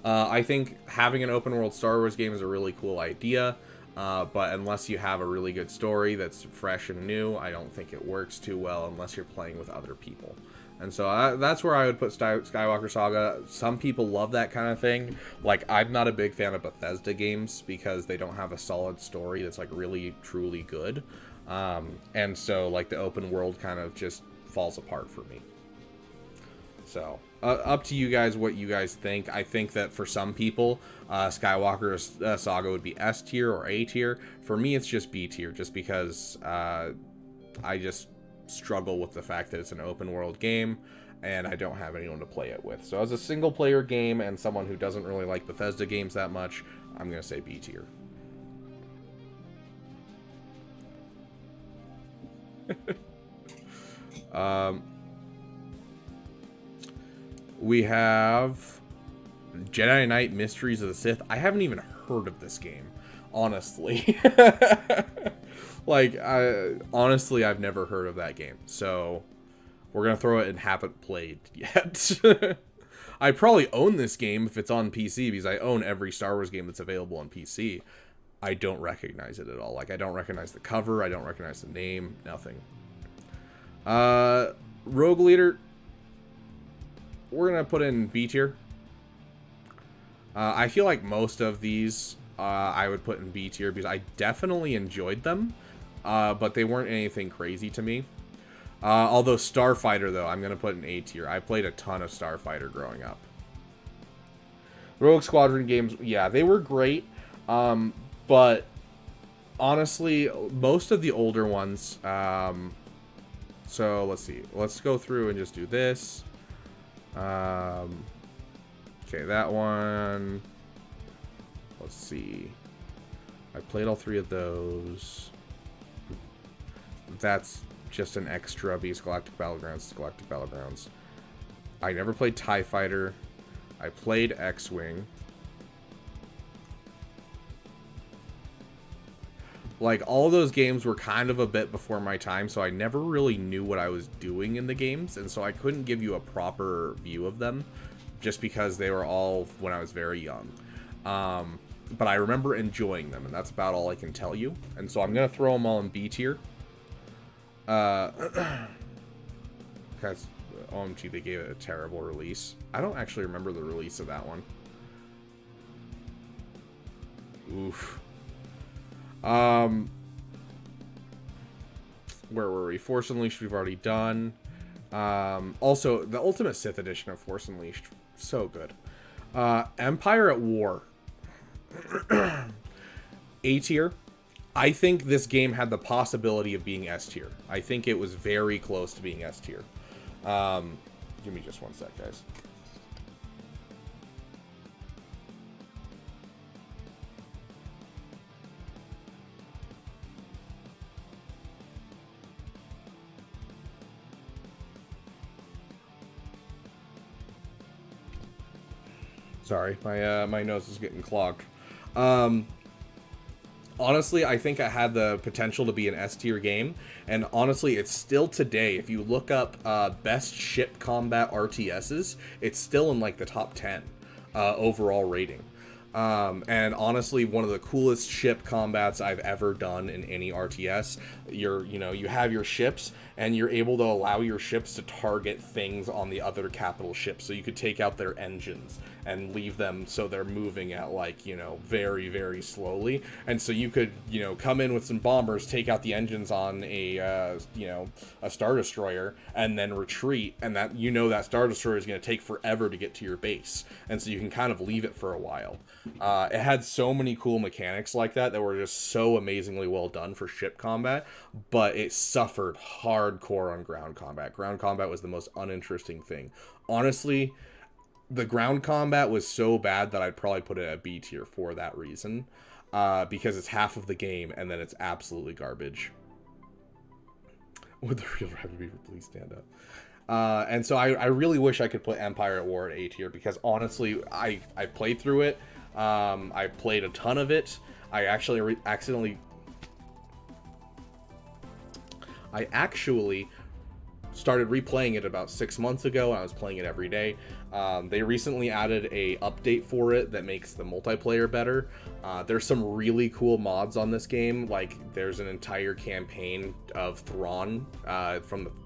I think having an open world Star Wars game is a really cool idea. But unless you have a really good story that's fresh and new, I don't think it works too well unless you're playing with other people. And so that's where I would put Skywalker Saga. Some people love that kind of thing. Like, I'm not a big fan of Bethesda games because they don't have a solid story that's, like, really, truly good. And so, like, the open world kind of just falls apart for me. So, up to you guys what you guys think. I think that for some people, Skywalker Saga would be S tier or A tier. For me, it's just B tier, just because I just struggle with the fact that it's an open world game, and I don't have anyone to play it with. So as a single player game and someone who doesn't really like Bethesda games that much, I'm going to say B tier. We have Jedi Knight Mysteries of the Sith. I haven't even heard of this game, honestly. Like, honestly, I've never heard of that game. So, we're going to throw it and haven't played yet. I probably own this game if it's on PC, because I own every Star Wars game that's available on PC. I don't recognize it at all. Like, I don't recognize the cover. I don't recognize the name. Nothing. Rogue Leader... we're going to put in B tier. I feel like most of these I would put in B tier because I definitely enjoyed them, but they weren't anything crazy to me. Although Starfighter, though, I'm going to put in A tier. I played a ton of Starfighter growing up. Rogue Squadron games, yeah, they were great, but honestly, most of the older ones, so let's see. Let's go through and just do this. Okay, that one. Let's see. I played all 3 of those. That's just an extra Beast Galactic Battlegrounds. Galactic Battlegrounds. I never played TIE Fighter. I played X-Wing. Like, all those games were kind of a bit before my time, so I never really knew what I was doing in the games, and so I couldn't give you a proper view of them, just because they were all when I was very young. But I remember enjoying them, and that's about all I can tell you. And so I'm going to throw them all in B tier. Because, OMG, they gave it a terrible release. I don't actually remember the release of that one. Oof. Where were we? Force Unleashed we've already done. Also, the Ultimate Sith edition of Force Unleashed. So good. Empire at War. A tier. I think this game had the possibility of being S tier. I think it was very close to being S tier. Give me just one sec, guys. Sorry, my nose is getting clogged. Honestly, I think it had the potential to be an S tier game, and honestly, it's still today. If you look up best ship combat RTSs, it's still in like the top 10 overall rating. And honestly, one of the coolest ship combats I've ever done in any RTS. You have your ships, and you're able to allow your ships to target things on the other capital ships. So you could take out their engines and leave them so they're moving at like, very, very slowly. And so you could, come in with some bombers, take out the engines on a Star Destroyer, and then retreat. And that, that Star Destroyer is going to take forever to get to your base. And so you can kind of leave it for a while. It had so many cool mechanics like that were just so amazingly well done for ship combat, but it suffered hardcore on ground combat. Ground combat was the most uninteresting thing. Honestly, the ground combat was so bad that I'd probably put it at B tier for that reason, because it's half of the game and then it's absolutely garbage. Would the real Rabbit Beaver please stand up? And so I really wish I could put Empire at War at A tier, because honestly, I played through it. I played a ton of it. I actually started replaying it about 6 months ago. I was playing it every day. They recently added a update for it that makes the multiplayer better. There's some really cool mods on this game. Like, there's an entire campaign of Thrawn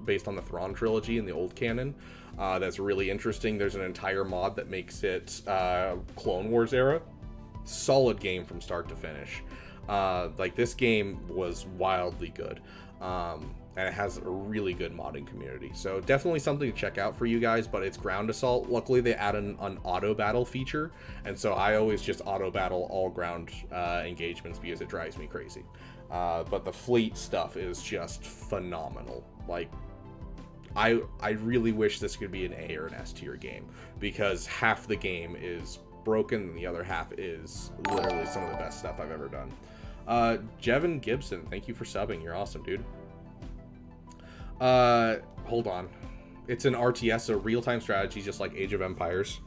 based on the Thrawn trilogy in the old canon. That's really interesting. There's an entire mod that makes it Clone Wars era. Solid game from start to finish. Like, this game was wildly good. And it has a really good modding community. So definitely something to check out for you guys, but it's ground assault. Luckily, they add an auto battle feature, and so I always just auto battle all ground engagements because it drives me crazy. But the fleet stuff is just phenomenal. Like, I really wish this could be an A or an S tier game, because half the game is broken and the other half is literally some of the best stuff I've ever done. Jevin Gibson, thank you for subbing. You're awesome, dude. Hold on. It's an RTS, so real-time strategy, just like Age of Empires.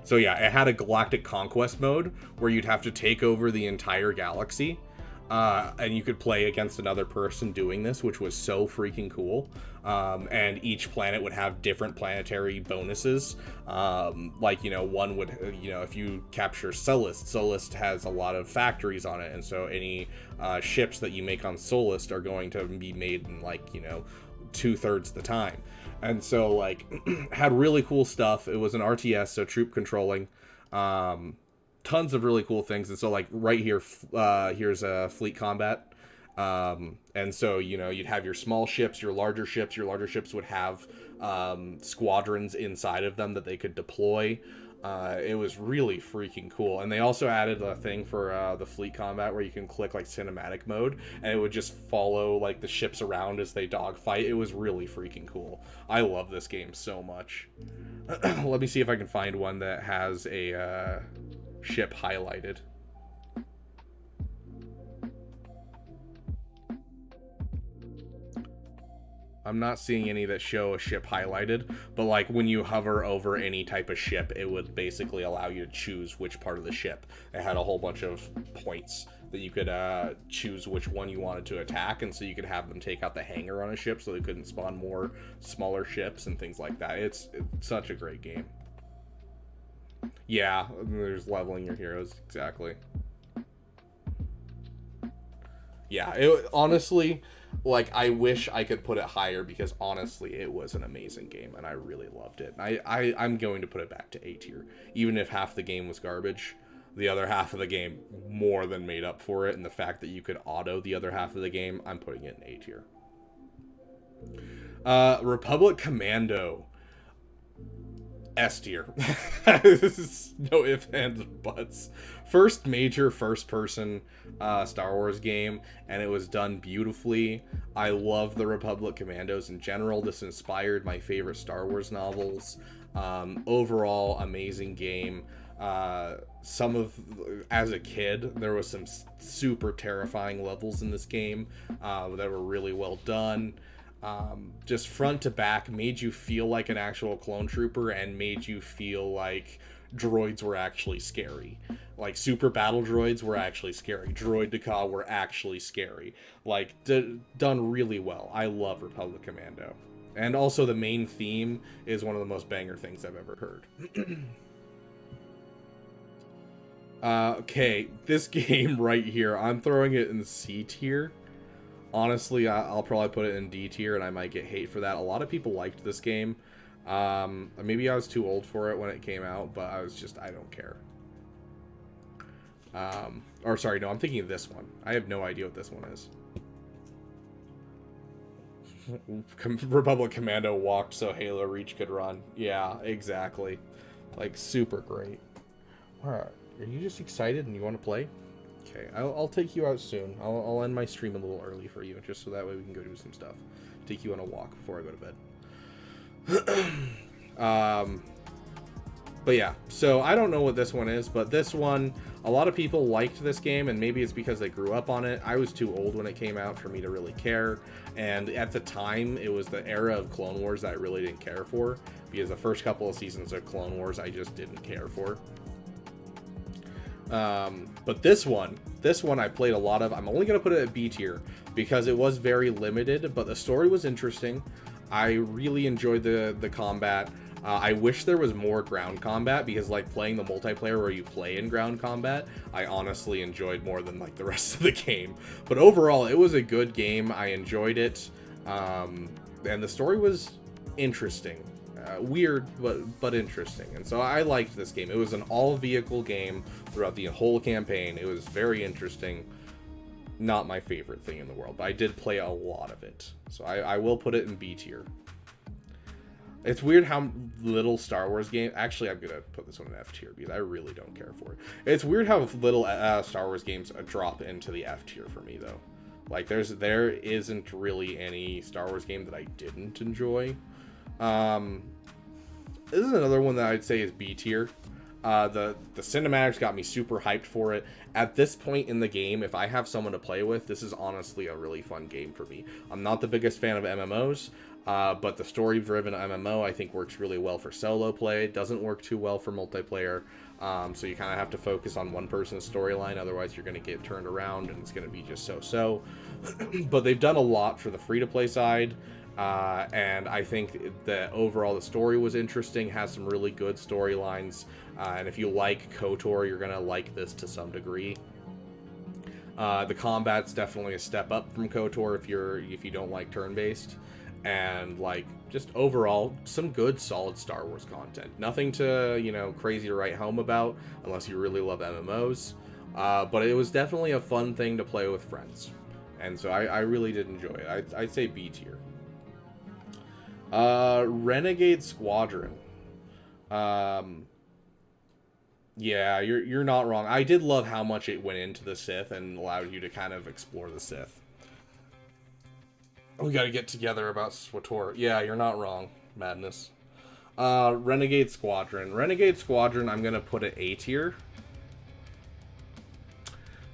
So yeah, it had a galactic conquest mode where you'd have to take over the entire galaxy. And you could play against another person doing this, which was so freaking cool. And each planet would have different planetary bonuses. Like, one would, if you capture Sullust has a lot of factories on it. And so any ships that you make on Sullust are going to be made in, like, 2/3 the time. And so, like, had really cool stuff. It was an RTS, so troop controlling. Tons of really cool things. And so, like, right here, here's a fleet combat. And so, you'd have your small ships, your larger ships. Your larger ships would have squadrons inside of them that they could deploy. It was really freaking cool. And they also added a thing for the fleet combat where you can click like cinematic mode and it would just follow like the ships around as they dogfight. It was really freaking cool. I love this game so much. Let me see if I can find one that has a ship highlighted. I'm not seeing any that show a ship highlighted, but like when you hover over any type of ship, it would basically allow you to choose which part of the ship. It had a whole bunch of points that you could choose which one you wanted to attack, and so you could have them take out the hangar on a ship so they couldn't spawn more smaller ships and things like that. It's such a great game. Yeah, there's leveling your heroes, exactly. Yeah, it honestly, like, I wish I could put it higher because honestly it was an amazing game and I really loved it. I'm going to put it back to A tier. Even if half the game was garbage, the other half of the game more than made up for it, and the fact that you could auto the other half of the game, I'm putting it in A tier. Republic Commando, S tier. No ifs, ands, buts. First major first-person Star Wars game, and it was done beautifully. I love the Republic Commandos in general. This inspired my favorite Star Wars novels. Overall, amazing game. As a kid, there was some super terrifying levels in this game that were really well done. Just front to back made you feel like an actual clone trooper and made you feel like droids were actually scary. Like, super battle droids were actually scary. Droid Dakar were actually scary. Like, done really well. I love Republic Commando. And also the main theme is one of the most banger things I've ever heard. Okay, this game right here, I'm throwing it in C tier. Honestly, I'll probably put it in D tier, and I might get hate for that. A lot of people liked this game. Maybe I was too old for it when it came out, but I don't care. Or sorry, no, I'm thinking of this one. I have no idea what this one is. Republic Commando walked so Halo Reach could run. Yeah, exactly. Like, super great. Alright, are you just excited and you want to play? Okay, I'll take you out soon. I'll end my stream a little early for you, just so that way we can go do some stuff. Take you on a walk before I go to bed. But yeah, so I don't know what this one is, but this one, a lot of people liked this game, and maybe it's because they grew up on it. I was too old when it came out for me to really care, and at the time, it was the era of Clone Wars that I really didn't care for, because the first couple of seasons of Clone Wars I just didn't care for. But this one I played a lot of. I'm only going to put it at B tier because it was very limited, but the story was interesting. I really enjoyed the combat. I wish there was more ground combat, because like playing the multiplayer where you play in ground combat, I honestly enjoyed more than like the rest of the game. But overall, it was a good game. I enjoyed it. And the story was interesting. Weird, but interesting. And so I liked this game. It was an all-vehicle game throughout the whole campaign. It was very interesting. Not my favorite thing in the world, but I did play a lot of it. So I will put it in B tier. It's weird how little Star Wars game... Actually, I'm going to put this one in F tier because I really don't care for it. It's weird how little Star Wars games drop into the F tier for me, though. Like, there isn't really any Star Wars game that I didn't enjoy. This is another one that I'd say is B tier. The cinematics got me super hyped for it. At this point in the game, if I have someone to play with, this is honestly a really fun game for me. I'm not the biggest fan of MMOs, but the story-driven MMO I think works really well for solo play. It doesn't work too well for multiplayer, so you kind of have to focus on one person's storyline, otherwise you're going to get turned around and it's going to be just so-so. But they've done a lot for the free-to-play side. And I think that overall the story was interesting, has some really good storylines, and if you like KOTOR, you're gonna like this to some degree. The combat's definitely a step up from KOTOR if you don't like turn-based, and like just overall some good solid Star Wars content. Nothing to crazy to write home about unless you really love MMOs, but it was definitely a fun thing to play with friends, and so I really did enjoy it. I'd say B tier. Renegade Squadron. Yeah, you're not wrong. I did love how much it went into the Sith and allowed you to kind of explore the Sith. We got to get together about SWTOR. Yeah, you're not wrong, Madness. Renegade Squadron. Renegade Squadron, I'm gonna put it A tier.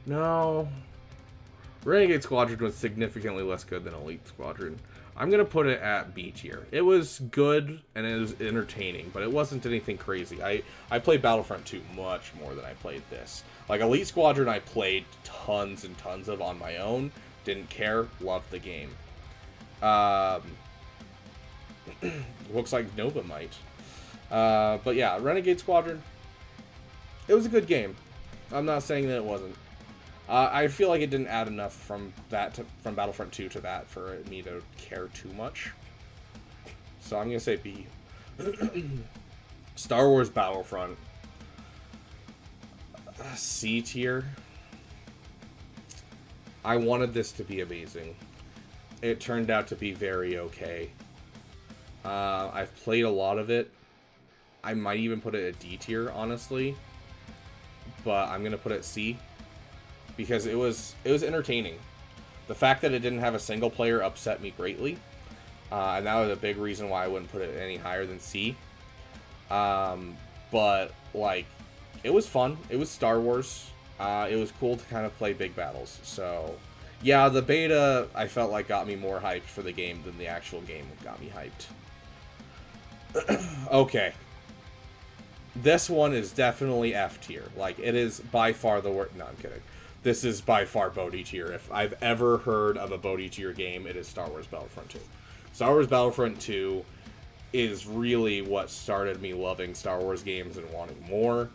No. Renegade Squadron was significantly less good than Elite Squadron. I'm going to put it at B tier. It was good and it was entertaining, but it wasn't anything crazy. I played Battlefront 2 much more than I played this. Like, Elite Squadron I played tons and tons of on my own. Didn't care. Loved the game. Looks like Nova might. But yeah, Renegade Squadron. It was a good game. I'm not saying that it wasn't. I feel like it didn't add enough from Battlefront 2 to that for me to care too much. So I'm gonna say B. Star Wars Battlefront. C tier. I wanted this to be amazing. It turned out to be very okay. I've played a lot of it. I might even put it at D tier, honestly. But I'm gonna put it C. Because it was entertaining. The fact that it didn't have a single player upset me greatly. And that was a big reason why I wouldn't put it any higher than C. But, like, it was fun. It was Star Wars. It was cool to kind of play big battles. So, yeah, the beta, I felt like, got me more hyped for the game than the actual game got me hyped. Okay. This one is definitely F tier. Like, it is by far the worst. No, I'm kidding. This is by far Bodhi tier. If I've ever heard of a Bodhi tier game, it is Star Wars Battlefront 2. Star Wars Battlefront 2 is really what started me loving Star Wars games and wanting more.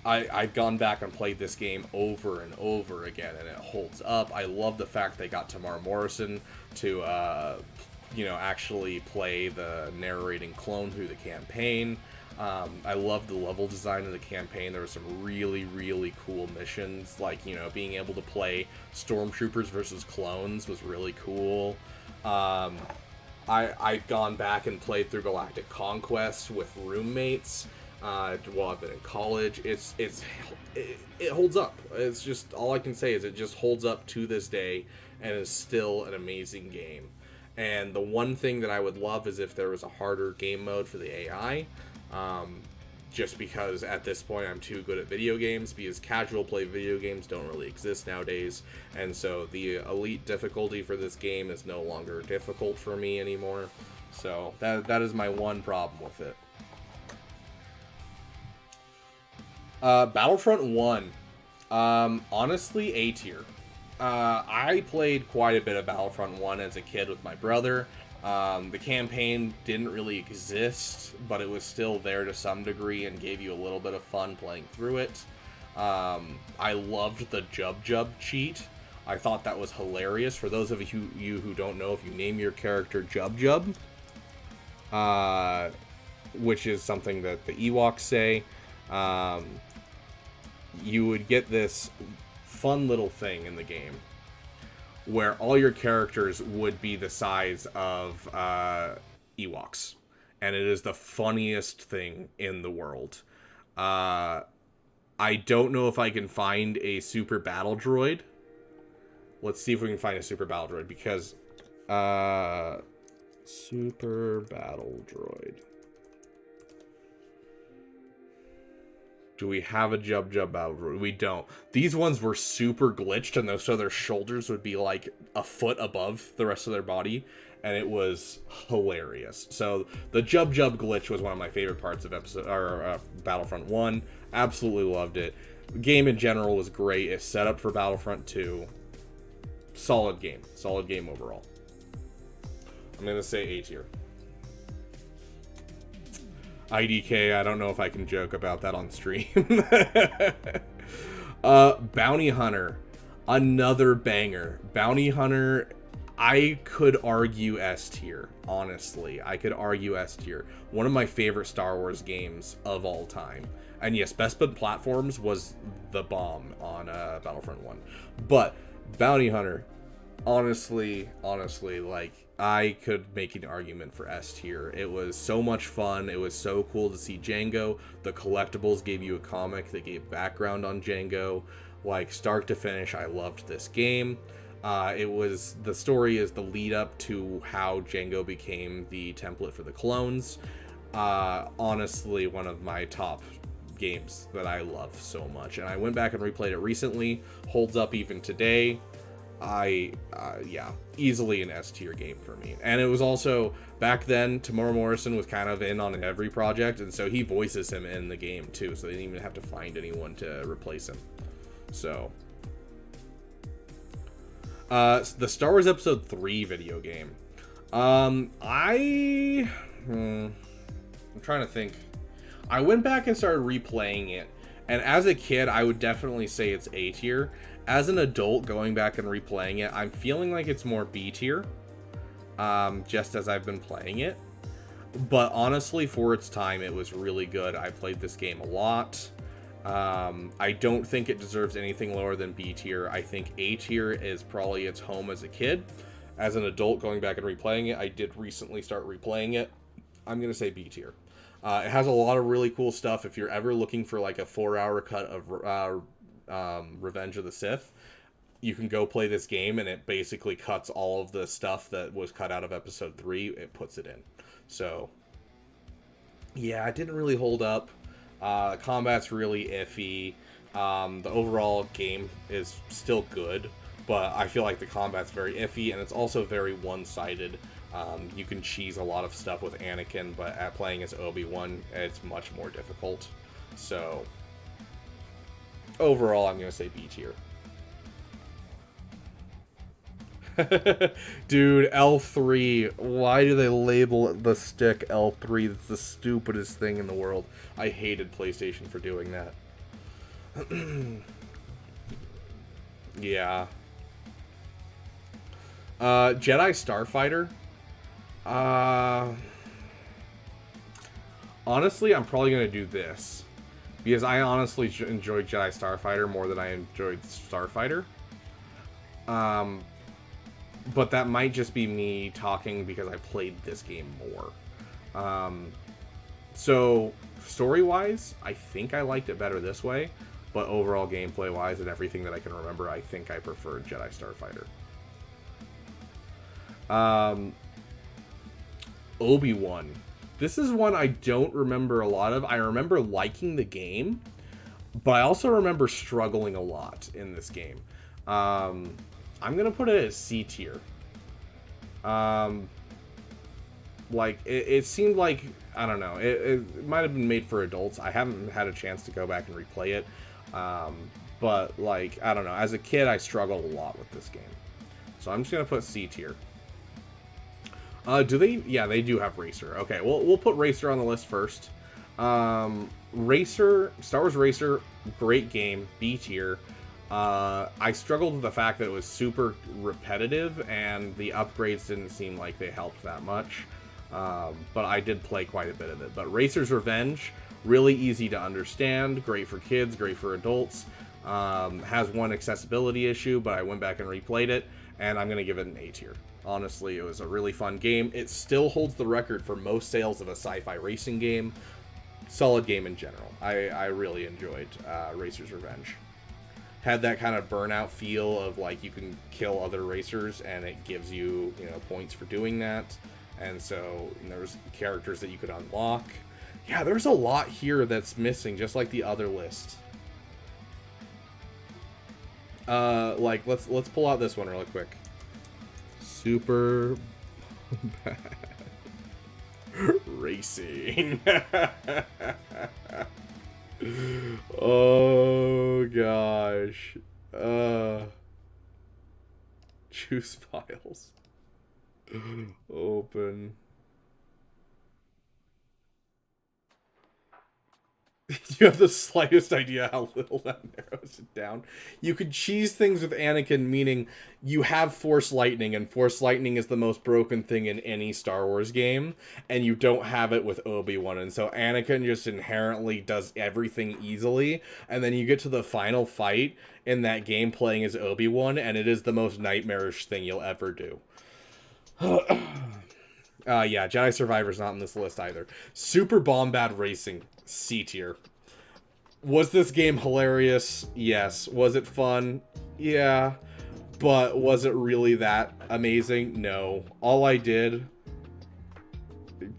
I've gone back and played this game over and over again, and it holds up. I love the fact they got Tamar Morrison to, actually play the narrating clone through the campaign. I love the level design of the campaign. There were some really, really cool missions, like, being able to play stormtroopers versus clones was really cool. I've gone back and played through Galactic Conquest with roommates while I've been in college. It holds up. It's just, all I can say is it just holds up to this day and is still an amazing game. And the one thing that I would love is if there was a harder game mode for the AI. Just because at this point I'm too good at video games, because casual play video games don't really exist nowadays, and so the elite difficulty for this game is no longer difficult for me anymore. So that is my one problem with it. Battlefront 1, honestly A tier. I played quite a bit of Battlefront 1 as a kid with my brother. The campaign didn't really exist, but it was still there to some degree and gave you a little bit of fun playing through it. I loved the Jub cheat. I thought that was hilarious. For those of you who don't know, if you name your character Jub, which is something that the Ewoks say, you would get this fun little thing in the game where all your characters would be the size of Ewoks. And it is the funniest thing in the world. I don't know if I can find a super battle droid. Let's see if we can find a super battle droid, because super battle droid. Do we have a Jub battle droid? We don't. These ones were super glitched, and so their shoulders would be like a foot above the rest of their body, and it was hilarious. So the Jub glitch was one of my favorite parts of Battlefront 1. Absolutely loved it. The game in general was great. It's set up for Battlefront 2. Solid game. Solid game overall. I'm going to say A tier. IDK, I don't know if I can joke about that on stream. Bounty Hunter. Another banger. Bounty Hunter, I could argue S tier. Honestly, I could argue S tier. One of my favorite Star Wars games of all time. And yes, Best Bud Platforms was the bomb on Battlefront 1. But Bounty Hunter, honestly, like I could make an argument for S tier. It was so much fun. It was so cool to see Django. The collectibles gave you a comic that gave background on Django. Like start to finish, I loved this game. It was the story is the lead up to how Django became the template for the clones. Honestly, one of my top games that I love so much, and I went back and replayed it recently. Holds up even today. Yeah, easily an S tier game for me. And it was also back then, Tamora Morrison was kind of in on every project, and so he voices him in the game too. So they didn't even have to find anyone to replace him. So, the Star Wars Episode 3 video game. I'm trying to think. I went back and started replaying it, and as a kid, I would definitely say it's A tier. As an adult, going back and replaying it, I'm feeling like it's more B tier, just as I've been playing it. But honestly, for its time, it was really good. I played this game a lot. I don't think it deserves anything lower than B tier. I think A tier is probably its home as a kid. As an adult, going back and replaying it, I did recently start replaying it. I'm going to say B tier. It has a lot of really cool stuff. If you're ever looking for like a 4-hour cut of Revenge of the Sith, you can go play this game, and it basically cuts all of the stuff that was cut out of Episode 3. It puts it in. So, yeah, it didn't really hold up. Combat's really iffy. The overall game is still good, but I feel like the combat's very iffy, and it's also very one-sided. You can cheese a lot of stuff with Anakin, but at playing as Obi-Wan, it's much more difficult. So, overall, I'm going to say B tier. Dude, L3. Why do they label the stick L3? That's the stupidest thing in the world. I hated PlayStation for doing that. Yeah. Jedi Starfighter. Honestly, I'm probably going to do this. Because I honestly enjoyed Jedi Starfighter more than I enjoyed Starfighter. But that might just be me talking because I played this game more. So, story-wise, I think I liked it better this way. But overall gameplay-wise and everything that I can remember, I think I preferred Jedi Starfighter. Obi-Wan. This is one I don't remember a lot of. I remember liking the game, but I also remember struggling a lot in this game. I'm going to put it as C tier. Like, it seemed like, I don't know, it might have been made for adults. I haven't had a chance to go back and replay it. But, like, I don't know. As a kid, I struggled a lot with this game. So I'm just going to put C tier. Do they? Yeah, they do have Racer. Okay, well, we'll put Racer on the list first. Racer, Star Wars Racer, great game, B tier. I struggled with the fact that it was super repetitive, and the upgrades didn't seem like they helped that much. But I did play quite a bit of it. But Racer's Revenge, really easy to understand, great for kids, great for adults. Has one accessibility issue, but I went back and replayed it, and I'm going to give it an A tier. Honestly, it was a really fun game. It still holds the record for most sales of a sci-fi racing game. Solid game in general. I really enjoyed Racer's Revenge. Had that kind of burnout feel of like you can kill other racers and it gives you, points for doing that. And so there's characters that you could unlock. Yeah, there's a lot here that's missing, just like the other list. Like let's pull out this one really quick. Super bad racing. Oh gosh. Choose files. Open. You have the slightest idea how little that narrows it down. You could cheese things with Anakin, meaning you have Force Lightning, and Force Lightning is the most broken thing in any Star Wars game, and you don't have it with Obi-Wan, and so Anakin just inherently does everything easily, and then you get to the final fight in that game playing as Obi-Wan, and it is the most nightmarish thing you'll ever do. Yeah, Jedi Survivor's not on this list either. Super Bombad Racing, C tier. Was this game hilarious? Yes. Was it fun? Yeah. But was it really that amazing? No. All I did...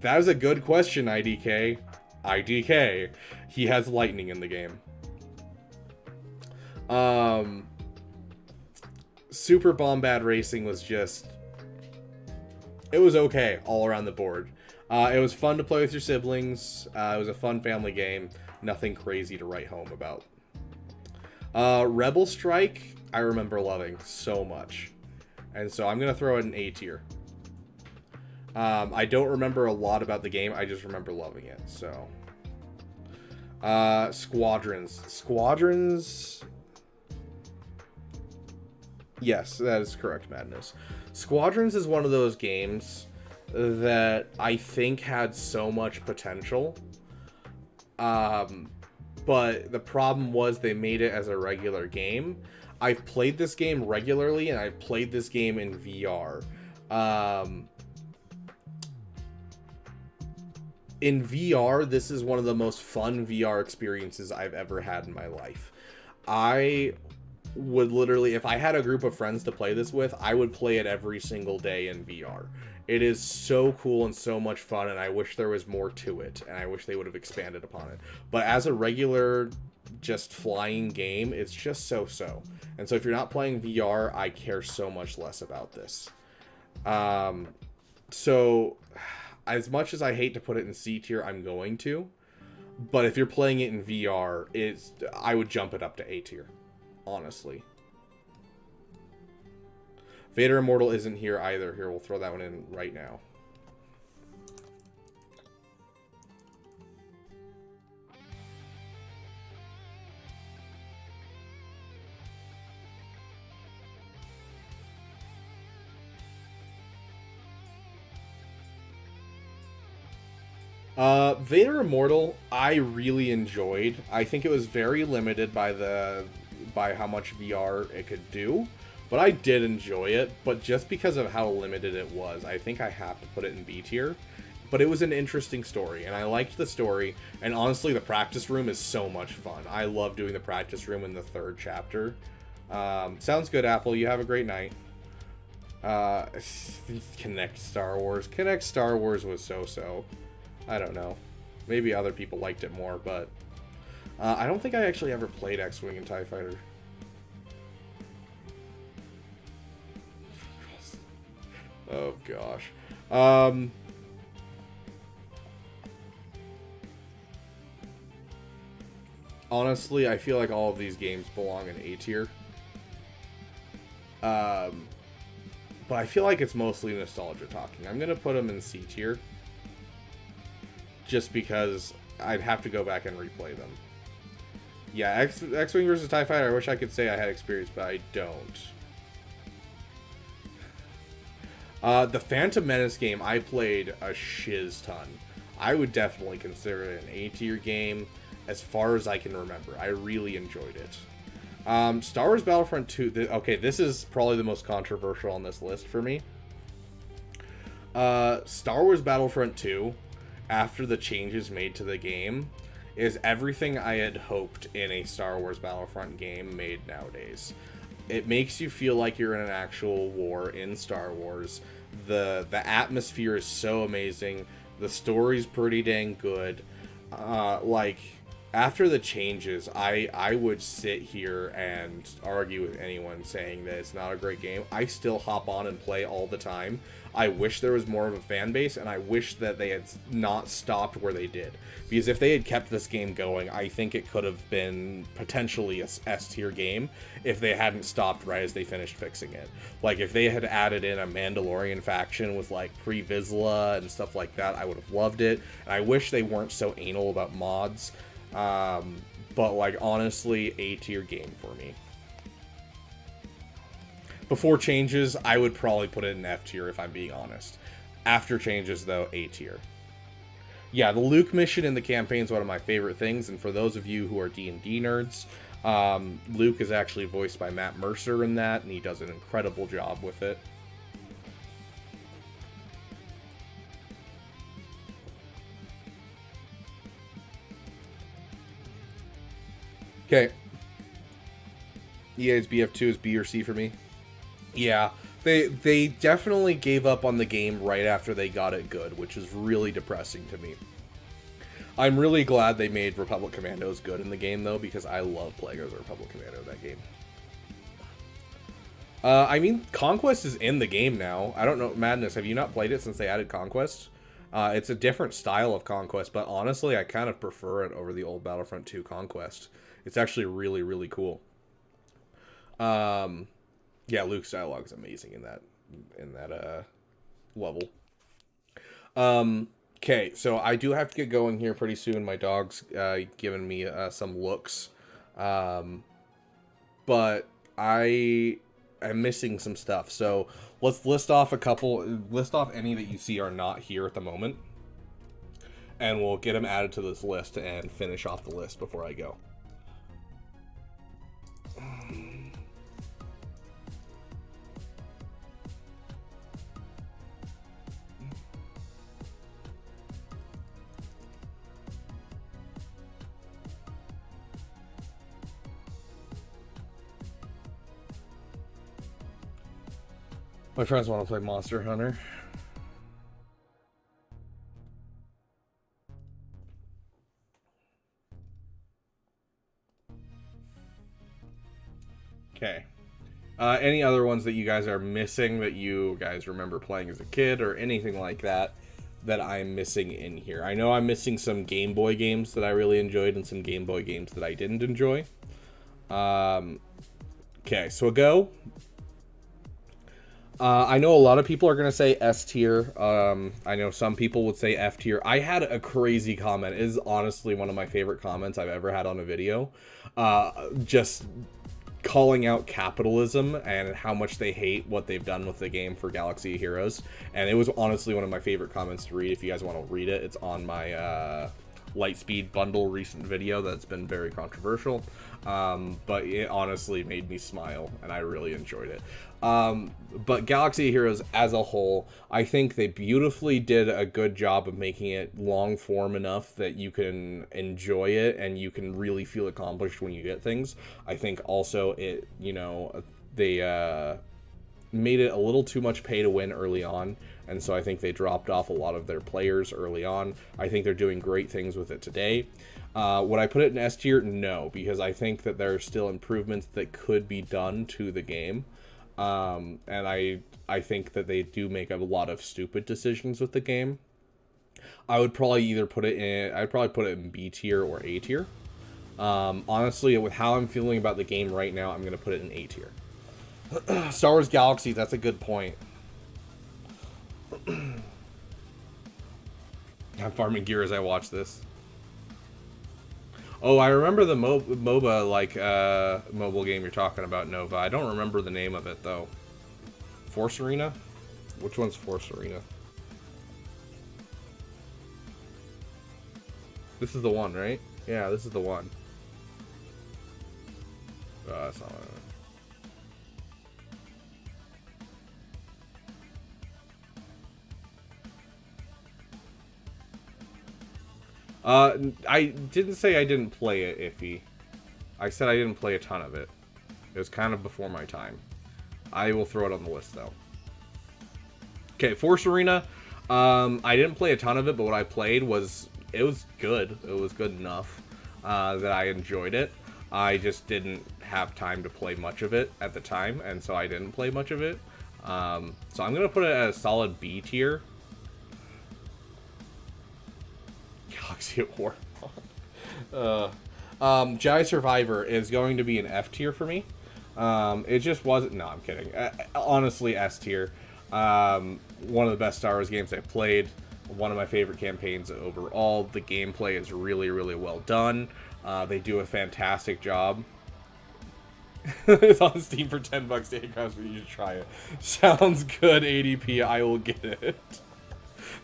That was a good question, IDK. IDK. He has lightning in the game. Super Bombad Racing was just... It was okay all around the board. It was fun to play with your siblings. It was a fun family game. Nothing crazy to write home about. Rebel Strike, I remember loving so much. And so I'm going to throw it in A tier. I don't remember a lot about the game. I just remember loving it. So, Squadrons. Squadrons... Yes, that is correct, Madness. Squadrons is one of those games that I think had so much potential. But the problem was they made it as a regular game. I've played this game regularly, and I've played this game in VR. In VR, this is one of the most fun VR experiences I've ever had in my life. I would literally, if I had a group of friends to play this with, I would play it every single day in VR. It is so cool and so much fun, and I wish there was more to it, and I wish they would have expanded upon it. But as a regular, just flying game, it's just so-so. And so if you're not playing VR, I care so much less about this. So, as much as I hate to put it in C tier, I'm going to. But if you're playing it in VR, I would jump it up to A tier. Honestly. Vader Immortal isn't here either. Here, we'll throw that one in right now. Vader Immortal, I really enjoyed. I think it was very limited by how much VR it could do, but I did enjoy it. But just because of how limited it was, I think I have to put it in B tier. But it was an interesting story, and I liked the story, and honestly, the practice room is so much fun. I love doing the practice room in the 3rd chapter. Sounds good, Apple. You have a great night. Connect Star Wars. Connect Star Wars was so-so. I don't know. Maybe other people liked it more, but I don't think I actually ever played X-Wing and TIE Fighter. Oh, gosh. Honestly, I feel like all of these games belong in A tier. But I feel like it's mostly nostalgia talking. I'm going to put them in C tier. Just because I'd have to go back and replay them. Yeah, X-Wing versus TIE Fighter, I wish I could say I had experience, but I don't. The Phantom Menace game, I played a shiz ton. I would definitely consider it an A-tier game, as far as I can remember. I really enjoyed it. Star Wars Battlefront 2, okay, this is probably the most controversial on this list for me. Star Wars Battlefront 2, after the changes made to the game, is everything I had hoped in a Star Wars Battlefront game made nowadays. It makes you feel like you're in an actual war in Star Wars. The atmosphere is so amazing. The story's pretty dang good. After the changes, I would sit here and argue with anyone saying that it's not a great game. I still hop on and play all the time. I wish there was more of a fan base, and I wish that they had not stopped where they did. Because if they had kept this game going, I think it could have been potentially a S-tier game if they hadn't stopped right as they finished fixing it. Like, if they had added in a Mandalorian faction with, like, Pre-Vizsla and stuff like that, I would have loved it. And I wish they weren't so anal about mods. But like honestly, A tier game for me. Before changes, I would probably put it in F tier if I'm being honest. After changes, though, A tier. Yeah, the Luke mission in the campaign is one of my favorite things, and for those of you who are D&D nerds, Luke is actually voiced by Matt Mercer in that, and he does an incredible job with it. Okay. EA's BF2 is B or C for me. Yeah, they definitely gave up on the game right after they got it good, which is really depressing to me. I'm really glad they made Republic Commandos good in the game, though, because I love playing as a Republic Commando in that game. I mean, Conquest is in the game now. I don't know, Madness, have you not played it since they added Conquest? It's a different style of Conquest, but honestly, I kind of prefer it over the old Battlefront 2 Conquest. It's actually really, really cool. Yeah, Luke's dialogue is amazing in that level. Okay, so I do have to get going here pretty soon. My dog's giving me some looks. But I am missing some stuff. So let's list off any that you see are not here at the moment. And we'll get them added to this list and finish off the list before I go. My friends want to play Monster Hunter. Okay. Any other ones that you guys are missing that you guys remember playing as a kid or anything like that that I'm missing in here? I know I'm missing some Game Boy games that I really enjoyed and some Game Boy games that I didn't enjoy. Okay, so a go. I know a lot of people are going to say S tier. I know some people would say F tier. I had a crazy comment. It is honestly one of my favorite comments I've ever had on a video. Just calling out capitalism and how much they hate what they've done with the game for Galaxy of Heroes. And it was honestly one of my favorite comments to read. If you guys want to read it, it's on my Lightspeed bundle recent video that's been very controversial. But it honestly made me smile and I really enjoyed it. But Galaxy of Heroes as a whole, I think they beautifully did a good job of making it long form enough that you can enjoy it and you can really feel accomplished when you get things. I think also it, they made it a little too much pay to win early on, and so I think they dropped off a lot of their players early on. I think they're doing great things with it today. Would I put it in S tier? No, because I think that there are still improvements that could be done to the game. And I think that they do make a lot of stupid decisions with the game. I would probably either put it in, I'd probably put it in B tier or A tier. Honestly, with how I'm feeling about the game right now, I'm going to put it in A tier. Star Wars Galaxies, that's a good point. I'm farming gear as I watch this. Oh, I remember the MOBA, mobile game you're talking about, Nova. I don't remember the name of it, though. Force Arena? Which one's Force Arena? This is the one, right? Yeah, this is the one. That's not what I didn't say I didn't play it, Iffy. I said I didn't play a ton of it. It was kind of before my time. I will throw it on the list, though. Okay, Force Arena. I didn't play a ton of it, but what I played was... It was good. It was good enough that I enjoyed it. I just didn't have time to play much of it at the time, and so I didn't play much of it. So I'm going to put it at a solid B tier. Galaxy at War. Jedi Survivor is going to be an F tier for me. It just wasn't... No, I'm kidding. Honestly, S tier. One of the best Star Wars games I played. one of my favorite campaigns overall. The gameplay is really, really well done. They do a fantastic job. It's on Steam for $10. Datagraphs, but you should try it. Sounds good, ADP. I will get it.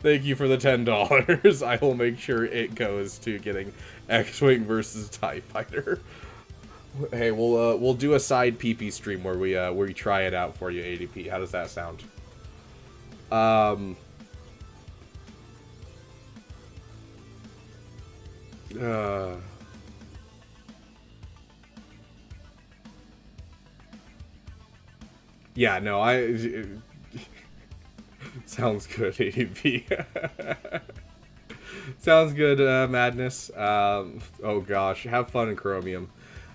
Thank you for the $10. I will make sure it goes to getting X-Wing versus TIE Fighter. Hey, we'll do a side PP stream where we try it out for you, ADP. How does that sound? Yeah, no, sounds good, ADP. Sounds good, Madness. Oh gosh, have fun in Chromium.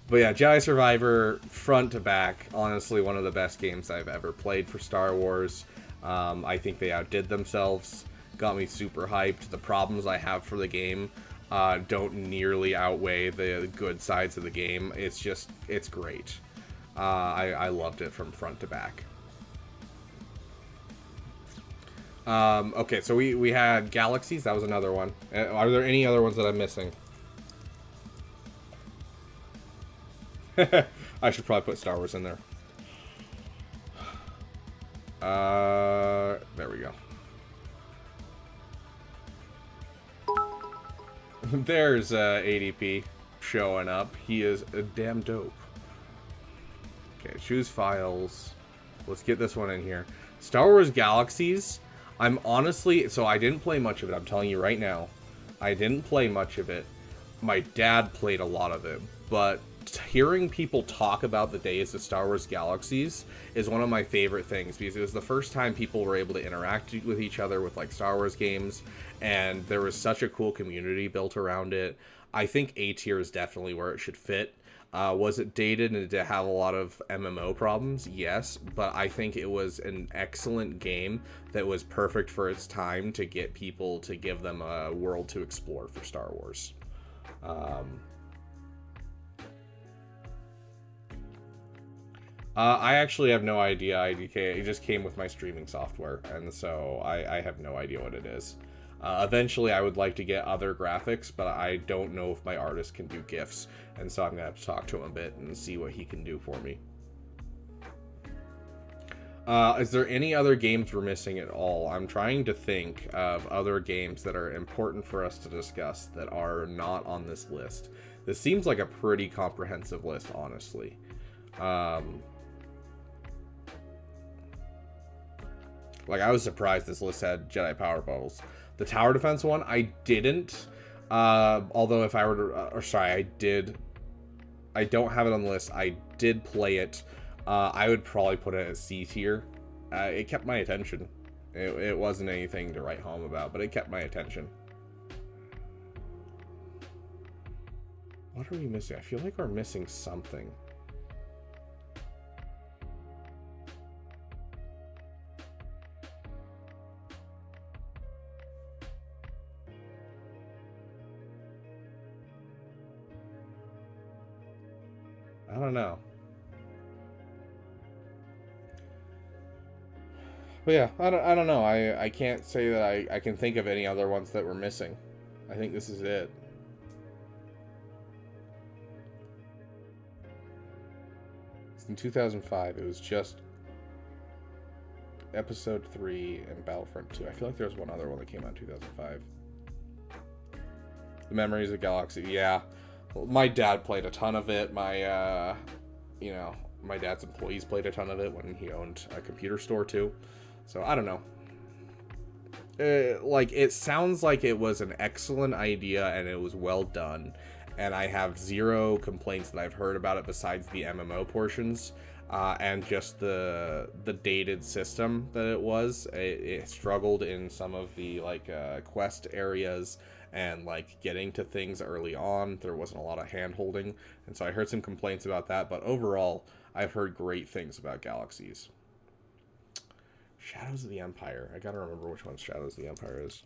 But yeah, Jedi Survivor, front to back, honestly one of the best games I've ever played for Star Wars. I think they outdid themselves, got me super hyped. The problems I have for the game don't nearly outweigh the good sides of the game. It's great. I loved it from front to back. Okay, so we had Galaxies, that was another one. Are there any other ones that I'm missing? I should probably put Star Wars in there. There we go. There's ADP showing up. He is damn dope. Okay, choose files. Let's get this one in here. Star Wars Galaxies. I'm honestly... So I didn't play much of it. I'm telling you right now. I didn't play much of it. My dad played a lot of it. But hearing people talk about the days of Star Wars Galaxies is one of my favorite things. Because it was the first time people were able to interact with each other with, like, Star Wars games. And there was such a cool community built around it. I think A tier is definitely where it should fit. Was it dated and did it have a lot of MMO problems? Yes, but I think it was an excellent game that was perfect for its time to get people to give them a world to explore for Star Wars. I actually have no idea, IDK. It just came with my streaming software, and so I have no idea what it is. Eventually, I would like to get other graphics, but I don't know if my artist can do GIFs, and so I'm going to have to talk to him a bit and see what he can do for me. Is there any other games we're missing at all? I'm trying to think of other games that are important for us to discuss that are not on this list. This seems like a pretty comprehensive list, honestly. Like, I was surprised this list had Jedi Power Bubbles. The Tower Defense one, I didn't. Although if I were to... I did. I don't have it on the list. I did play it. I would probably put it as C tier. It kept my attention. It wasn't anything to write home about, but it kept my attention. What are we missing? I feel like we're missing something. I don't know. But yeah, I don't know. I can't say that I can think of any other ones that we're missing. I think this is it. It's in 2005. It was just Episode 3 and Battlefront 2. I feel like there was one other one that came out in 2005. The Memories of Galaxy. Yeah. Well, my dad played a ton of it. My, my dad's employees played a ton of it when he owned a computer store too. So I don't know. It sounds like it was an excellent idea and it was well done. And I have zero complaints that I've heard about it besides the MMO portions and just the dated system that it was. It struggled in some of the quest areas. And getting to things early on, there wasn't a lot of hand-holding, and so I heard some complaints about that, but overall, I've heard great things about Galaxies. Shadows of the Empire. I gotta remember which one Shadows of the Empire is.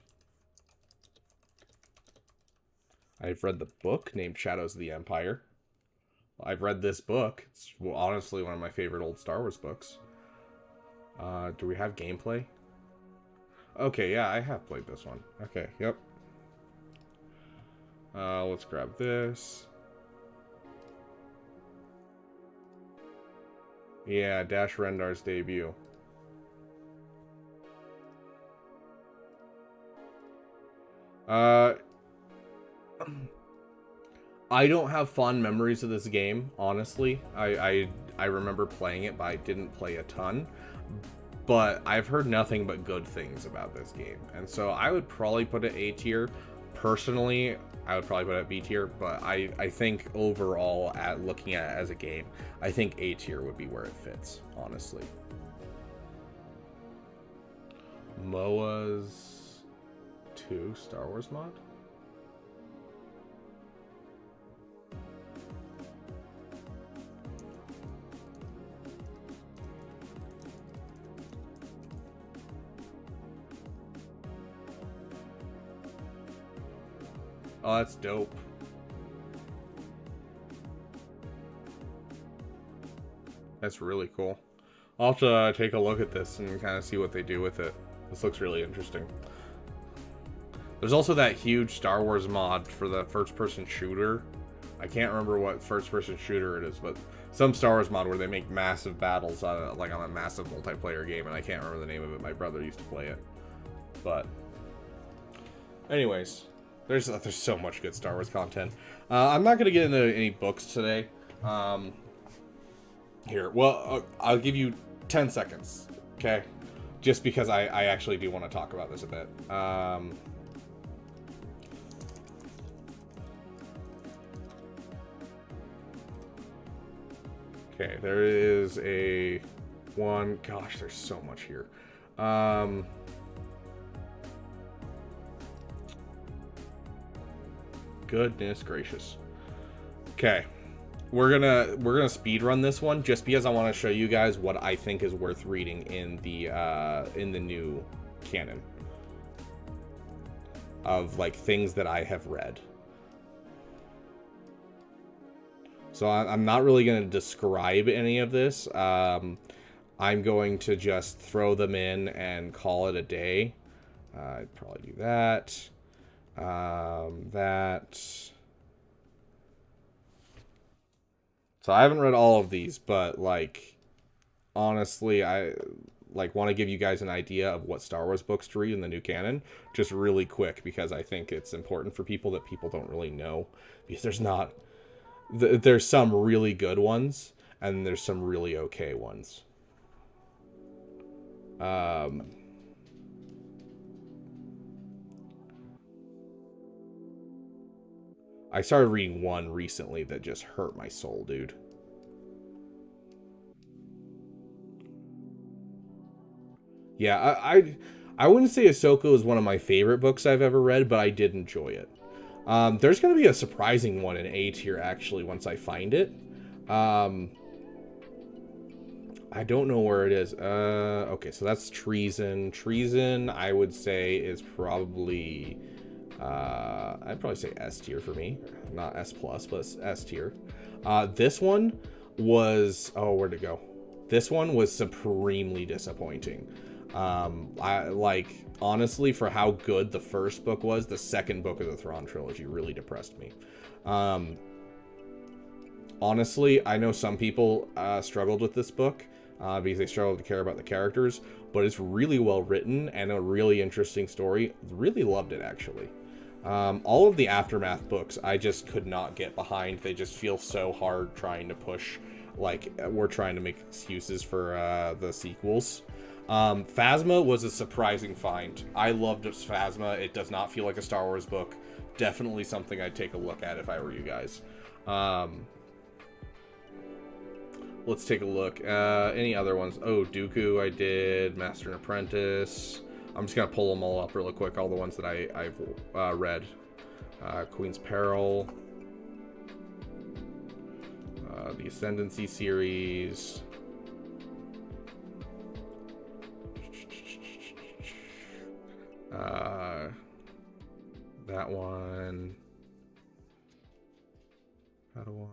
I've read the book named Shadows of the Empire. I've read this book. It's honestly one of my favorite old Star Wars books. Do we have gameplay? Okay, yeah, I have played this one. Okay, yep. Let's grab this. Yeah, Dash Rendar's debut. I don't have fond memories of this game, honestly. I remember playing it, but I didn't play a ton. But I've heard nothing but good things about this game. And so I would probably put it A tier. Personally, I would probably put it B tier, but I think overall, at looking at it as a game, I think A tier would be where it fits, honestly. MOA's 2 Star Wars mod? Oh, that's dope. That's really cool. I'll have to take a look at this and kind of see what they do with it. This looks really interesting. There's also that huge Star Wars mod for the first-person shooter. I can't remember what first-person shooter it is, but some Star Wars mod where they make massive battles like on a massive multiplayer game, and I can't remember the name of it. My brother used to play it. But anyways, there's so much good Star Wars content. I'm not going to get into any books today. Here, well, I'll give you 10 seconds, okay? Just because I actually do want to talk about this a bit. Okay, there is a one. Gosh, there's so much here. Goodness gracious. Okay. We're gonna speed run this one just because I want to show you guys what I think is worth reading in the new canon of like things that I have read. So I'm not really going to describe any of this. I'm going to just throw them in and call it a day. I'd probably do that. So I haven't read all of these, but like honestly, I like want to give you guys an idea of what Star Wars books to read in the new canon, just really quick, because I think it's important for people that people don't really know, because there's some really good ones and there's some really okay ones. I started reading one recently that just hurt my soul, dude. Yeah, I wouldn't say Ahsoka is one of my favorite books I've ever read, but I did enjoy it. There's going to be a surprising one in A tier, actually, once I find it. I don't know where it is. Okay, so that's Treason. Treason, I would say, is probably... I'd probably say S tier for me. Not S+, but S tier. This one was... Oh, where'd it go? This one was supremely disappointing. Honestly, for how good the first book was, the second book of the Thrawn trilogy really depressed me. Honestly, I know some people struggled with this book because they struggled to care about the characters, but it's really well written and a really interesting story. Really loved it, actually. All of the Aftermath books, I just could not get behind. They just feel so hard trying to push, like, we're trying to make excuses for the sequels. Phasma was a surprising find. I loved Phasma. It does not feel like a Star Wars book. Definitely something I'd take a look at if I were you guys. Let's take a look. Any other ones? Oh, Dooku I did. Master and Apprentice. I'm just going to pull them all up really quick. All the ones that I've read. Queen's Peril. The Ascendancy series. That one. That one.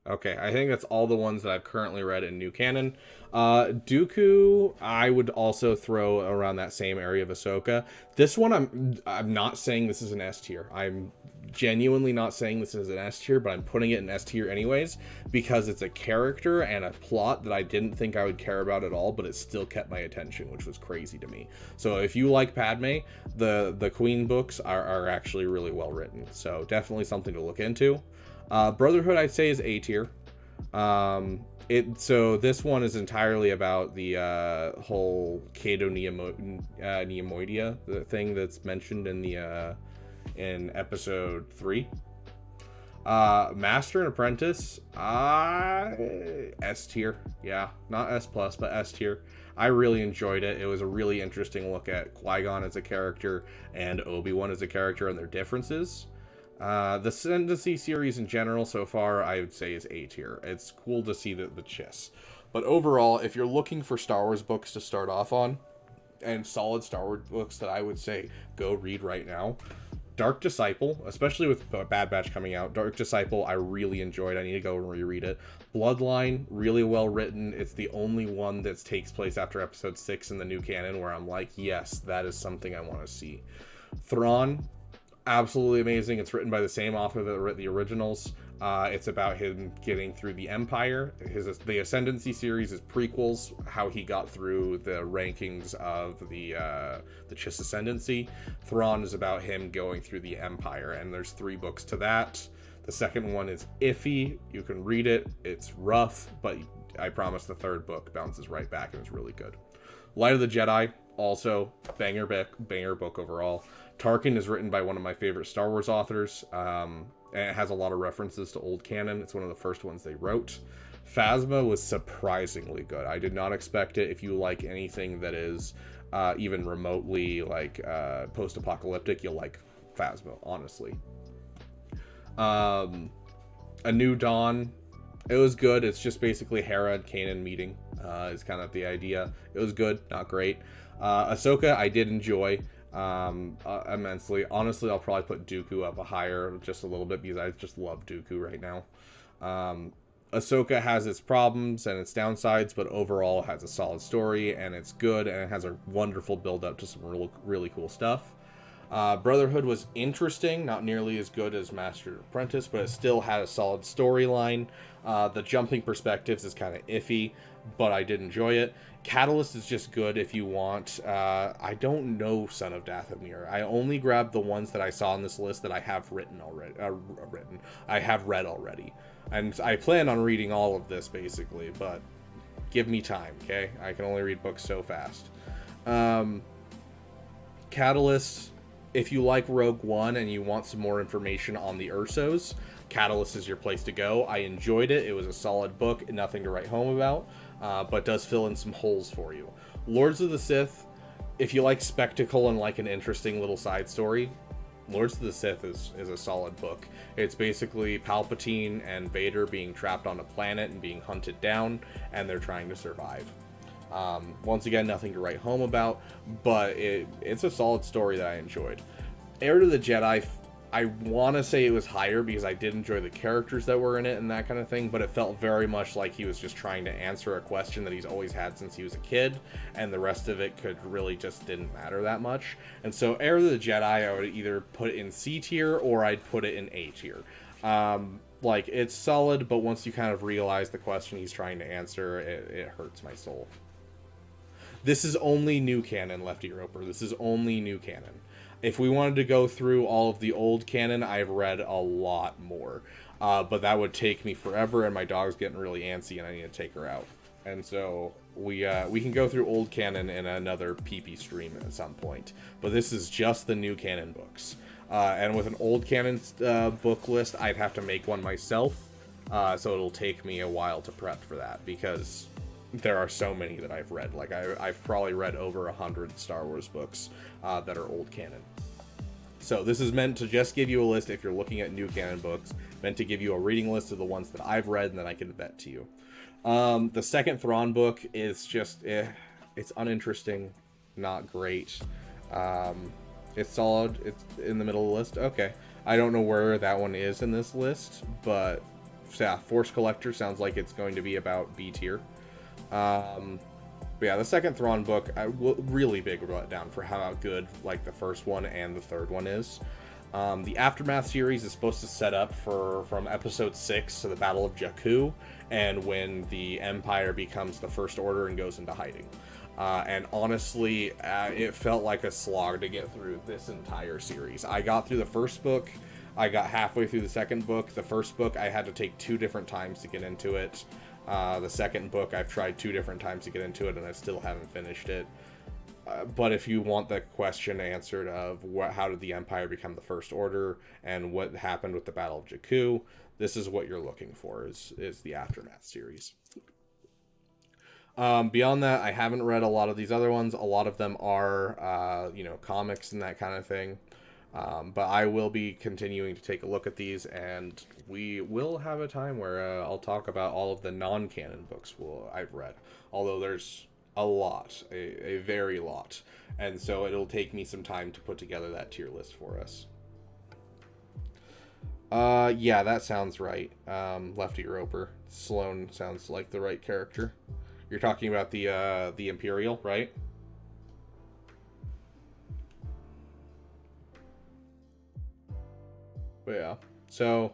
Okay, I think that's all the ones that I've currently read in New Canon. Dooku, I would also throw around that same area of Ahsoka. This one, I'm not saying this is an S tier. I'm genuinely not saying this is an S tier, but I'm putting it in S tier anyways because it's a character and a plot that I didn't think I would care about at all, but it still kept my attention, which was crazy to me. So if you like Padme, the Queen books are actually really well written. So definitely something to look into. Brotherhood, I'd say, is A tier. So this one is entirely about the whole Cato Neimoidia, the thing that's mentioned in the in episode 3. Master and Apprentice, S tier. Yeah, not S plus, but S tier. I really enjoyed it. It was a really interesting look at Qui-Gon as a character and Obi-Wan as a character and their differences. The Ascendancy series in general so far, I would say, is A tier. It's cool to see the chiss. But overall, if you're looking for Star Wars books to start off on, and solid Star Wars books that I would say go read right now, Dark Disciple, especially with Bad Batch coming out, Dark Disciple I really enjoyed. I need to go and reread it. Bloodline, really well written. It's the only one that takes place after episode 6 in the New Canon where I'm like, yes, that is something I want to see. Thrawn, absolutely amazing. It's written by the same author that wrote the originals. It's about him getting through the Empire. The Ascendancy series is prequels, how he got through the rankings of the Chiss Ascendancy. Thrawn is about him going through the Empire, and there's 3 books to that. The second one is iffy. You can read it. It's rough, but I promise the 3rd book bounces right back and is really good. Light of the Jedi, also banger book overall. Tarkin is written by one of my favorite Star Wars authors, and it has a lot of references to old canon. It's one of the first ones they wrote. Phasma was surprisingly good. I did not expect it. If you like anything that is even remotely like post-apocalyptic, you'll like Phasma, honestly. A New Dawn, it was good. It's just basically Hera and Kanan meeting, is kind of the idea. It was good, not great. Ahsoka, I did enjoy immensely. Honestly, I'll probably put Dooku up higher just a little bit because I just love Dooku right now. Ahsoka has its problems and its downsides, but overall it has a solid story and it's good and it has a wonderful build up to some really cool stuff. Brotherhood was interesting, not nearly as good as Master and Apprentice, but it still had a solid storyline. The jumping perspectives is kind of iffy, but I did enjoy it. Catalyst is just good if you want. I don't know Son of Dathomir. I only grabbed the ones that I saw on this list that I have written already. I have read already, and I plan on reading all of this basically. But give me time, okay? I can only read books so fast. Catalyst. If you like Rogue One and you want some more information on the Ursos, Catalyst is your place to go. I enjoyed it. It was a solid book, nothing to write home about, but does fill in some holes for you. Lords of the Sith, if you like spectacle and like an interesting little side story, Lords of the Sith is a solid book. It's basically Palpatine and Vader being trapped on a planet and being hunted down, and they're trying to survive. Once again, nothing to write home about, but it's a solid story that I enjoyed. Heir to the Jedi, I want to say it was higher because I did enjoy the characters that were in it and that kind of thing, but it felt very much like he was just trying to answer a question that he's always had since he was a kid, and the rest of it could really just didn't matter that much. And so Heir to the Jedi, I would either put in C tier or I'd put it in A tier. Like, it's solid, but once you kind of realize the question he's trying to answer, it hurts my soul. This is only new canon, Lefty Roper. This is only new canon. If we wanted to go through all of the old canon, I've read a lot more. But that would take me forever, and my dog's getting really antsy, and I need to take her out. And so we can go through old canon in another PP stream at some point. But this is just the new canon books. And with an old canon book list, I'd have to make one myself. So it'll take me a while to prep for that, because there are so many that I've read. Like, I've probably read over 100 Star Wars books that are old canon. So this is meant to just give you a list if you're looking at new canon books, meant to give you a reading list of the ones that I've read and that I can vet to you. The second Thrawn book is just, it's uninteresting, not great. It's solid, it's in the middle of the list. Okay, I don't know where that one is in this list, but yeah, Force Collector sounds like it's going to be about B tier. But yeah, the second Thrawn book, really big letdown for how good like the first one and the third one is. The Aftermath series is supposed to set up from episode 6 to the Battle of Jakku, and when the Empire becomes the First Order and goes into hiding. And honestly, it felt like a slog to get through this entire series. I got through the first book. I got halfway through the second book. The first book, I had to take 2 different times to get into it. The second book, I've tried 2 different times to get into it, and I still haven't finished it. But if you want the question answered of how did the Empire become the First Order, and what happened with the Battle of Jakku, this is what you're looking for, is the Aftermath series. Beyond that, I haven't read a lot of these other ones. A lot of them are, comics and that kind of thing. But I will be continuing to take a look at these, and we will have a time where I'll talk about all of the non-canon books I've read. Although there's a lot, a very lot. And so it'll take me some time to put together that tier list for us. Yeah, that sounds right. Lefty Roper. Sloane sounds like the right character. You're talking about the Imperial, right? But yeah, so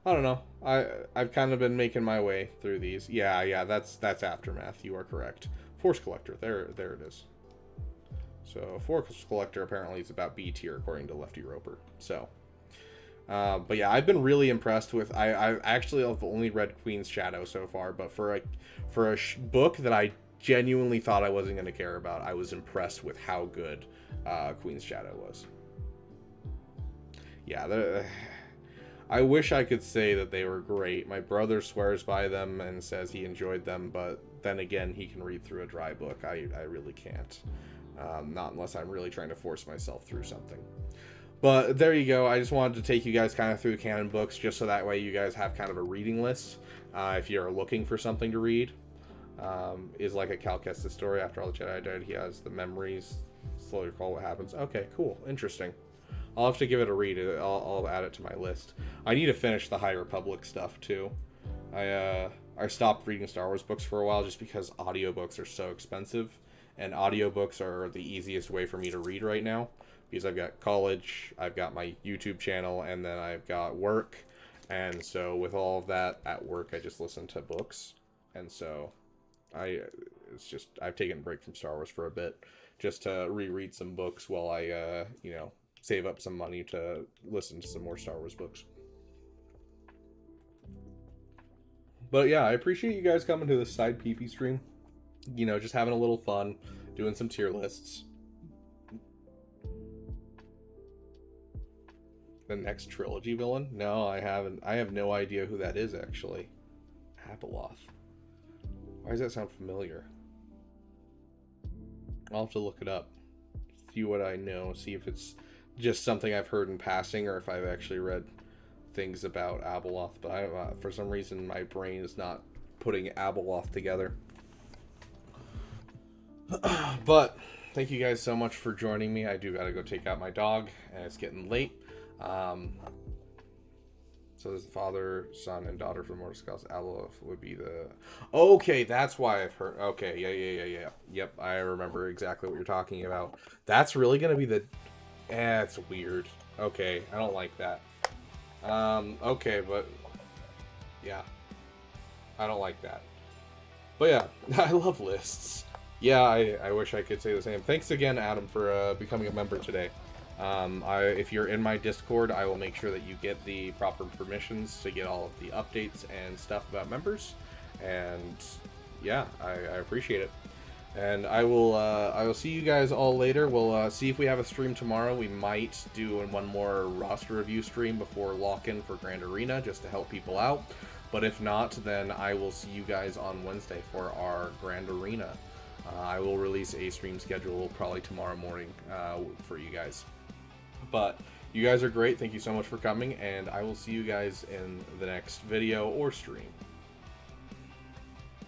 I don't know. I've kind of been making my way through these. Yeah, that's Aftermath. You are correct. Force Collector. There it is. So Force Collector apparently is about B tier according to Lefty Roper. So, but yeah, I've been really impressed with. I actually have only read Queen's Shadow so far, but for a book that I genuinely thought I wasn't going to care about, I was impressed with how good Queen's Shadow was. Yeah, I wish I could say that they were great. My brother swears by them and says he enjoyed them, but then again, he can read through a dry book. I really can't. Not unless I'm really trying to force myself through something. But there you go. I just wanted to take you guys kind of through the canon books, just so that way you guys have kind of a reading list. If you're looking for something to read. Is like a Cal Kestis story. After all the Jedi died, he has the memories. Slowly recall what happens. Okay, cool. Interesting. I'll have to give it a read. I'll add it to my list. I need to finish the High Republic stuff too. I stopped reading Star Wars books for a while just because audiobooks are so expensive, and audiobooks are the easiest way for me to read right now because I've got college, I've got my YouTube channel, and then I've got work. And so with all of that at work, I just listen to books. And so I've taken a break from Star Wars for a bit just to reread some books while I save up some money to listen to some more Star Wars books. But yeah, I appreciate you guys coming to this side PP stream. Just having a little fun, doing some tier lists. The next trilogy villain? No, I haven't. I have no idea who that is, actually. Abeloth. Why does that sound familiar? I'll have to look it up. See what I know. See if it's just something I've heard in passing, or if I've actually read things about Abeloth. But for some reason, my brain is not putting Abeloth together. But thank you guys so much for joining me. I do gotta go take out my dog, and it's getting late. So there's the father, son, and daughter from Mortal Scouts. Abeloth would be the... Okay, that's why I've heard... Okay, yeah. Yep, I remember exactly what you're talking about. That's really gonna be the... it's weird. Okay, I don't like that. Okay, but... Yeah. I don't like that. But yeah, I love lists. Yeah, I wish I could say the same. Thanks again, Adam, for becoming a member today. If you're in my Discord, I will make sure that you get the proper permissions to get all of the updates and stuff about members. And yeah, I appreciate it. And I will see you guys all later. We'll see if we have a stream tomorrow. We might do one more roster review stream before lock-in for Grand Arena, just to help people out. But if not, then I will see you guys on Wednesday for our Grand Arena. I will release a stream schedule probably tomorrow morning for you guys. But you guys are great. Thank you so much for coming, and I will see you guys in the next video or stream.